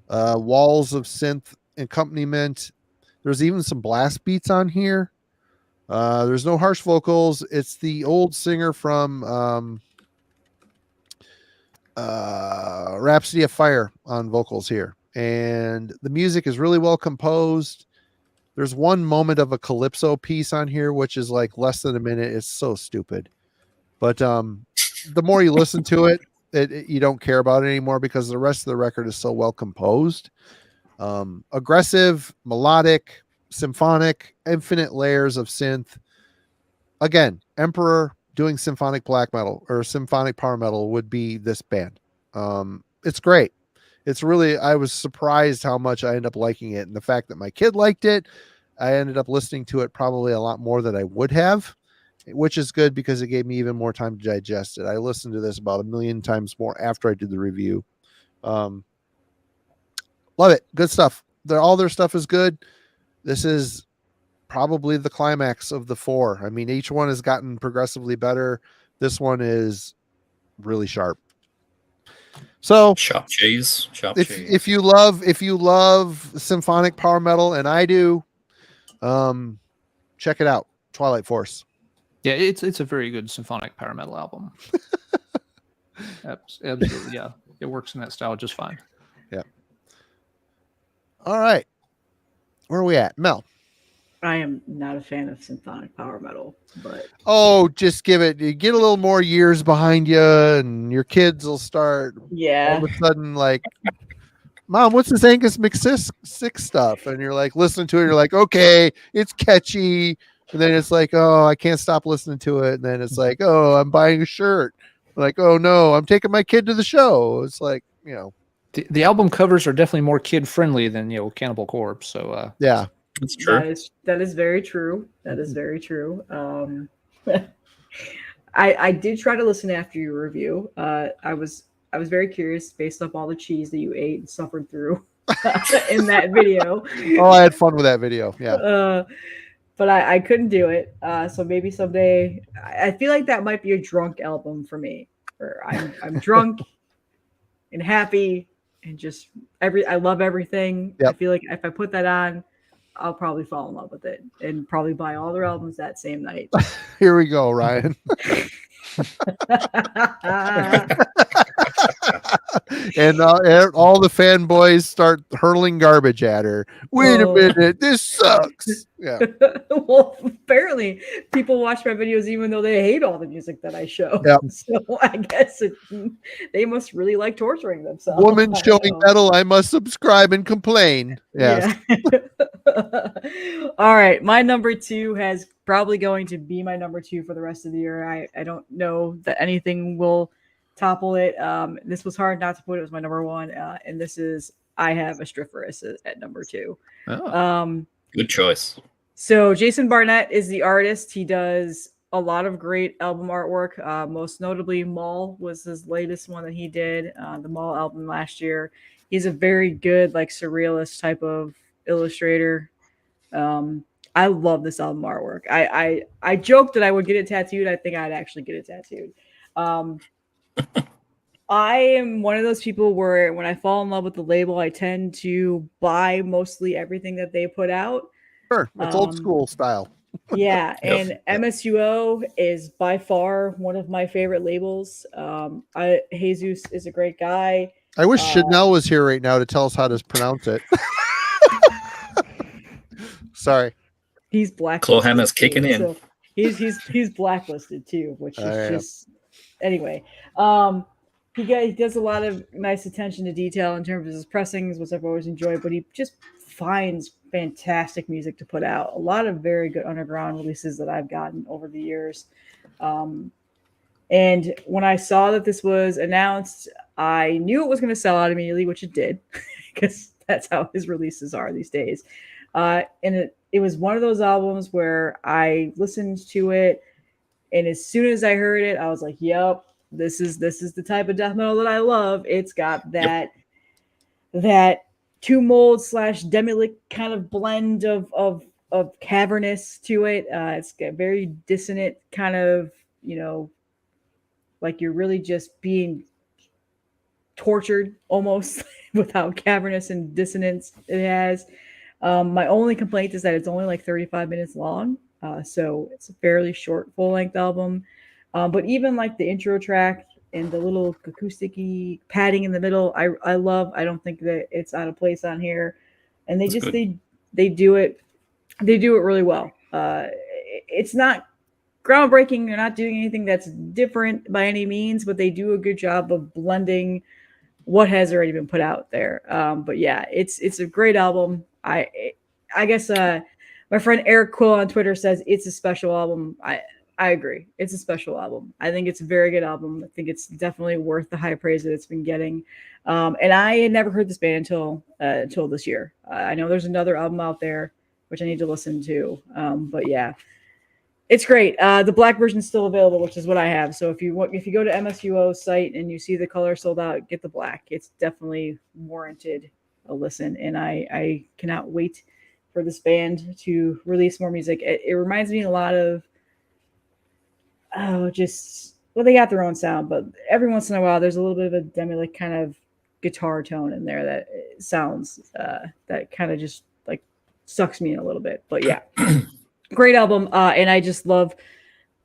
walls of synth accompaniment. There's even some blast beats on here. There's no harsh vocals. It's the old singer from Rhapsody of Fire on vocals here. And the music is really well composed. There's one moment of a calypso piece on here, which is like less than a minute. It's so stupid. But the more you listen to it, you don't care about it anymore because the rest of the record is so well composed. Aggressive, melodic, symphonic, infinite layers of synth. Again, Emperor doing symphonic black metal or symphonic power metal would be this band. It's great. It's really, I was surprised how much I ended up liking it. And the fact that my kid liked it, I ended up listening to it probably a lot more than I would have, which is good because it gave me even more time to digest it. I listened to this about 1 million times more after I did the review. Love it. Good stuff. All their stuff is good. This is probably the climax of the 4. I mean, each one has gotten progressively better. This one is really sharp. So Sharp cheese. If you love symphonic power metal, and I do, check it out. Twilight Force. Yeah, it's a very good symphonic power metal album. Absolutely, yeah. It works in that style just fine. Yeah. All right. Where are we at? Mel. I am not a fan of symphonic power metal, but just get a little more years behind you, and your kids will start. Yeah. All of a sudden, like, Mom, what's this Angus McSix stuff? And you're like, listening to it. You're like, okay, it's catchy. And then it's like, oh, I can't stop listening to it. And then it's like, oh, I'm buying a shirt. Like, oh no, I'm taking my kid to the show. It's like, the album covers are definitely more kid friendly than Cannibal Corpse. So yeah. That's true. That is very true. That is very true. I did try to listen after your review. I was very curious based off all the cheese that you ate and suffered through in that video. Oh, I had fun with that video. Yeah. But I couldn't do it. So maybe someday. I feel like that might be a drunk album for me, where I'm drunk and happy and just I love everything. Yep. I feel like if I put that on, I'll probably fall in love with it and probably buy all their albums that same night. Here we go, Ryan. And all the fanboys start hurling garbage at her. Wait a minute, this sucks. Yeah. Well, apparently people watch my videos even though they hate all the music that I show. Yep. So I guess they must really like torturing themselves. Woman showing metal, I must subscribe and complain. Yes. Yeah. All right. My number 2 has probably going to be my number 2 for the rest of the year. I don't know that anything will topple it. This was hard not to put. It was my number 1. And this is I Have Astriferous at number 2. Oh. Good choice. So Jason Barnett is the artist. He does a lot of great album artwork. Most notably, Mall was his latest one that he did. The Mall album last year. He's a very good, like, surrealist type of illustrator. I love this album artwork. I joked that I would get it tattooed. I think I'd actually get it tattooed. I am one of those people where when I fall in love with the label, I tend to buy mostly everything that they put out. Sure. It's old school style. Yeah, Yep. and MSUO is by far one of my favorite labels. Jesus is a great guy. I wish Uh, Chanel was here right now to tell us how to pronounce it. Sorry. he's blacklisted Clawhammer's kicking too, in. so he's blacklisted too, which is Yeah. just anyway. He does a lot of nice attention to detail in terms of his pressings, which I've always enjoyed. But he just finds fantastic music to put out. A lot of very good underground releases that I've gotten over the years. And when I saw that this was announced, I knew it was going to sell out immediately, which it did, because that's how his releases are these days. And it was one of those albums where I listened to it, and as soon as I heard it, I was like, "Yep, this is the type of death metal that I love." It's got that two mold / demolic kind of blend of cavernous to it. It's got very dissonant kind of, like you're really just being tortured almost with how cavernous and dissonance it has. My only complaint is that it's only like 35 minutes long. So it's a fairly short full length album. But even like the intro track and the little acoustic padding in the middle, I love. I don't think that it's out of place on here. And That's good. they do it really well. It's not groundbreaking. They're not doing anything that's different by any means, but they do a good job of blending what has already been put out there. But yeah, it's a great album. I guess my friend Eric Quill on Twitter says it's a special album. I agree. It's a special album. I think it's a very good album. I think it's definitely worth the high praise that it's been getting. And I had never heard this band until this year. I know there's another album out there which I need to listen to. But yeah, it's great. The black version is still available, which is what I have. So if you go to MSUO's site and you see the color sold out, get the black. It's definitely warranted a listen, and I cannot wait for this band to release more music. It reminds me a lot of they got their own sound, but every once in a while there's a little bit of a demolic kind of guitar tone in there that sounds that kind of just like sucks me in a little bit. But yeah. Great album, and I just love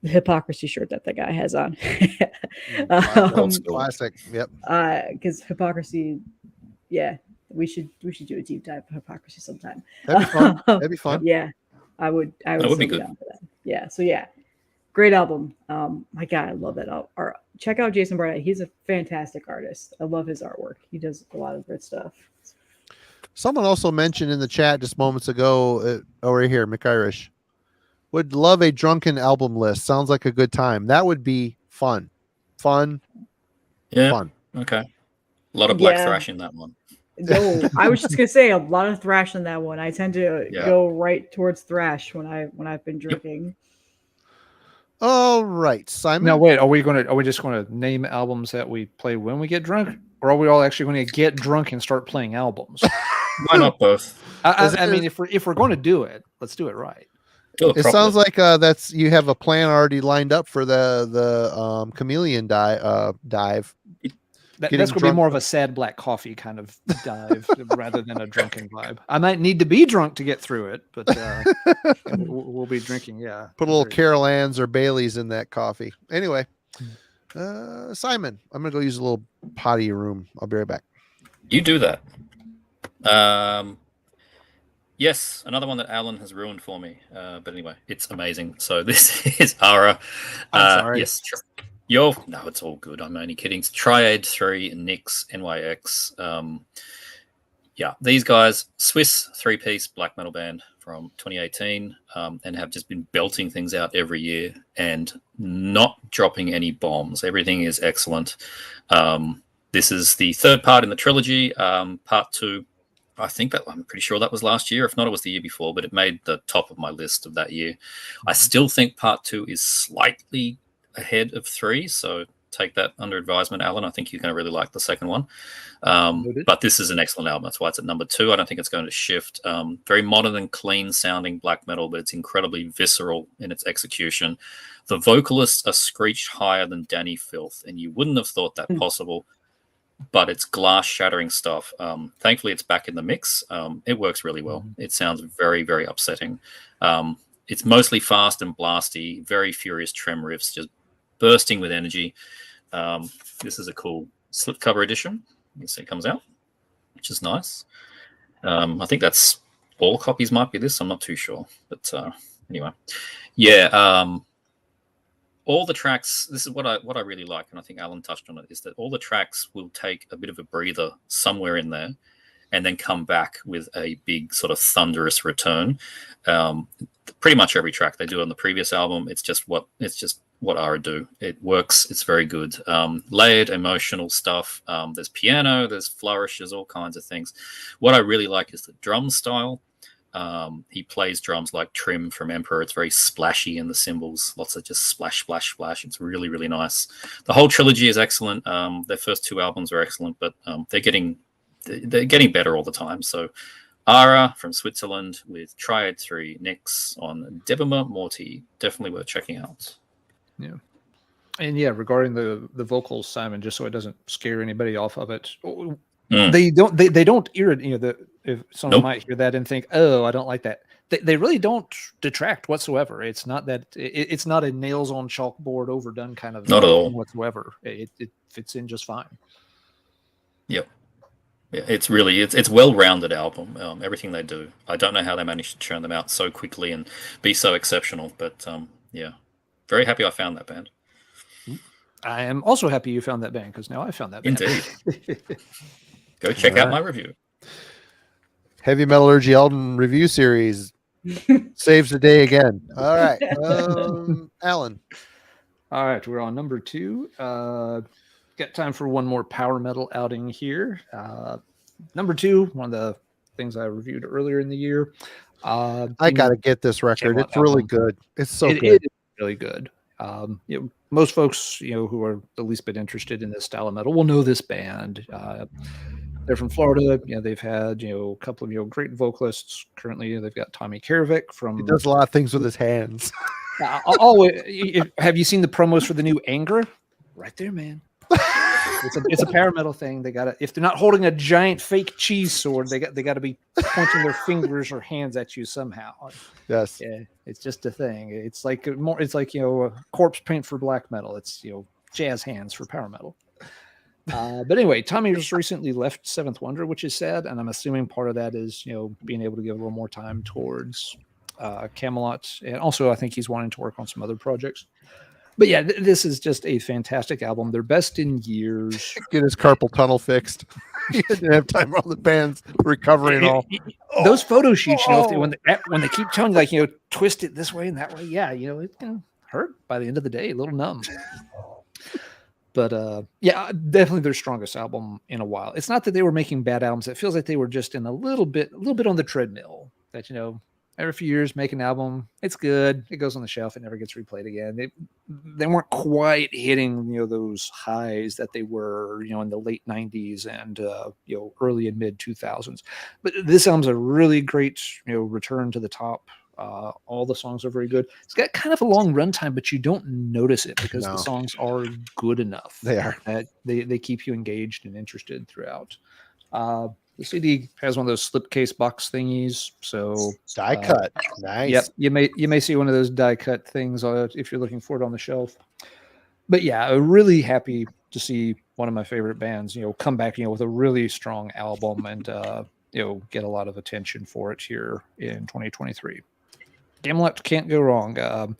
the Hypocrisy shirt that guy has on. Classic. Yep. Because Hypocrisy, yeah, we should do a deep dive of Hypocrisy sometime. That'd be fun. That'd be fun. Yeah, I would would be good. down for that. Yeah, so yeah, great album. My God, I love that. Check out Jason Barnett. He's a fantastic artist. I love his artwork. He does a lot of great stuff. Someone also mentioned in the chat just moments ago, over here, McIrish, would love a drunken album list. Sounds like a good time. That would be fun. Yeah. Fun. Okay. A lot of black thrash in that one. No, I was just gonna say a lot of thrash in that one. I tend to go right towards thrash when I've been drinking. Yep. All right, Simon. Now wait, are we just gonna name albums that we play when we get drunk, or are we all actually going to get drunk and start playing albums? Why not both? I mean, if we're going to do it, let's do it right. It sounds like that's you have a plan already lined up for the chameleon dive. That's going to be more of a sad black coffee kind of dive rather than a drunken vibe. I might need to be drunk to get through it, but we'll be drinking. Yeah, put a little Carol Ann's or Bailey's in that coffee. Anyway, Simon, I'm going to go use a little potty room. I'll be right back. You do that. Yes, another one that Alan has ruined for me. But anyway, it's amazing. So this is Ara. I'm sorry. Yes. No, it's all good. I'm only kidding. It's Triad 3 and Nyx NYX. Yeah, these guys, Swiss 3-piece black metal band from 2018, and have just been belting things out every year and not dropping any bombs. Everything is excellent. This is the third part in the trilogy. Part 2, I'm pretty sure that was last year. If not, it was the year before, but it made the top of my list of that year. Mm-hmm. I still think part 2 is slightly ahead of 3, so take that under advisement, Alan. I think you're going to really like the second one. But this is an excellent album. That's why it's at number 2. I don't think it's going to shift. Very modern and clean sounding black metal, but it's incredibly visceral in its execution. The vocalists are screeched higher than Danny Filth, and you wouldn't have thought that possible. But it's glass shattering stuff. Thankfully, it's back in the mix. It works really well. It sounds very, very upsetting. it's mostly fast and blasty, very furious trem riffs, just bursting with energy. This is a cool slipcover edition. You can see it comes out, which is nice. I think that's all copies might be this. I'm not too sure, but anyway, yeah. All the tracks. This is what I really like, and I think Alan touched on it. Is that all the tracks will take a bit of a breather somewhere in there, and then come back with a big sort of thunderous return. Pretty much every track they do on the previous album. It's just what Ara do. It works. It's very good. Layered, emotional stuff. There's piano. There's flourishes. All kinds of things. What I really like is the drum style. He plays drums like Trim from Emperor. It's very splashy in the cymbals. Lots of just splash, splash, splash. It's really, really nice. The whole trilogy is excellent. Their first 2 albums are excellent, but they're getting better all the time. So Ara from Switzerland with Triad 3 Nix on Debima Morty. Definitely worth checking out. Yeah. And yeah, regarding the vocals, Simon, just so it doesn't scare anybody off of it, they don't irritate, if someone might hear that and think, oh, I don't like that. They really don't detract whatsoever. It's not that it's not a nails on chalkboard overdone kind of not at all whatsoever. It fits in just fine. Yep. Yeah, it's well-rounded album. Everything they do, I don't know how they managed to churn them out so quickly and be so exceptional. But yeah, very happy I found that band. I am also happy you found that band because now I found that band. Indeed. Go check out my review. Heavy Metallurgy Elden review series saves the day again. All right, Alan. All right, we're on number 2. Got time for one more power metal outing here. Number 2, one of the things I reviewed earlier in the year. I gotta get this record. It's really good. It's so good. It is really good. Most folks, who are the least bit interested in this style of metal will know this band. They're from Florida. They've had a couple of great vocalists. Currently, they've got Tommy Karavik from. He does a lot of things with his hands. Have you seen the promos for the new Anger? Right there, man. It's a power metal thing. They got to, if they're not holding a giant fake cheese sword, they got to be pointing their fingers or hands at you somehow. Yes. Yeah, it's just a thing. It's like a corpse paint for black metal. It's jazz hands for power metal. But anyway, Tommy just recently left Seventh Wonder, which is sad, and I'm assuming part of that is being able to give a little more time towards Camelot, and also I think he's wanting to work on some other projects. But yeah, this is just a fantastic album. Their best in years. Get his carpal tunnel fixed. He didn't have time for all the band's recovery and all. Those photo shoots, when they keep telling you, twist it this way and that way, yeah, it can hurt by the end of the day, a little numb. But yeah, definitely their strongest album in a while. It's not that they were making bad albums. It feels like they were just in a little bit on the treadmill. That every few years make an album. It's good. It goes on the shelf. It never gets replayed again. They weren't quite hitting those highs that they were in the late 90s and early and mid 2000s. But this album's a really great return to the top. All the songs are very good. It's got kind of a long runtime, but you don't notice it because the songs are good enough. They are. They keep you engaged and interested throughout. The CD has one of those slipcase box thingies, so die cut. Nice. Yep, you may see one of those die cut things if you're looking for it on the shelf. But yeah, I'm really happy to see one of my favorite bands, come back, with a really strong album and get a lot of attention for it here in 2023. Camelot can't go wrong.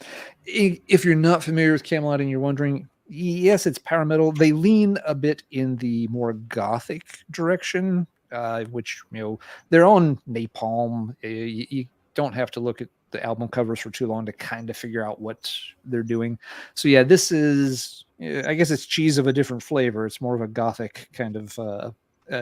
If you're not familiar with Camelot and you're wondering, yes, it's power metal. They lean a bit in the more gothic direction, which they're on Napalm. You don't have to look at the album covers for too long to kind of figure out what they're doing. So yeah, this is, I guess it's cheese of a different flavor. It's more of a gothic kind of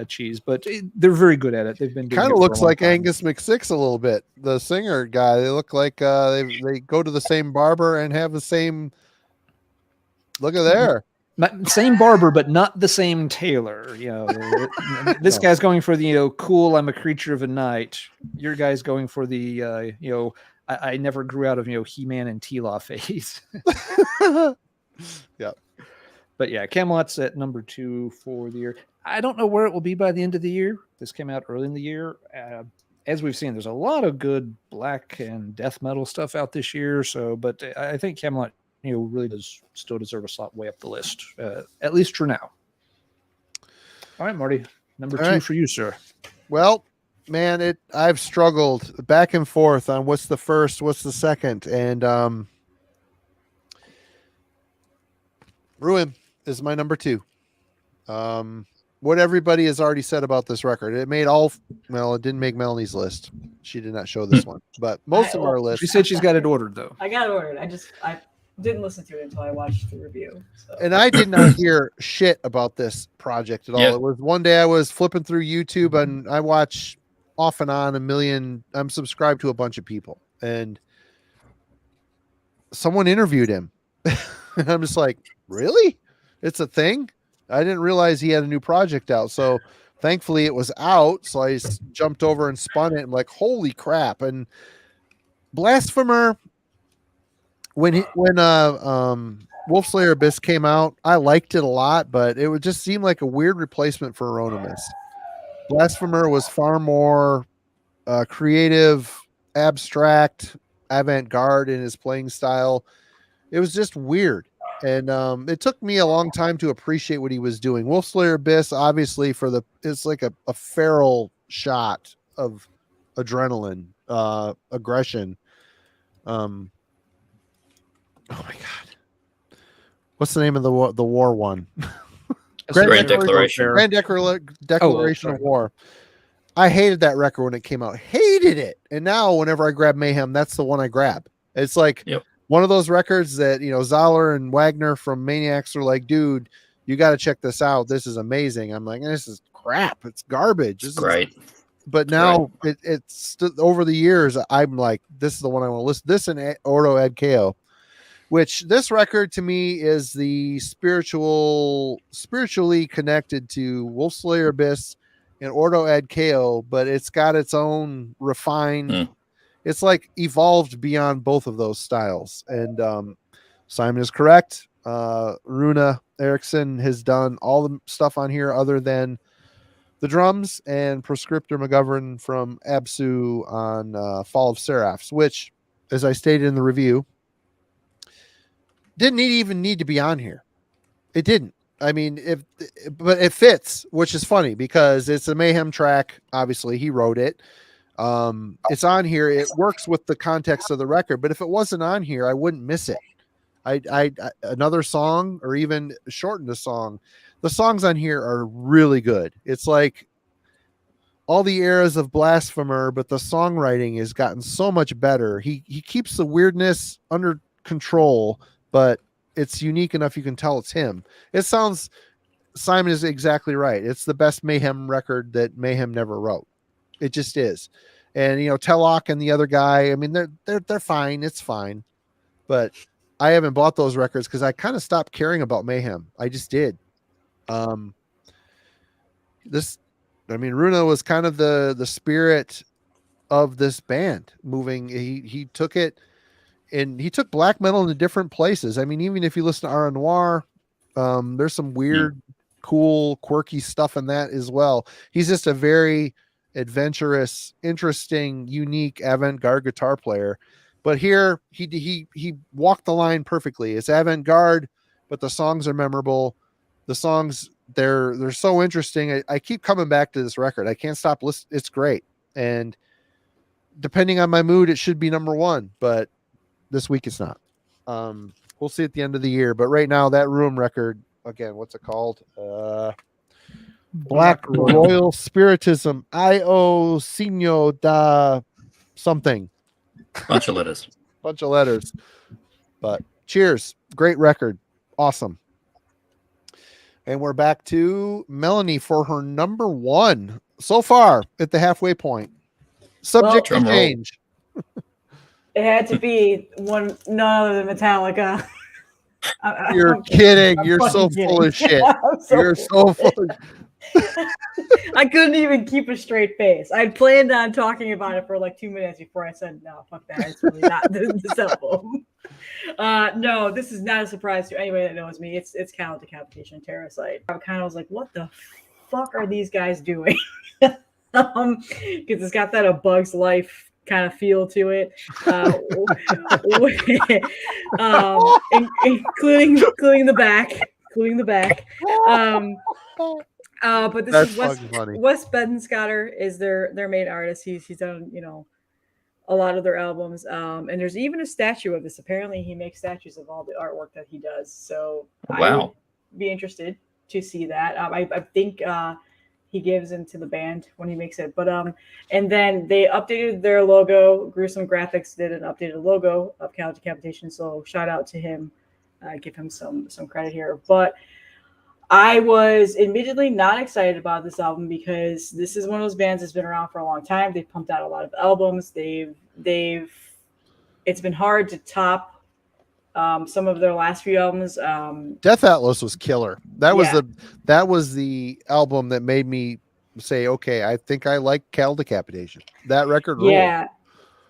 cheese, but they're very good at it. They've been kind of looks like time. Angus McSix a little bit, the singer guy. They look like they go to the same barber and have the same. Look at there, same barber, but not the same tailor. This guy's going for the cool. I'm a creature of the night. Your guy's going for the I never grew out of He-Man and T-Law phase. Yeah. But yeah, Camelot's at number 2 for the year. I don't know where it will be by the end of the year. This came out early in the year. as we've seen, there's a lot of good black and death metal stuff out this year. So, but I think Camelot, really does still deserve a slot way up the list, at least for now. All right, Marty, number All 2 right. for you, sir. Well, man, I've struggled back and forth on what's the first, what's the second, and Ruin is my number 2. What everybody has already said about this record, it didn't make Melanie's list. She did not show this one, but most of our list. She said she's got it ordered though. I got it ordered. I didn't listen to it until I watched the review. So. And I did not hear shit about this project at all. Yeah. It was one day I was flipping through YouTube and I watch off and on I'm subscribed to a bunch of people, and someone interviewed him. And I'm just like, really? It's a thing? I didn't realize he had a new project out. So thankfully it was out. So I jumped over and spun it. I'm like, holy crap. And Blasphemer, when Wolf Slayer Abyss came out, I liked it a lot, but it would just seem like a weird replacement for Euronymous. Blasphemer was far more creative, abstract, avant-garde in his playing style. It was just weird. And it took me a long time to appreciate what he was doing. Wolf Slayer Abyss, obviously, it's like a feral shot of adrenaline, aggression. Oh my god, what's the name of the war one? Grand Declaration. Grand Declaration of War. I hated that record when it came out. Hated it. And now whenever I grab Mayhem, that's the one I grab. It's like one of those records that, Zahler and Wagner from Maniacs are like, dude, you got to check this out. This is amazing. I'm like, this is crap. It's garbage. It's great. But now it's over the years, I'm like, this is the one I want to listen. This and Ordo Ad Chaos, which this record to me is the spiritually connected to Wolf Slayer Abyss and Ordo Ad Chaos, but it's got its own refined. It's like evolved beyond both of those styles. And Simon is correct. Runa Eriksson has done all the stuff on here other than the drums, and Proscriptor McGovern from Absu on Fall of Seraphs, which, as I stated in the review, didn't even need to be on here. It didn't. I mean, but it fits, which is funny because it's a Mayhem track. Obviously, he wrote it. It's on here. It works with the context of the record. But if it wasn't on here, I wouldn't miss it. I another song or even shortened a song. The songs on here are really good. It's like all the eras of Blasphemer, but the songwriting has gotten so much better. He keeps the weirdness under control, but it's unique enough you can tell it's him. It sounds, Simon is exactly right. It's the best Mayhem record that Mayhem never wrote. It just is. And Tellock and the other guy, I mean, they're fine. It's fine. But I haven't bought those records because I kind of stopped caring about Mayhem. I just did. Runa was kind of the spirit of this band moving. He took it and he took black metal into different places. I mean, even if you listen to R Noir, there's some weird, cool, quirky stuff in that as well. He's just a very adventurous, interesting, unique avant-garde guitar player. But here he walked the line perfectly. It's avant-garde, but the songs are memorable. The songs, they're so interesting. I keep coming back to this record. I can't stop listening. It's great. And depending on my mood, it should be number 1, but this week it's not. We'll see at the end of the year. But right now, that Room record, again, what's it called? Black Royal Spiritism. Io Signo da something. Bunch of letters. But cheers. Great record. Awesome. And we're back to Melanie for her number 1 so far at the halfway point. Subject to change. It had to be none other than Metallica. You're kidding. You're so full of shit. You're so full of I couldn't even keep a straight face. I planned on talking about it for like 2 minutes before I said, no, fuck that. It's really not this album. No, this is not a surprise to anybody that knows me. It's Count Decapitation Terracite. I kind of was like, what the fuck are these guys doing? because it's got that A Bug's Life kind of feel to it, including the back. But this That's is fucking funny. Wes Bedenscotter is their main artist. He's done a lot of their albums. And there's even a statue of this. Apparently, he makes statues of all the artwork that he does. So I Wow. would be interested to see that. I think he gives into the band when he makes it. But and then they updated their logo. Gruesome Graphics did an updated logo of Cow Decapitation. So shout out to him. Give him some credit here. But I was admittedly not excited about this album because this is one of those bands that's been around for a long time. They've pumped out a lot of albums. It's been hard to top some of their last few albums. Death Atlas was killer. That was Yeah. the album that made me say, okay, I think I like Cattle Decapitation. That record ruled. Yeah.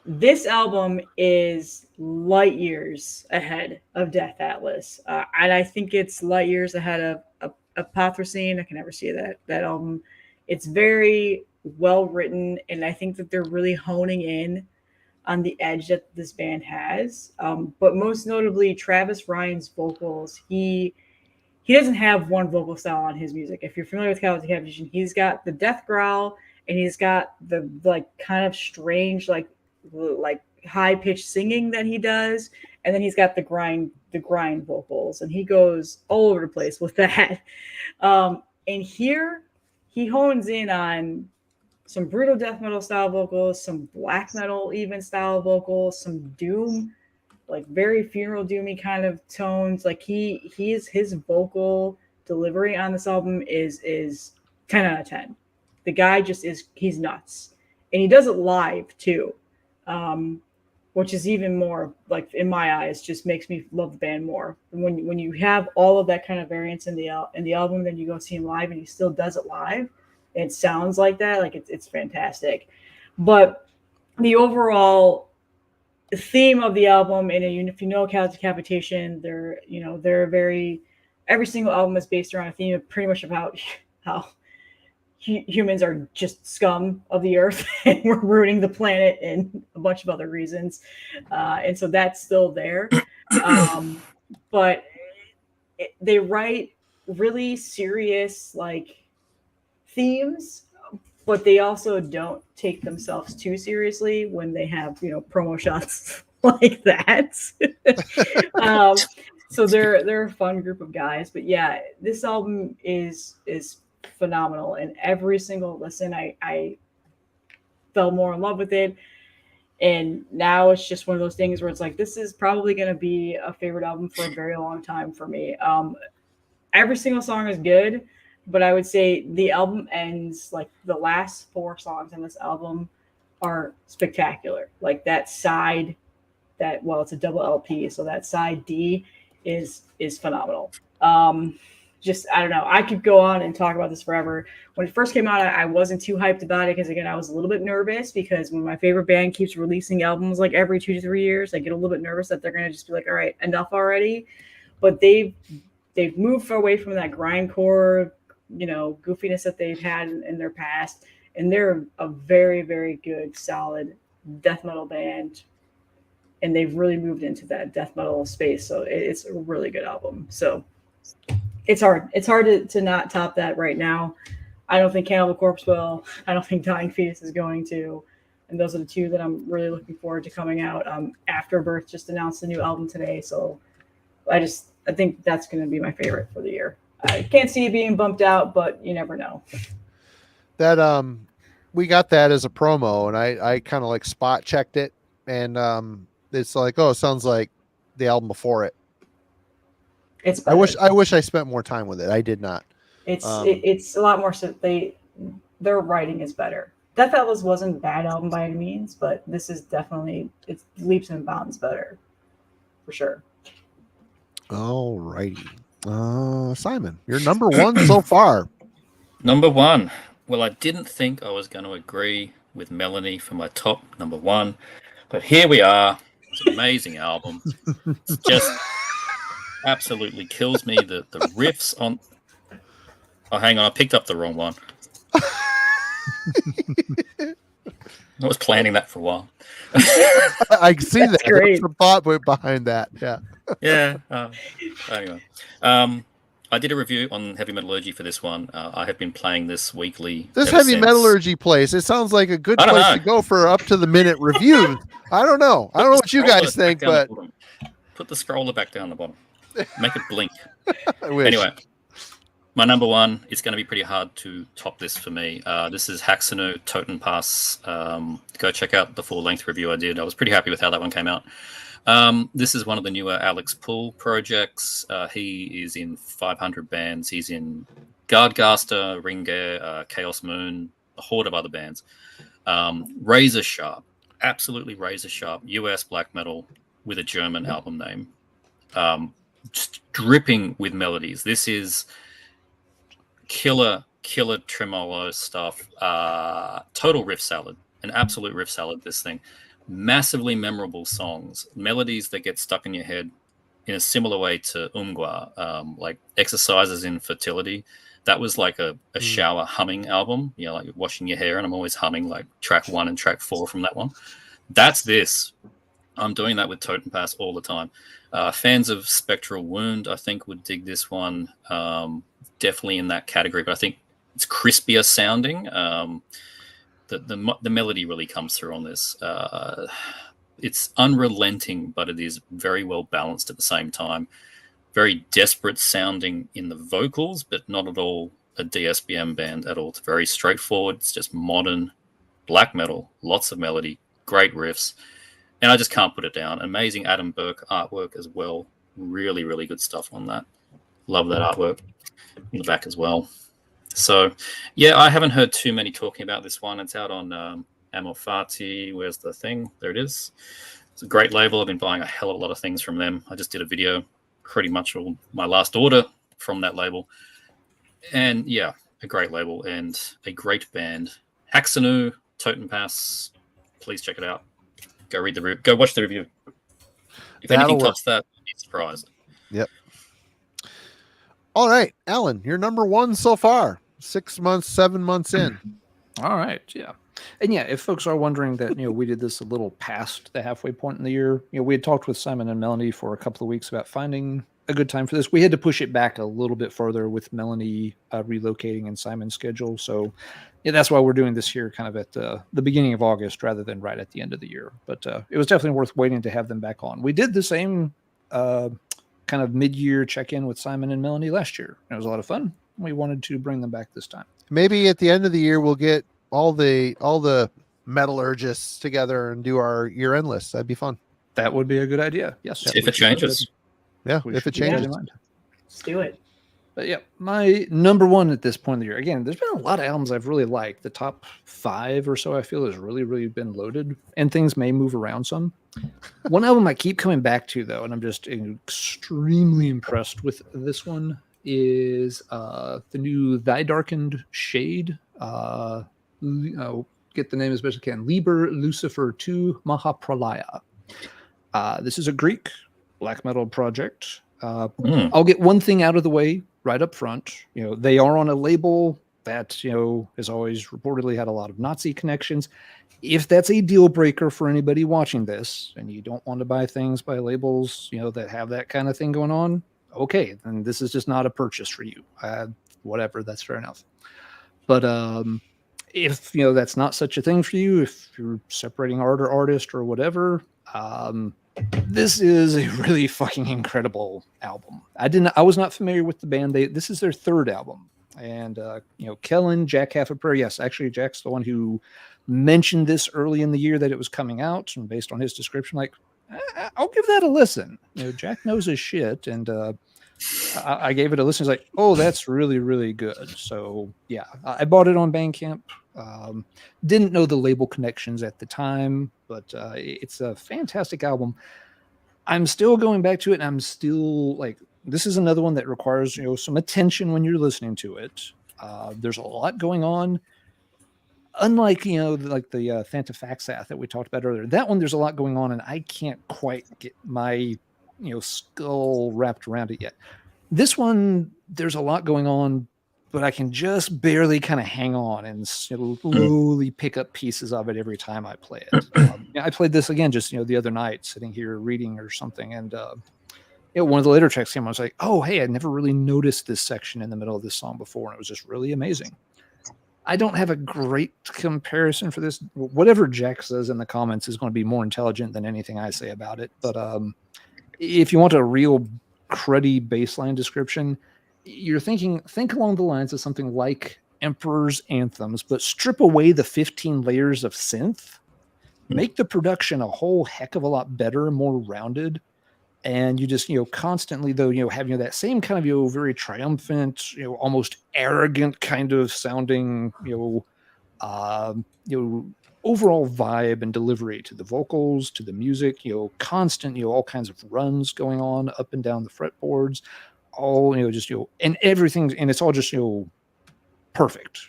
This album is light years ahead of Death Atlas. And I think it's light years ahead of Pathrosine. I can never see that album. It's very well written, and I think that they're really honing in on the edge that this band has. But most notably, Travis Ryan's vocals. He doesn't have one vocal style on his music. If you're familiar with Cattle Decapitation, he's got the death growl, and he's got the kind of strange like high pitched singing that he does, and then he's got the grind vocals, and he goes all over the place with that. And here he hones in on some brutal death metal style vocals, some black metal even style vocals, some doom, like very funeral doomy kind of tones. Like his vocal delivery on this album is 10 out of 10. The guy he's nuts, and he does it live too. Which is even more, like, in my eyes, just makes me love the band more. And when you have all of that kind of variance in the album, then you go see him live, and he still does it live. And it sounds like that, like it's fantastic. But the overall theme of the album, and if you know Cattle Decapitation, they're every single album is based around a theme of pretty much about how humans are just scum of the earth and we're ruining the planet and a bunch of other reasons. And so that's still there. But they write really serious like themes, but they also don't take themselves too seriously when they have, promo shots like that. So they're a fun group of guys. But yeah, this album is phenomenal, and every single listen I fell more in love with it, and now it's just one of those things where it's like, this is probably going to be a favorite album for a very long time for me. Every single song is good, but I would say the album ends, like the last 4 songs in this album are spectacular. Like that side it's a double LP, so that side D is phenomenal. Just, I don't know. I could go on and talk about this forever. When it first came out, I wasn't too hyped about it because, again, I was a little bit nervous because when my favorite band keeps releasing albums like every 2 to 3 years, I get a little bit nervous that they're going to just be like, all right, enough already. But they've moved away from that grindcore, goofiness that they've had in their past. And they're a very, very good, solid death metal band. And they've really moved into that death metal space. So it's a really good album. So it's hard to not top that right now. I don't think Cannibal Corpse will. I don't think Dying Fetus is going to. And those are the 2 that I'm really looking forward to coming out. Afterbirth just announced a new album today. So I think that's going to be my favorite for the year. I can't see it being bumped out, but you never know. That we got that as a promo, and I kind of like spot checked it, and it's like, oh, it sounds like the album before it. It's I better. wish I spent more time with it. I did not. It's a lot more. Their writing is better. Death Atlas wasn't a bad album by any means, but this is definitely, it's leaps and bounds better, for sure. All righty. Simon, you're number 1 so far. Number 1. Well, I didn't think I was going to agree with Melanie for my top number 1, but here we are. It's an amazing album. It's just absolutely kills me. The riffs on... Oh, hang on. I picked up the wrong one. I was planning that for a while. I see that. There's great. some thought behind that. Yeah. Yeah. Anyway, I did a review on Heavy Metallurgy for this one. I have been playing this weekly. This ever Heavy since. Metallurgy place, it sounds like a good I don't place know. to go for up to the minute reviews. I don't know. I don't know what you guys think, but Put the scroller back down the bottom. Make it blink. I wish. Anyway, my number one is going to be pretty hard to top this for me. This is Haxanu Toten Pass. Go check out the full-length review I did. I was pretty happy with how that one came out. This is one of the newer Alex Poole projects. He is in 500 bands. He's in Guardgaster, Ringgear, Chaos Moon, a horde of other bands. Razor sharp, absolutely razor sharp, US black metal with a German album name. Just dripping with melodies. This is killer tremolo stuff. Total riff salad, an absolute riff salad, this thing. Massively memorable songs, melodies that get stuck in your head in a similar way to Umgwa, like Exercises in Fertility. That was like a shower humming album, you know, like washing your hair, and I'm always humming like track 1 and track 4 from that one. That's this. I'm doing that with Toten Pass all the time. Fans of Spectral Wound, I think, would dig this one. Definitely in that category, but I think it's crispier sounding. The melody really comes through on this. It's unrelenting, but it is very well balanced at the same time. Very desperate sounding in the vocals, but not at all a DSBM band at all. It's very straightforward. It's just modern black metal, lots of melody, great riffs, and I just can't put it down. Amazing Adam Burke artwork as well. Really, really good stuff on that. Love that artwork in the back as well. So, yeah, I haven't heard too many talking about this one. It's out on Amorfati. Where's the thing? There it is. It's a great label. I've been buying a hell of a lot of things from them. I just did a video, pretty much all my last order from that label. And, yeah, a great label and a great band. Haxanu, Toten Pass. Please check it out. Go read the go watch the review. If anything tops that, I'll be surprised. Yep. All right, Alan, you're number one so far. 6 months, 7 months in. All right, yeah. And yeah, if folks are wondering that, we did this a little past the halfway point in the year, we had talked with Simon and Melanie for a couple of weeks about finding a good time for this. We had to push it back a little bit further with Melanie relocating and Simon's schedule. So yeah, that's why we're doing this here kind of at the beginning of August rather than right at the end of the year. But it was definitely worth waiting to have them back on. We did the same kind of mid-year check-in with Simon and Melanie last year. It was a lot of fun. We wanted to bring them back this time. Maybe at the end of the year we'll get all the metallurgists together and do our year-end list. That'd be fun. That would be a good idea. Yes. If it changes. Yeah, if it changes. Let's do it. But yeah, my number one at this point of the year. Again, there's been a lot of albums I've really liked. The top 5 or so I feel has really, really been loaded, and things may move around some. One album I keep coming back to, though, and I'm just extremely impressed with this one, is the new Thy Darkened Shade. I'll get the name as best I can. Liber Lucifer 2 Mahapralaya. This is a Greek black metal project. I'll get one thing out of the way right up front. They are on a label that, has always reportedly had a lot of Nazi connections. If that's a deal breaker for anybody watching this and you don't want to buy things by labels, that have that kind of thing going on, okay, then this is just not a purchase for you. Whatever, that's fair enough. But if, that's not such a thing for you, if you're separating art or artist or whatever, this is a really fucking incredible album. I was not familiar with the band. This is their 3rd album. And, Kellen, Jack Half a Prayer. Yes, actually, Jack's the one who mentioned this early in the year that it was coming out. And based on his description, I'll give that a listen. Jack knows his shit. And I gave it a listen. He's like, oh, that's really, really good. So, yeah, I bought it on Bandcamp. Didn't know the label connections at the time, but it's a fantastic album. I'm still going back to it, and I'm still this is another one that requires some attention when you're listening to it. There's a lot going on, unlike the Thanafaxath that we talked about earlier. That one, there's a lot going on, and I can't quite get my skull wrapped around it yet. This one, there's a lot going on, but I can just barely kind of hang on and slowly pick up pieces of it every time I play it. I played this again just the other night, sitting here reading or something, and one of the later tracks came. I was like, oh, hey, I never really noticed this section in the middle of this song before, and it was just really amazing. I don't have a great comparison for this. Whatever Jack says in the comments is going to be more intelligent than anything I say about it. But if you want a real cruddy baseline description, you're think along the lines of something like Emperor's Anthems, but strip away the 15 layers of synth, make the production a whole heck of a lot better, more rounded. And you just, constantly, though, having that same kind of, very triumphant, almost arrogant kind of sounding, overall vibe and delivery to the vocals, to the music, constant, all kinds of runs going on up and down the fretboards, all, and everything. And it's all just, perfect.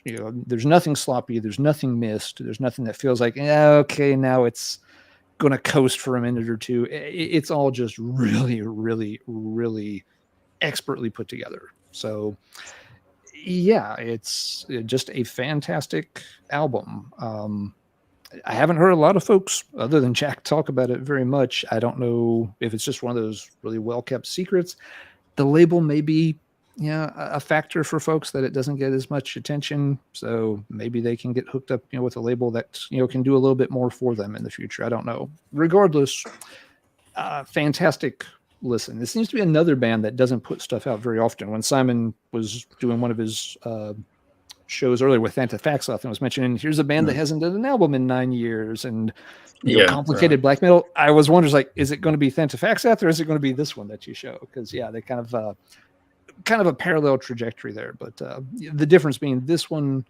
There's nothing sloppy. There's nothing missed. There's nothing that feels like, okay, now it's going to coast for a minute or two. It's all just really, really, really expertly put together. So yeah, it's just a fantastic album. I haven't heard a lot of folks other than Jack talk about it very much. I don't know if it's just one of those really well-kept secrets. The label may be a factor for folks that it doesn't get as much attention. So maybe they can get hooked up, with a label that, can do a little bit more for them in the future. I don't know. Regardless, fantastic listen. This seems to be another band that doesn't put stuff out very often. When Simon was doing one of his shows earlier with Antifaxoth and was mentioning, here's a band that hasn't done an album in 9 years and complicated black metal. I was wondering, like, is it going to be Antifaxoth or is it going to be this one that you show? Because they kind of a parallel trajectory there, but the difference being this one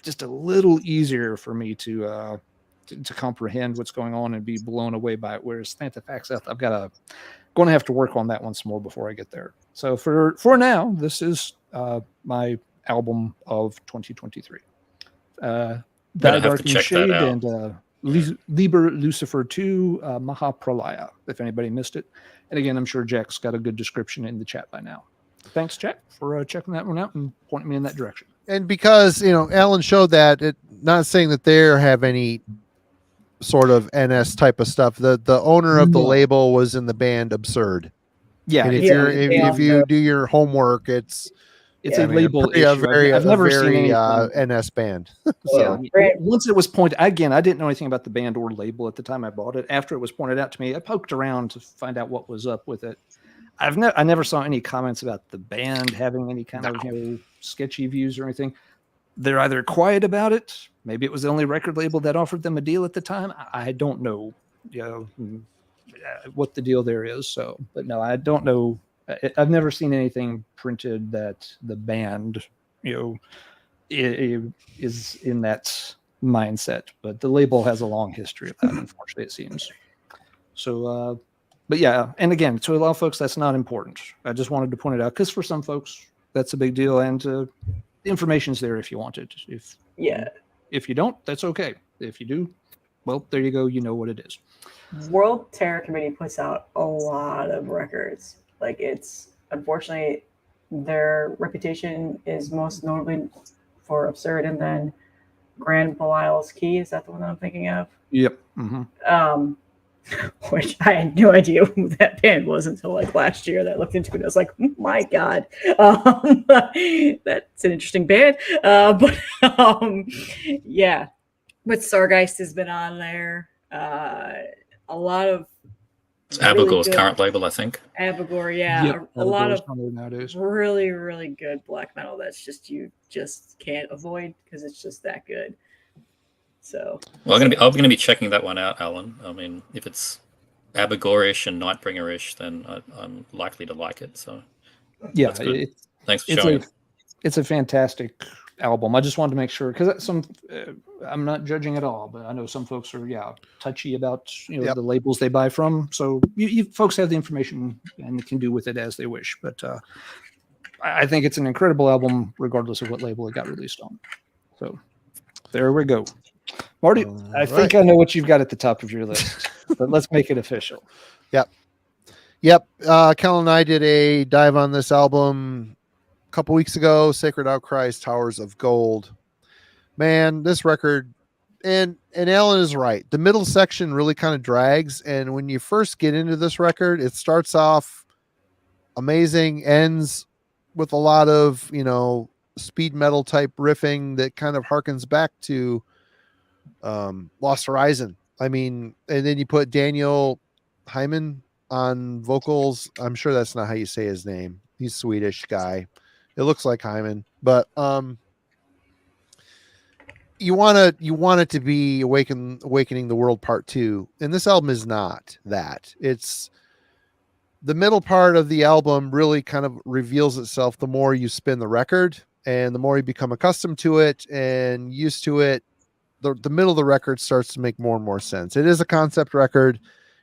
just a little easier for me to comprehend what's going on and be blown away by it. Whereas Antifaxoth, I'm going to have to work on that one some more before I get there. So for now, this is my album of 2023. Die Dark in Shade and Liber Lucifer 2, Mahapralaya, if anybody missed it. And again, I'm sure Jack's got a good description in the chat by now. Thanks, Jack, for checking that one out and pointing me in that direction. And because, Alan showed that, not saying that they have any sort of NS type of stuff. The owner of the label was in the band Absurd. Yeah. And if you do your homework, it's a label issue. I've never seen any NS band. So once it was pointed, again, I didn't know anything about the band or label at the time I bought it. After it was pointed out to me, I poked around to find out what was up with it. I never saw any comments about the band having any kind of sketchy views or anything. They're either quiet about it. Maybe it was the only record label that offered them a deal at the time. I don't know, what the deal there is. So, but no, I don't know. I've never seen anything printed that the band, is in that mindset. But the label has a long history of that, unfortunately, it seems. So, but yeah, and again, to a lot of folks, that's not important. I just wanted to point it out because for some folks, that's a big deal, and the information's there if you want it. If you don't, that's okay. If you do, well, there you go. You know what it is. World Terror Committee puts out a lot of records. Like, it's unfortunately their reputation is most notably for Absurd, and then Grand Belial's Key. Is that the one that I'm thinking of? Yep. Mm-hmm. Which I had no idea who that band was until like last year. That I looked into it. I was like, oh my God, that's an interesting band. Yeah, but Stargeist has been on there. A lot of Abigor's current label, I think. Abigor, yeah. Yep, a lot of nowadays. really, really good black metal that's you just can't avoid because it's just that good. So, well, I'm gonna be checking that one out, Alan. I mean, if it's Abigor-ish and Nightbringer-ish, then I'm likely to like it. So, yeah, thanks for showing. It's a fantastic album. I just wanted to make sure because I'm not judging at all, but I know some folks are touchy about the labels they buy from. So you folks have the information and can do with it as they wish. But I think it's an incredible album, regardless of what label it got released on. So there we go. Marty, I think I know what you've got at the top of your list, but let's make it official. Yep. Kel and I did a dive on this album couple weeks ago, Sacred Outcries, Towers of Gold. Man, this record, and Alan is right. The middle section really kind of drags, and when you first get into this record, it starts off amazing, ends with a lot of, you know, speed metal type riffing that kind of harkens back to Lost Horizon. I mean, and then you put Daniel Hyman on vocals. I'm sure that's not how you say his name. He's a Swedish guy. It looks like Hyman, but you want it to be Awakening the World Part 2, and this album is not that. It's the middle part of the album really kind of reveals itself the more you spin the record, and the more you become accustomed to it and used to it. The middle of the record starts to make more and more sense. It is a concept record.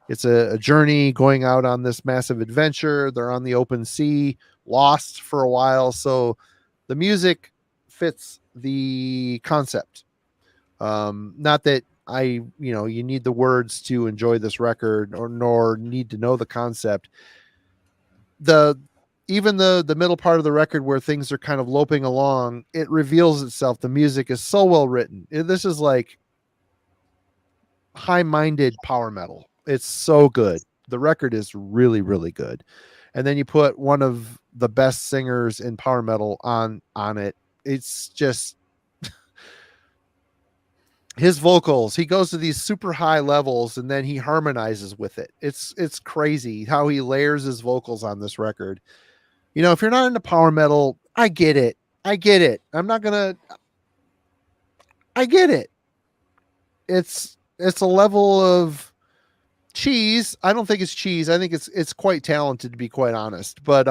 It's a journey going out on this massive adventure. They're on the open sea, lost for a while. So the music fits the concept. Not that you need the words to enjoy this record, nor need to know the concept. Even the middle part of the record where things are kind of loping along, it reveals itself. The music is so well written. This is like high-minded power metal. It's so good. The record is really, really good. And then you put one of the best singers in power metal on it. It's just his vocals. He goes to these super high levels and then he harmonizes with it. It's crazy how he layers his vocals on this record. You know, if you're not into power metal, I get it. I get it. It's a level of cheese. I don't think it's cheese. I think it's quite talented, to be quite honest. But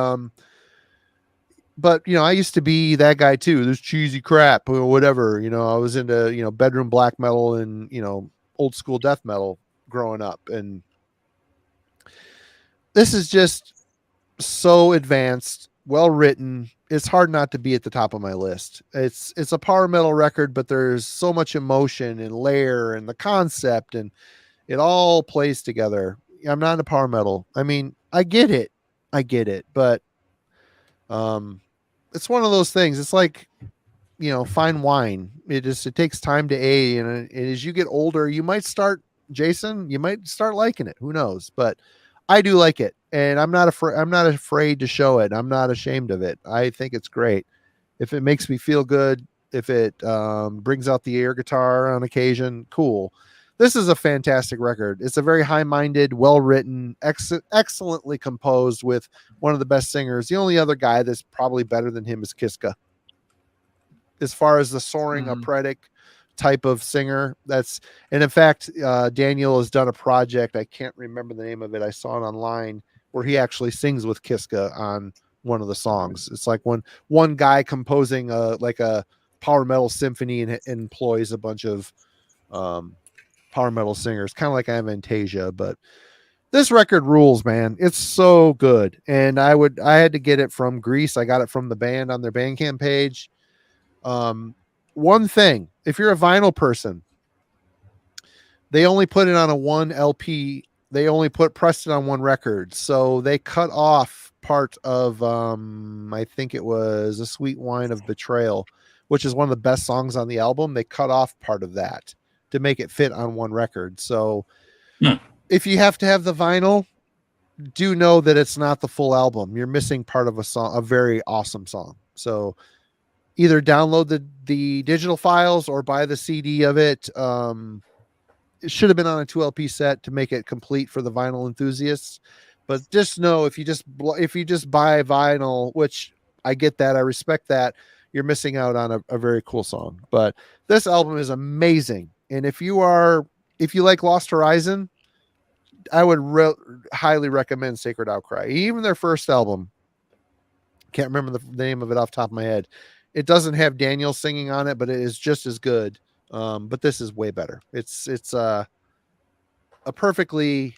you know, I used to be that guy too. This cheesy crap or whatever. You know, I was into, you know, bedroom black metal and, you know, old school death metal growing up, and this is just so advanced, well written. It's hard not to be at the top of my list. It's a power metal record, but there's so much emotion and layer and the concept, and it all plays together. I'm not into power metal. I mean, I get it, but it's one of those things. It's like, you know, fine wine. It takes time to age, and as you get older, you might start liking it. Who knows? But I do like it, and I'm not afraid to show it. I'm not ashamed of it. I think it's great. If it makes me feel good, if it brings out the air guitar on occasion, cool. This is a fantastic record. It's a very high-minded, well-written, excellently composed with one of the best singers. The only other guy that's probably better than him is Kiska. As far as the soaring operatic type of singer, and in fact, Daniel has done a project. I can't remember the name of it. I saw it online where he actually sings with Kiska on one of the songs. It's like one guy composing like a power metal symphony and employs a bunch of power metal singers, kind of like Avantasia. But this record rules, man. It's so good. And I had to get it from Greece. I got it from the band on their Bandcamp page. One thing, if you're a vinyl person, they only put it on a 1 LP. They only pressed it on one record. So they cut off part of, I think it was A Sweet Wine of Betrayal, which is one of the best songs on the album. They cut off part of that to make it fit on one record. So if you have to have the vinyl, do know that it's not the full album. You're missing part of a song, a very awesome song. So either download the digital files or buy the CD of it. It should have been on a 2 LP set to make it complete for the vinyl enthusiasts. But just know, if you just buy vinyl, which I get that, I respect that, you're missing out on a very cool song. But this album is amazing. And if you like Lost Horizon, I would highly recommend Sacred Outcry. Even their first album, can't remember the name of it off the top of my head. It doesn't have Daniel singing on it, but it is just as good. But this is way better. It's a perfectly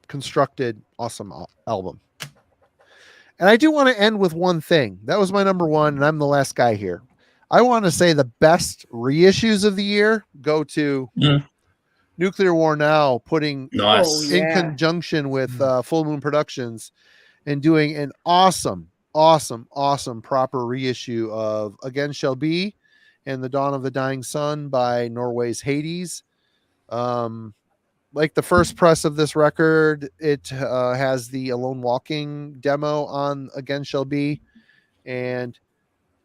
constructed, awesome album. And I do want to end with one thing. That was my number one, and I'm the last guy here. I want to say the best reissues of the year go to Nuclear War Now, putting in conjunction with Full Moon Productions and doing an awesome awesome proper reissue of Again Shall Be and The Dawn of the Dying Sun by Norway's Hades. Like the first press of this record, it has the Alone Walking demo on Again Shall Be, and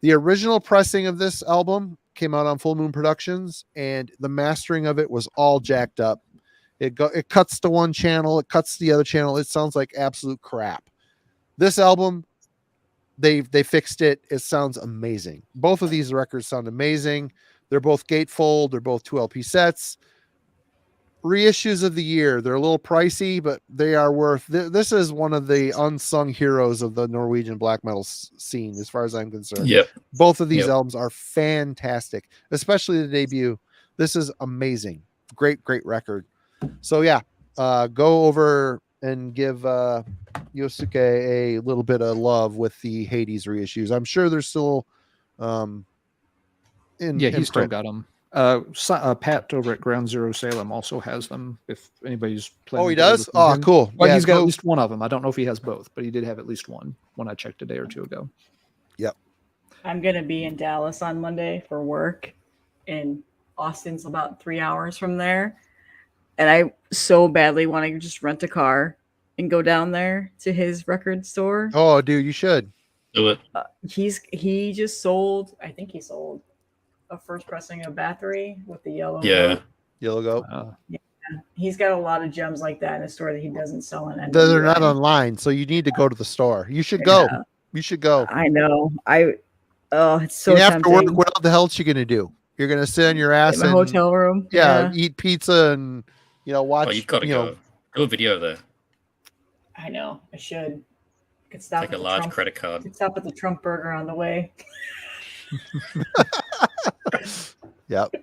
the original pressing of this album came out on Full Moon Productions, and the mastering of it was all jacked up. It cuts to one channel, it cuts to the other channel. It sounds like absolute crap. This album, they fixed it. It sounds amazing. Both of these records sound amazing. They're both gatefold. They're both 2 LP sets. Reissues of the year. They're a little pricey, but they are worth. This is one of the unsung heroes of the Norwegian black metal scene, as far as I'm concerned. Yep. Both of these albums are fantastic, especially the debut. This is amazing. Great record. So yeah, go over and give Yosuke a little bit of love with the Hades reissues. I'm sure there's still he's still got them. Pat over at Ground Zero Salem also has them. If anybody's playing, he does. Oh, him. Cool. Well, he's got at least one of them. I don't know if he has both, but he did have at least one when I checked a day or two ago. Yep. I'm gonna be in Dallas on Monday for work, and Austin's about 3 hours from there. And I so badly want to just rent a car and go down there to his record store. Oh, dude, you should do it. He just sold. I think he sold a first pressing of Bathory with the yellow. Yeah, yellow goat. Yeah, he's got a lot of gems like that in his store that he doesn't sell in. They're not online, so you need to go to the store. You should go. You should go. I know. It's so. And after tempting. work, what the hell else you gonna do? You're gonna sit in your ass in a hotel room. Yeah, eat pizza and watch. Oh, you've got to go. Do a video there. I know. I should. Could stop. Take a large credit card. Could stop at the Trump Burger on the way. Yep.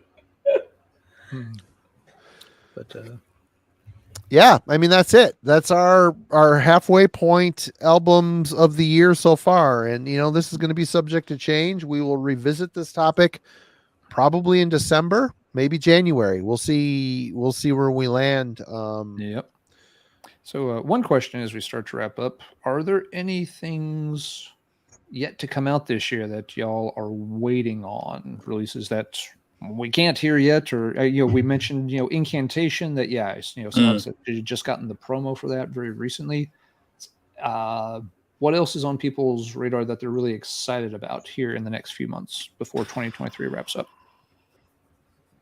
But yeah, I mean that's it. That's our halfway point albums of the year so far, and this is going to be subject to change. We will revisit this topic probably in December, maybe January. We'll see where we land. Yep. So one question as we start to wrap up: are there any things yet to come out this year that y'all are waiting on? Releases that we can't hear yet, or we mentioned Incantation. That you just gotten the promo for that very recently. What else is on people's radar that they're really excited about here in the next few months before 2023 wraps up?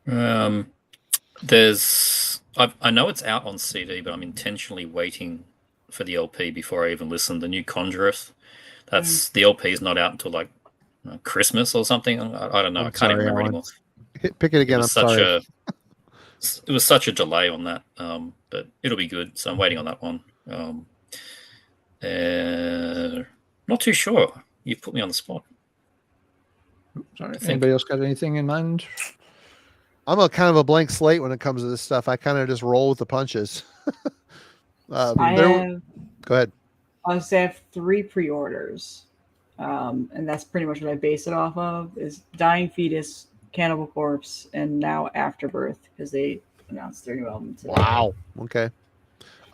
I know it's out on CD, but I'm intentionally waiting for the LP before I even listen. The new Contreras. That's the LP is not out until like Christmas or something. I don't know. I can't even remember anymore. Pick it again. I'm sorry. It was such a delay on that, but it'll be good. So I'm waiting on that one. Not too sure. You've put me on the spot. Sorry. Anybody else got anything in mind? I'm a kind of a blank slate when it comes to this stuff. I kind of just roll with the punches. Go ahead. I have 3 pre-orders, and that's pretty much what I base it off of: is Dying Fetus, Cannibal Corpse, and now Afterbirth, because they announced their new album today. Wow. Okay.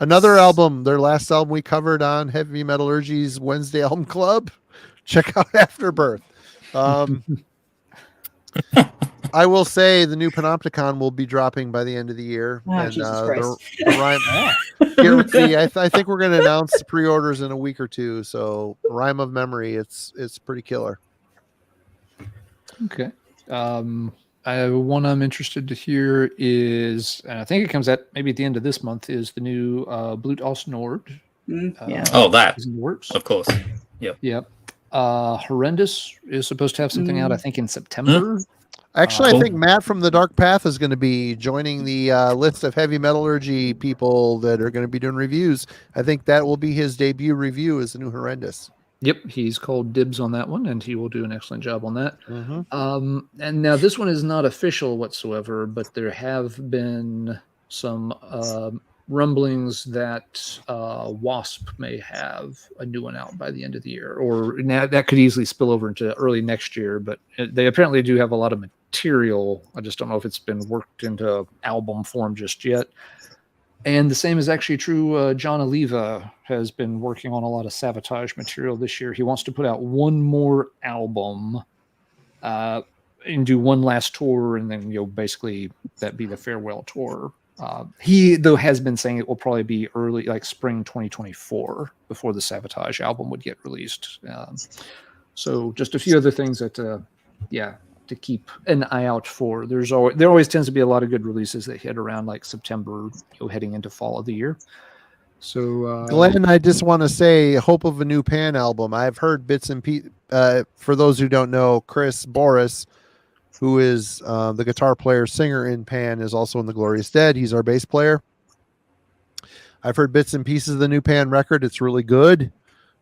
Another album, their last album we covered on Heavy Metallurgy's Wednesday Album Club. Check out Afterbirth. I will say the new Panopticon will be dropping by the end of the year. Oh, and Jesus Christ. the rhyme, I think we're going to announce the pre-orders in a week or two. So Rhyme of Memory, it's pretty killer. Okay. One I'm interested to hear is, and I think it comes out maybe at the end of this month, is the new Blut aus Nord. That is in the works. Of course. Yep. Horrendous is supposed to have something out, I think, in September. Actually, I think Matt from the Dark Path is going to be joining the list of Heavy Metallurgy people that are going to be doing reviews. I think that will be his debut review as the new Horrendous. Yep, he's called dibs on that one, and he will do an excellent job on that. Mm-hmm. And now this one is not official whatsoever, but there have been some rumblings that Wasp may have a new one out by the end of the year, or now that could easily spill over into early next year. But they apparently do have a lot of material. I just don't know if it's been worked into album form just yet. And the same is actually true. John Oliva has been working on a lot of Sabotage material this year. He wants to put out one more album and do one last tour, and then basically that be the farewell tour. He though has been saying it will probably be early, like spring 2024, before the Sabotage album would get released. So just a few other things that, to keep an eye out for. There always tends to be a lot of good releases that hit around like September, heading into fall of the year. So Glenn, I just want to say, hope of a new Pan album. I've heard bits and pieces. For those who don't know, Chris Boris, who is the guitar player, singer in Pan, is also in the Glorious Dead. He's our bass player. I've heard bits and pieces of the new Pan record. It's really good.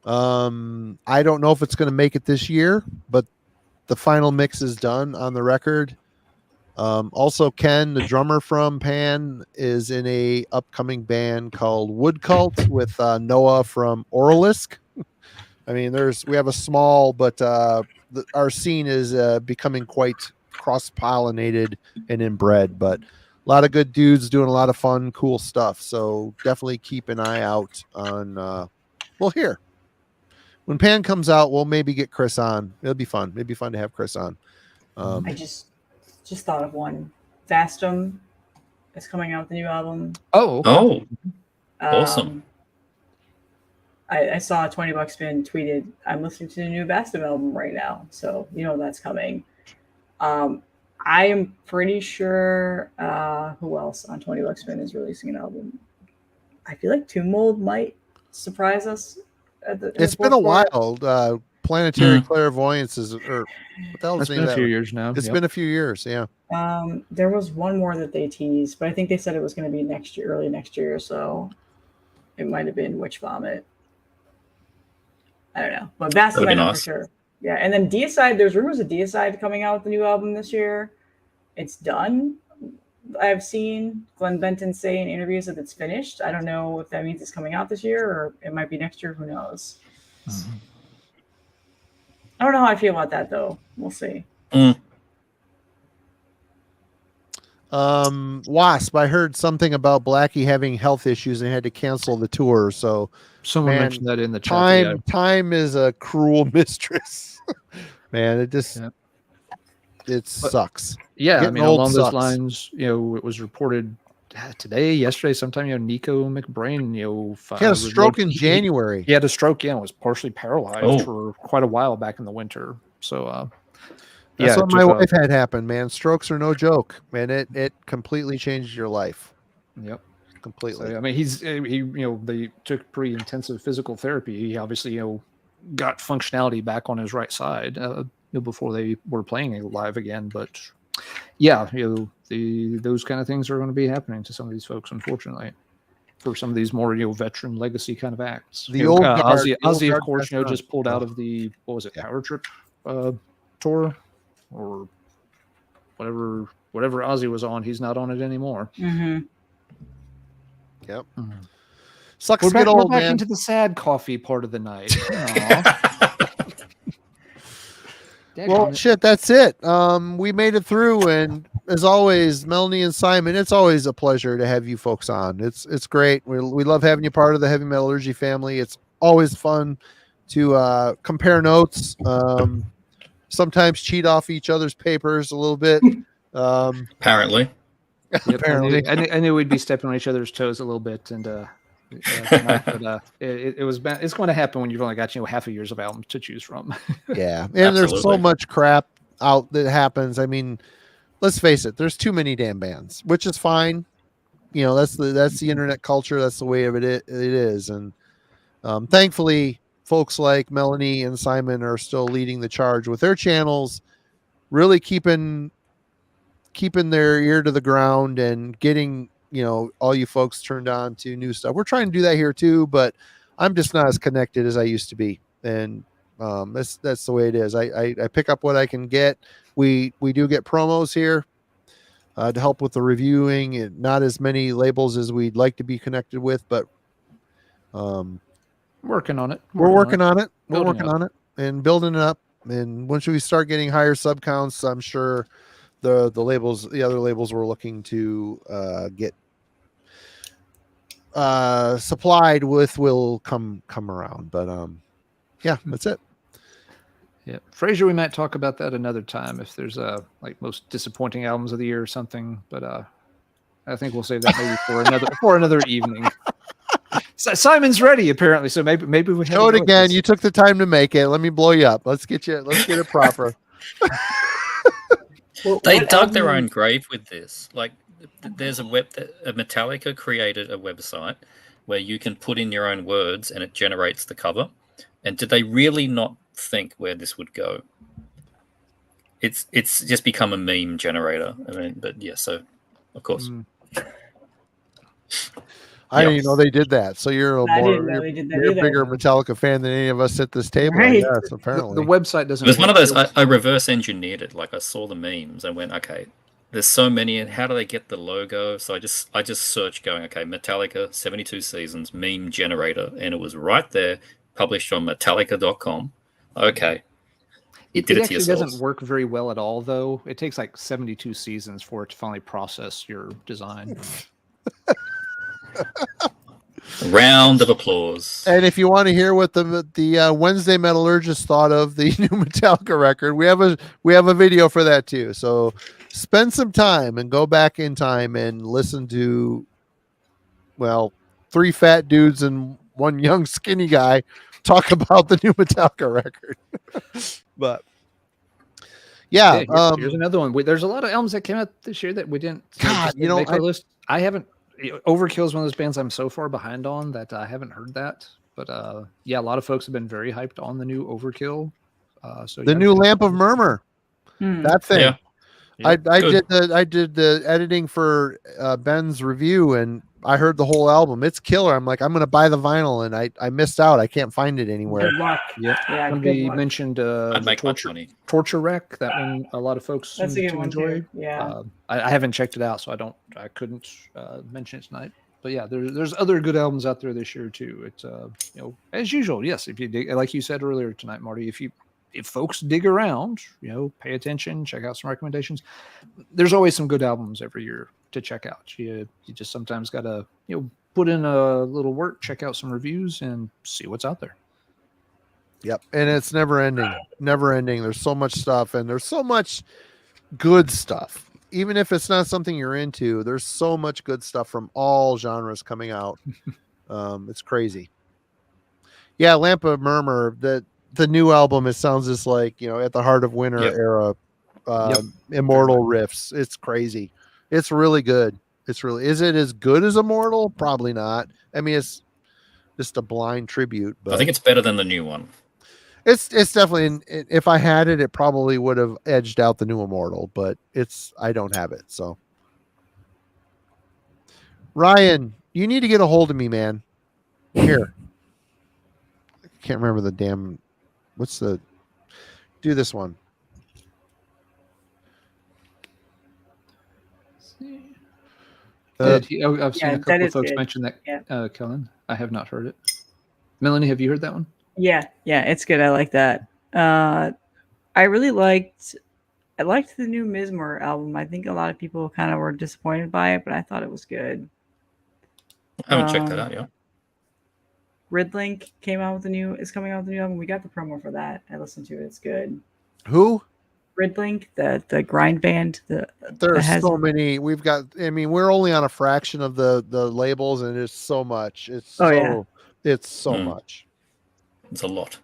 I don't know if it's going to make it this year, but the final mix is done on the record. Also, Ken, the drummer from Pan, is in a upcoming band called Wood Cult with Noah from Oralisk. I mean, we have a small, but our scene is becoming quite cross-pollinated and inbred, but a lot of good dudes doing a lot of fun, cool stuff. So definitely keep an eye out on, here. When Pan comes out, we'll maybe get Chris on. It'll be fun. It'd be fun to have Chris on. I just thought of one. Vastum is coming out with a new album. Oh, awesome. I saw a $20 spin tweeted, I'm listening to the new Vastum album right now. So, that's coming. I am pretty sure who else on $20 spin is releasing an album. I feel like Tomb Mold might surprise us. It's been a while. Planetary Clairvoyance is, or what the hell is it's been a few years now. It's been a few years, yeah. There was one more that they teased, but I think they said it was going to be next year, early next year or so. It might have been Witch Vomit. I don't know, but Vastum I know for sure. Yeah, and then Deicide. There's rumors of Deicide coming out with the new album this year. It's done. I've seen Glenn Benton say in interviews that it's finished. I don't know if that means it's coming out this year or it might be next year. Who knows? Mm-hmm. I don't know how I feel about that though. We'll see. Wasp, I heard something about Blackie having health issues and had to cancel the tour. So someone mentioned that in the chat. Time is a cruel mistress. Man, it just it sucks. Yeah, I mean, along those lines, it was reported yesterday, sometime, Nico McBrain, he had a stroke in January. He had a stroke, was partially paralyzed for quite a while back in the winter. So, that's what my wife had happen, man. Strokes are no joke, man. It completely changes your life. Yep, completely. So, I mean, they took pretty intensive physical therapy. He obviously, got functionality back on his right side before they were playing live again, but. Yeah, those kind of things are going to be happening to some of these folks, unfortunately, for some of these more veteran legacy kind of acts. The old Ozzy, of course, just pulled out of the Power Trip tour or whatever Ozzy was on. He's not on it anymore. Mm-hmm. Yep. Mm-hmm. Sucks. We're back man. Into the sad coffee part of the night. Well, shit, that's it. We made it through, and as always, Melanie and Simon, it's always a pleasure to have you folks on. It's great. We love having you part of the Heavy Metallurgy family. It's always fun to compare notes. Sometimes cheat off each other's papers a little bit. Apparently. Yep, apparently. I knew we'd be stepping on each other's toes a little bit, and it's going to happen when you've only got half a year's of albums to choose from. Yeah, and there's so much crap out that happens. I mean, let's face it, there's too many damn bands, which is fine. That's the internet culture. That's the way of it is, and thankfully, folks like Melanie and Simon are still leading the charge with their channels, really keeping their ear to the ground and getting all you folks turned on to new stuff. We're trying to do that here too, but I'm just not as connected as I used to be. And that's the way it is. I pick up what I can get. We do get promos here to help with the reviewing, and not as many labels as we'd like to be connected with, but working on it. We're working on it. We're working on it and building it up. And once we start getting higher sub counts, I'm sure the other labels we're looking to get supplied with will come around. But yeah, that's it. Yeah, Fraser, we might talk about that another time if there's like most disappointing albums of the year or something. But I think we'll save that maybe for another evening. Simon's ready apparently, so maybe we have Show it again. You took the time to make it. Let me blow you up. Let's get it proper. They dug their own grave with this. Like, there's Metallica created a website where you can put in your own words and it generates the cover. And did they really not think where this would go? It's just become a meme generator. I mean, but yeah, so of course. I didn't even know they did that. So you're you're a bigger Metallica fan than any of us at this table. Right. Yes, apparently. The website doesn't. It was one of those. I reverse engineered it. Like, I saw the memes and went, okay, there's so many, and how do they get the logo? So I just searched, going, okay, Metallica 72 seasons meme generator, and it was right there, published on Metallica.com. Okay. It actually doesn't work very well at all, though. It takes like 72 seasons for it to finally process your design. Round of applause. And if you want to hear what the Wednesday Metallurgist thought of the new Metallica record, we have a video for that too. So spend some time and go back in time and listen to, well, 3 fat dudes and 1 young skinny guy talk about the new Metallica record. But yeah, here's another one. There's a lot of albums that came out this year that we didn't make our list. I haven't. Overkill is one of those bands I'm so far behind on that I haven't heard that. But yeah, a lot of folks have been very hyped on the new Overkill. So the new Lamp of Murmur, that thing. Yeah. I did the editing for Ben's review, and I heard the whole album. It's killer. I'm like, I'm gonna buy the vinyl, and I missed out. I can't find it anywhere. Good luck. Yeah. We mentioned I'd make much money. Torture Wreck. That one a lot of folks That's a good one enjoy. too. Yeah. I haven't checked it out, so I couldn't mention it tonight. But yeah, there's other good albums out there this year too. It's as usual. Yes, if you dig, like you said earlier tonight, Marty, if folks dig around, pay attention, check out some recommendations. There's always some good albums every year to check out. You just sometimes got to put in a little work, check out some reviews, and see what's out there. Yep, and it's never ending. There's so much stuff, and there's so much good stuff. Even if it's not something you're into, there's so much good stuff from all genres coming out. It's crazy. Yeah, Lamp of Murmur, the new album, it sounds just like, at the Heart of Winter era, Immortal riffs. It's crazy. It's really good. Is it as good as Immortal? Probably not. I mean, it's just a blind tribute, but I think it's better than the new one. It's definitely, if I had it, it probably would have edged out the new Immortal, but I don't have it. So Ryan, you need to get a hold of me, man. Here. I can't remember the damn, do this one. I've seen a couple of folks mention that, Kellen. I have not heard it. Melanie, have you heard that one? Yeah, it's good. I like that. I really liked the new Mizmor album. I think a lot of people kind of were disappointed by it, but I thought it was good. I haven't checked that out yet. Ridlink is coming out with a new album. We got the promo for that. I listened to it. It's good. Who? Ridlink, the grind band. There's so many. We've got. I mean, we're only on a fraction of the labels, and it's so much. It's so much. It's a lot.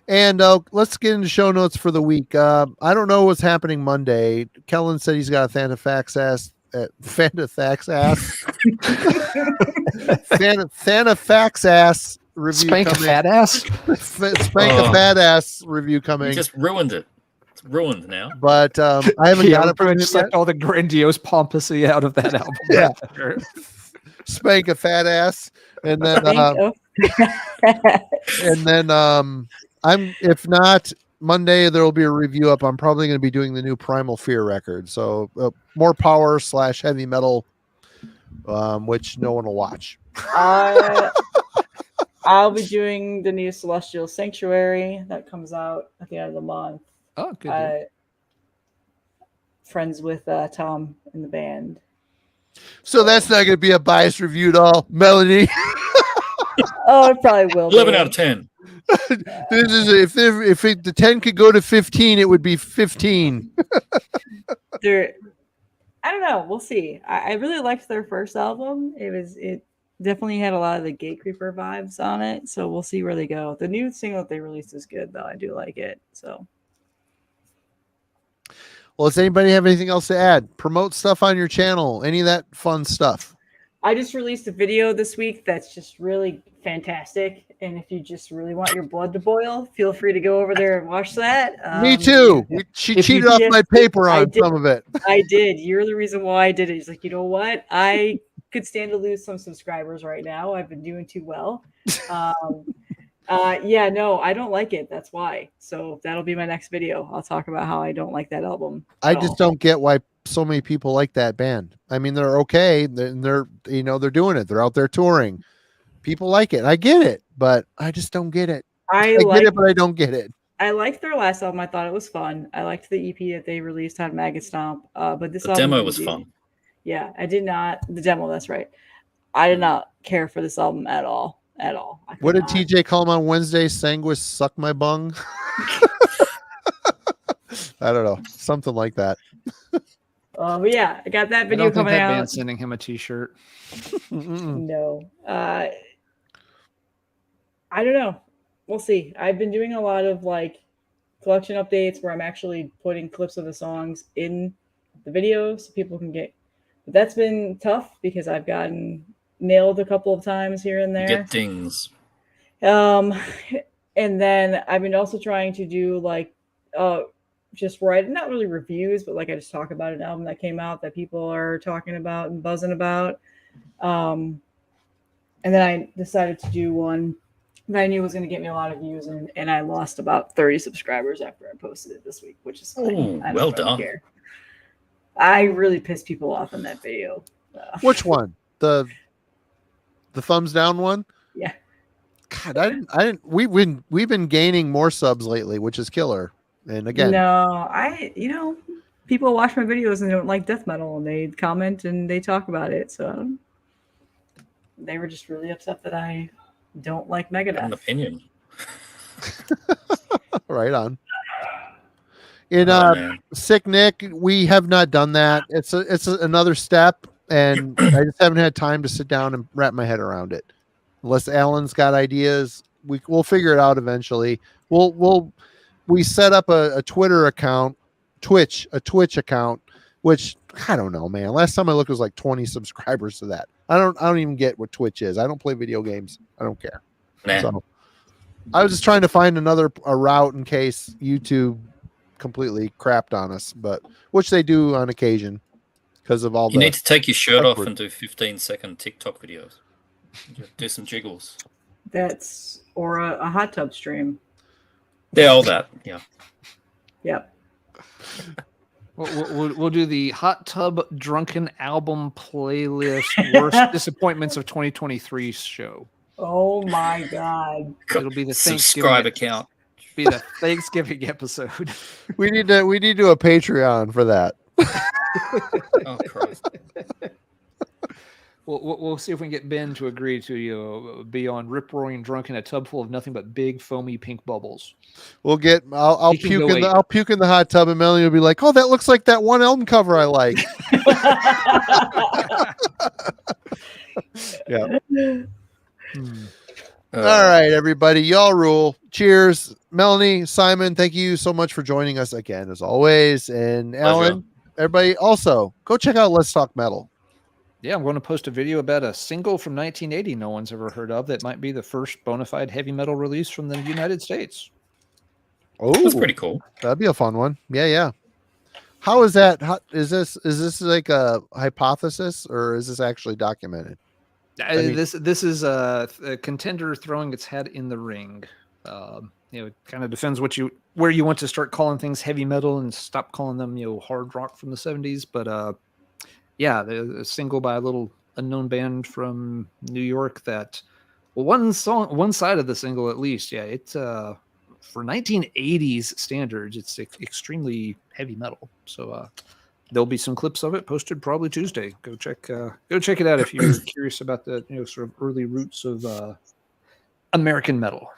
And let's get into show notes for the week. I don't know what's happening Monday. Kellen said he's got a Thanafax ass review. Spank coming. A fat ass. Spank a fat ass review coming. You just ruined it. It's ruined now. But I haven't got it from him yet. All the grandiose pomposity out of that album. Yeah. Spank a fat ass, and then I'm, if not Monday, there will be a review up. I'm probably going to be doing the new Primal Fear record. So more power / heavy metal, which no one will watch. I'll be doing the new Celestial Sanctuary that comes out at the end of the month. Oh, good. Friends with Tom in the band. So that's not going to be a biased review at all, Melanie. Oh, it probably will. 11 be. out of 10. This is the 10 could go to 15, it would be 15. I don't know. We'll see. I really liked their first album. It definitely had a lot of the Gatecreeper vibes on it. So we'll see where they go. The new single that they released is good though. I do like it. So. Well, does anybody have anything else to add? Promote stuff on your channel. Any of that fun stuff. I just released a video this week that's just really fantastic. And if you just really want your blood to boil, feel free to go over there and watch that. Me too. She cheated off my paper on some of it. I did. You're the reason why I did it. He's like, you know what? I could stand to lose some subscribers right now. I've been doing too well. Yeah, no, I don't like it. That's why. So that'll be my next video. I'll talk about how I don't like that album. I just don't get why so many people like that band. I mean, they're okay. They're they're doing it. They're out there touring. People like it. I get it, but I just don't get it. I get it, but I don't get it. I liked their last album. I thought it was fun. I liked the EP that they released on Maggot Stomp. But this the demo was fun. Yeah, I did not. The demo, that's right. I did not care for this album at all. At all. What did TJ call him on Wednesday? Sanguis suck my bung. I don't know, something like that. But yeah, I got that video coming out. Band's sending him a T-shirt. No, I don't know. We'll see. I've been doing a lot of like collection updates where I'm actually putting clips of the songs in the video so people can get. But that's been tough because I've gotten nailed a couple of times here and there. Get things. And then I've been also trying to do like just write not really reviews, but like I just talk about an album that came out that people are talking about and buzzing about. And then I decided to do one that I knew was going to get me a lot of views, and I lost about 30 subscribers after I posted it this week, which is fine. I don't well really done. care. I really pissed people off in that video. Which one? The thumbs down one? Yeah. God, I didn't. We've been gaining more subs lately, which is killer. And again, no, people watch my videos and don't like death metal, and they comment and they talk about it. So they were just really upset that I don't like Megadeth. An opinion. Right on. In Sick Nick, we have not done that. It's another step, and I just haven't had time to sit down and wrap my head around it. Unless Alan's got ideas, we'll figure it out eventually. We set up a Twitter account, a Twitch account, which I don't know, man. Last time I looked, it was like 20 subscribers to that. I don't even get what Twitch is. I don't play video games. I don't care. Nah. So I was just trying to find a route in case YouTube completely crapped on us, but which they do on occasion because of all you need to take your shirt off and do 15-second TikTok videos. Do some jiggles. Or a hot tub stream. Yeah, all that. Yeah. Yep. We'll do the hot tub drunken album playlist worst disappointments of 2023 show. Oh my God! It'll be the subscribe account. Be the Thanksgiving episode. We need to do a Patreon for that. Oh Christ! We'll see if we can get Ben to agree to be on rip roaring drunk in a tub full of nothing but big foamy pink bubbles. We'll get. I'll puke in the hot tub, and Melanie will be like, "Oh, that looks like that one album cover I like." Yeah. All right, everybody, y'all rule. Cheers, Melanie, Simon. Thank you so much for joining us again, as always, and Alan. Everybody, also go check out Let's Talk Metal. Yeah, I'm going to post a video about a single from 1980 no one's ever heard of that might be the first bona fide heavy metal release from the United States. Oh, that's pretty cool. That'd be a fun one. Yeah. How is that? Is this like a hypothesis, or is this actually documented? This is a contender throwing its head in the ring. It kind of depends where you want to start calling things heavy metal and stop calling them hard rock from the 70s. But yeah, a single by a little unknown band from New York that, well, one side of the single at least, yeah, it's for 1980s standards, it's extremely heavy metal. So there'll be some clips of it posted probably Tuesday. Go check it out if you're curious about the sort of early roots of American metal.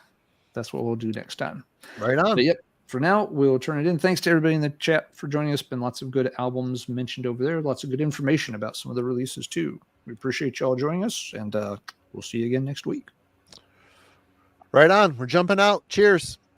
That's what we'll do next time. Right on. But yep, for now, we'll turn it in. Thanks to everybody in the chat for joining us. Been lots of good albums mentioned over there. Lots of good information about some of the releases too. We appreciate y'all joining us, and we'll see you again next week. Right on. We're jumping out. Cheers.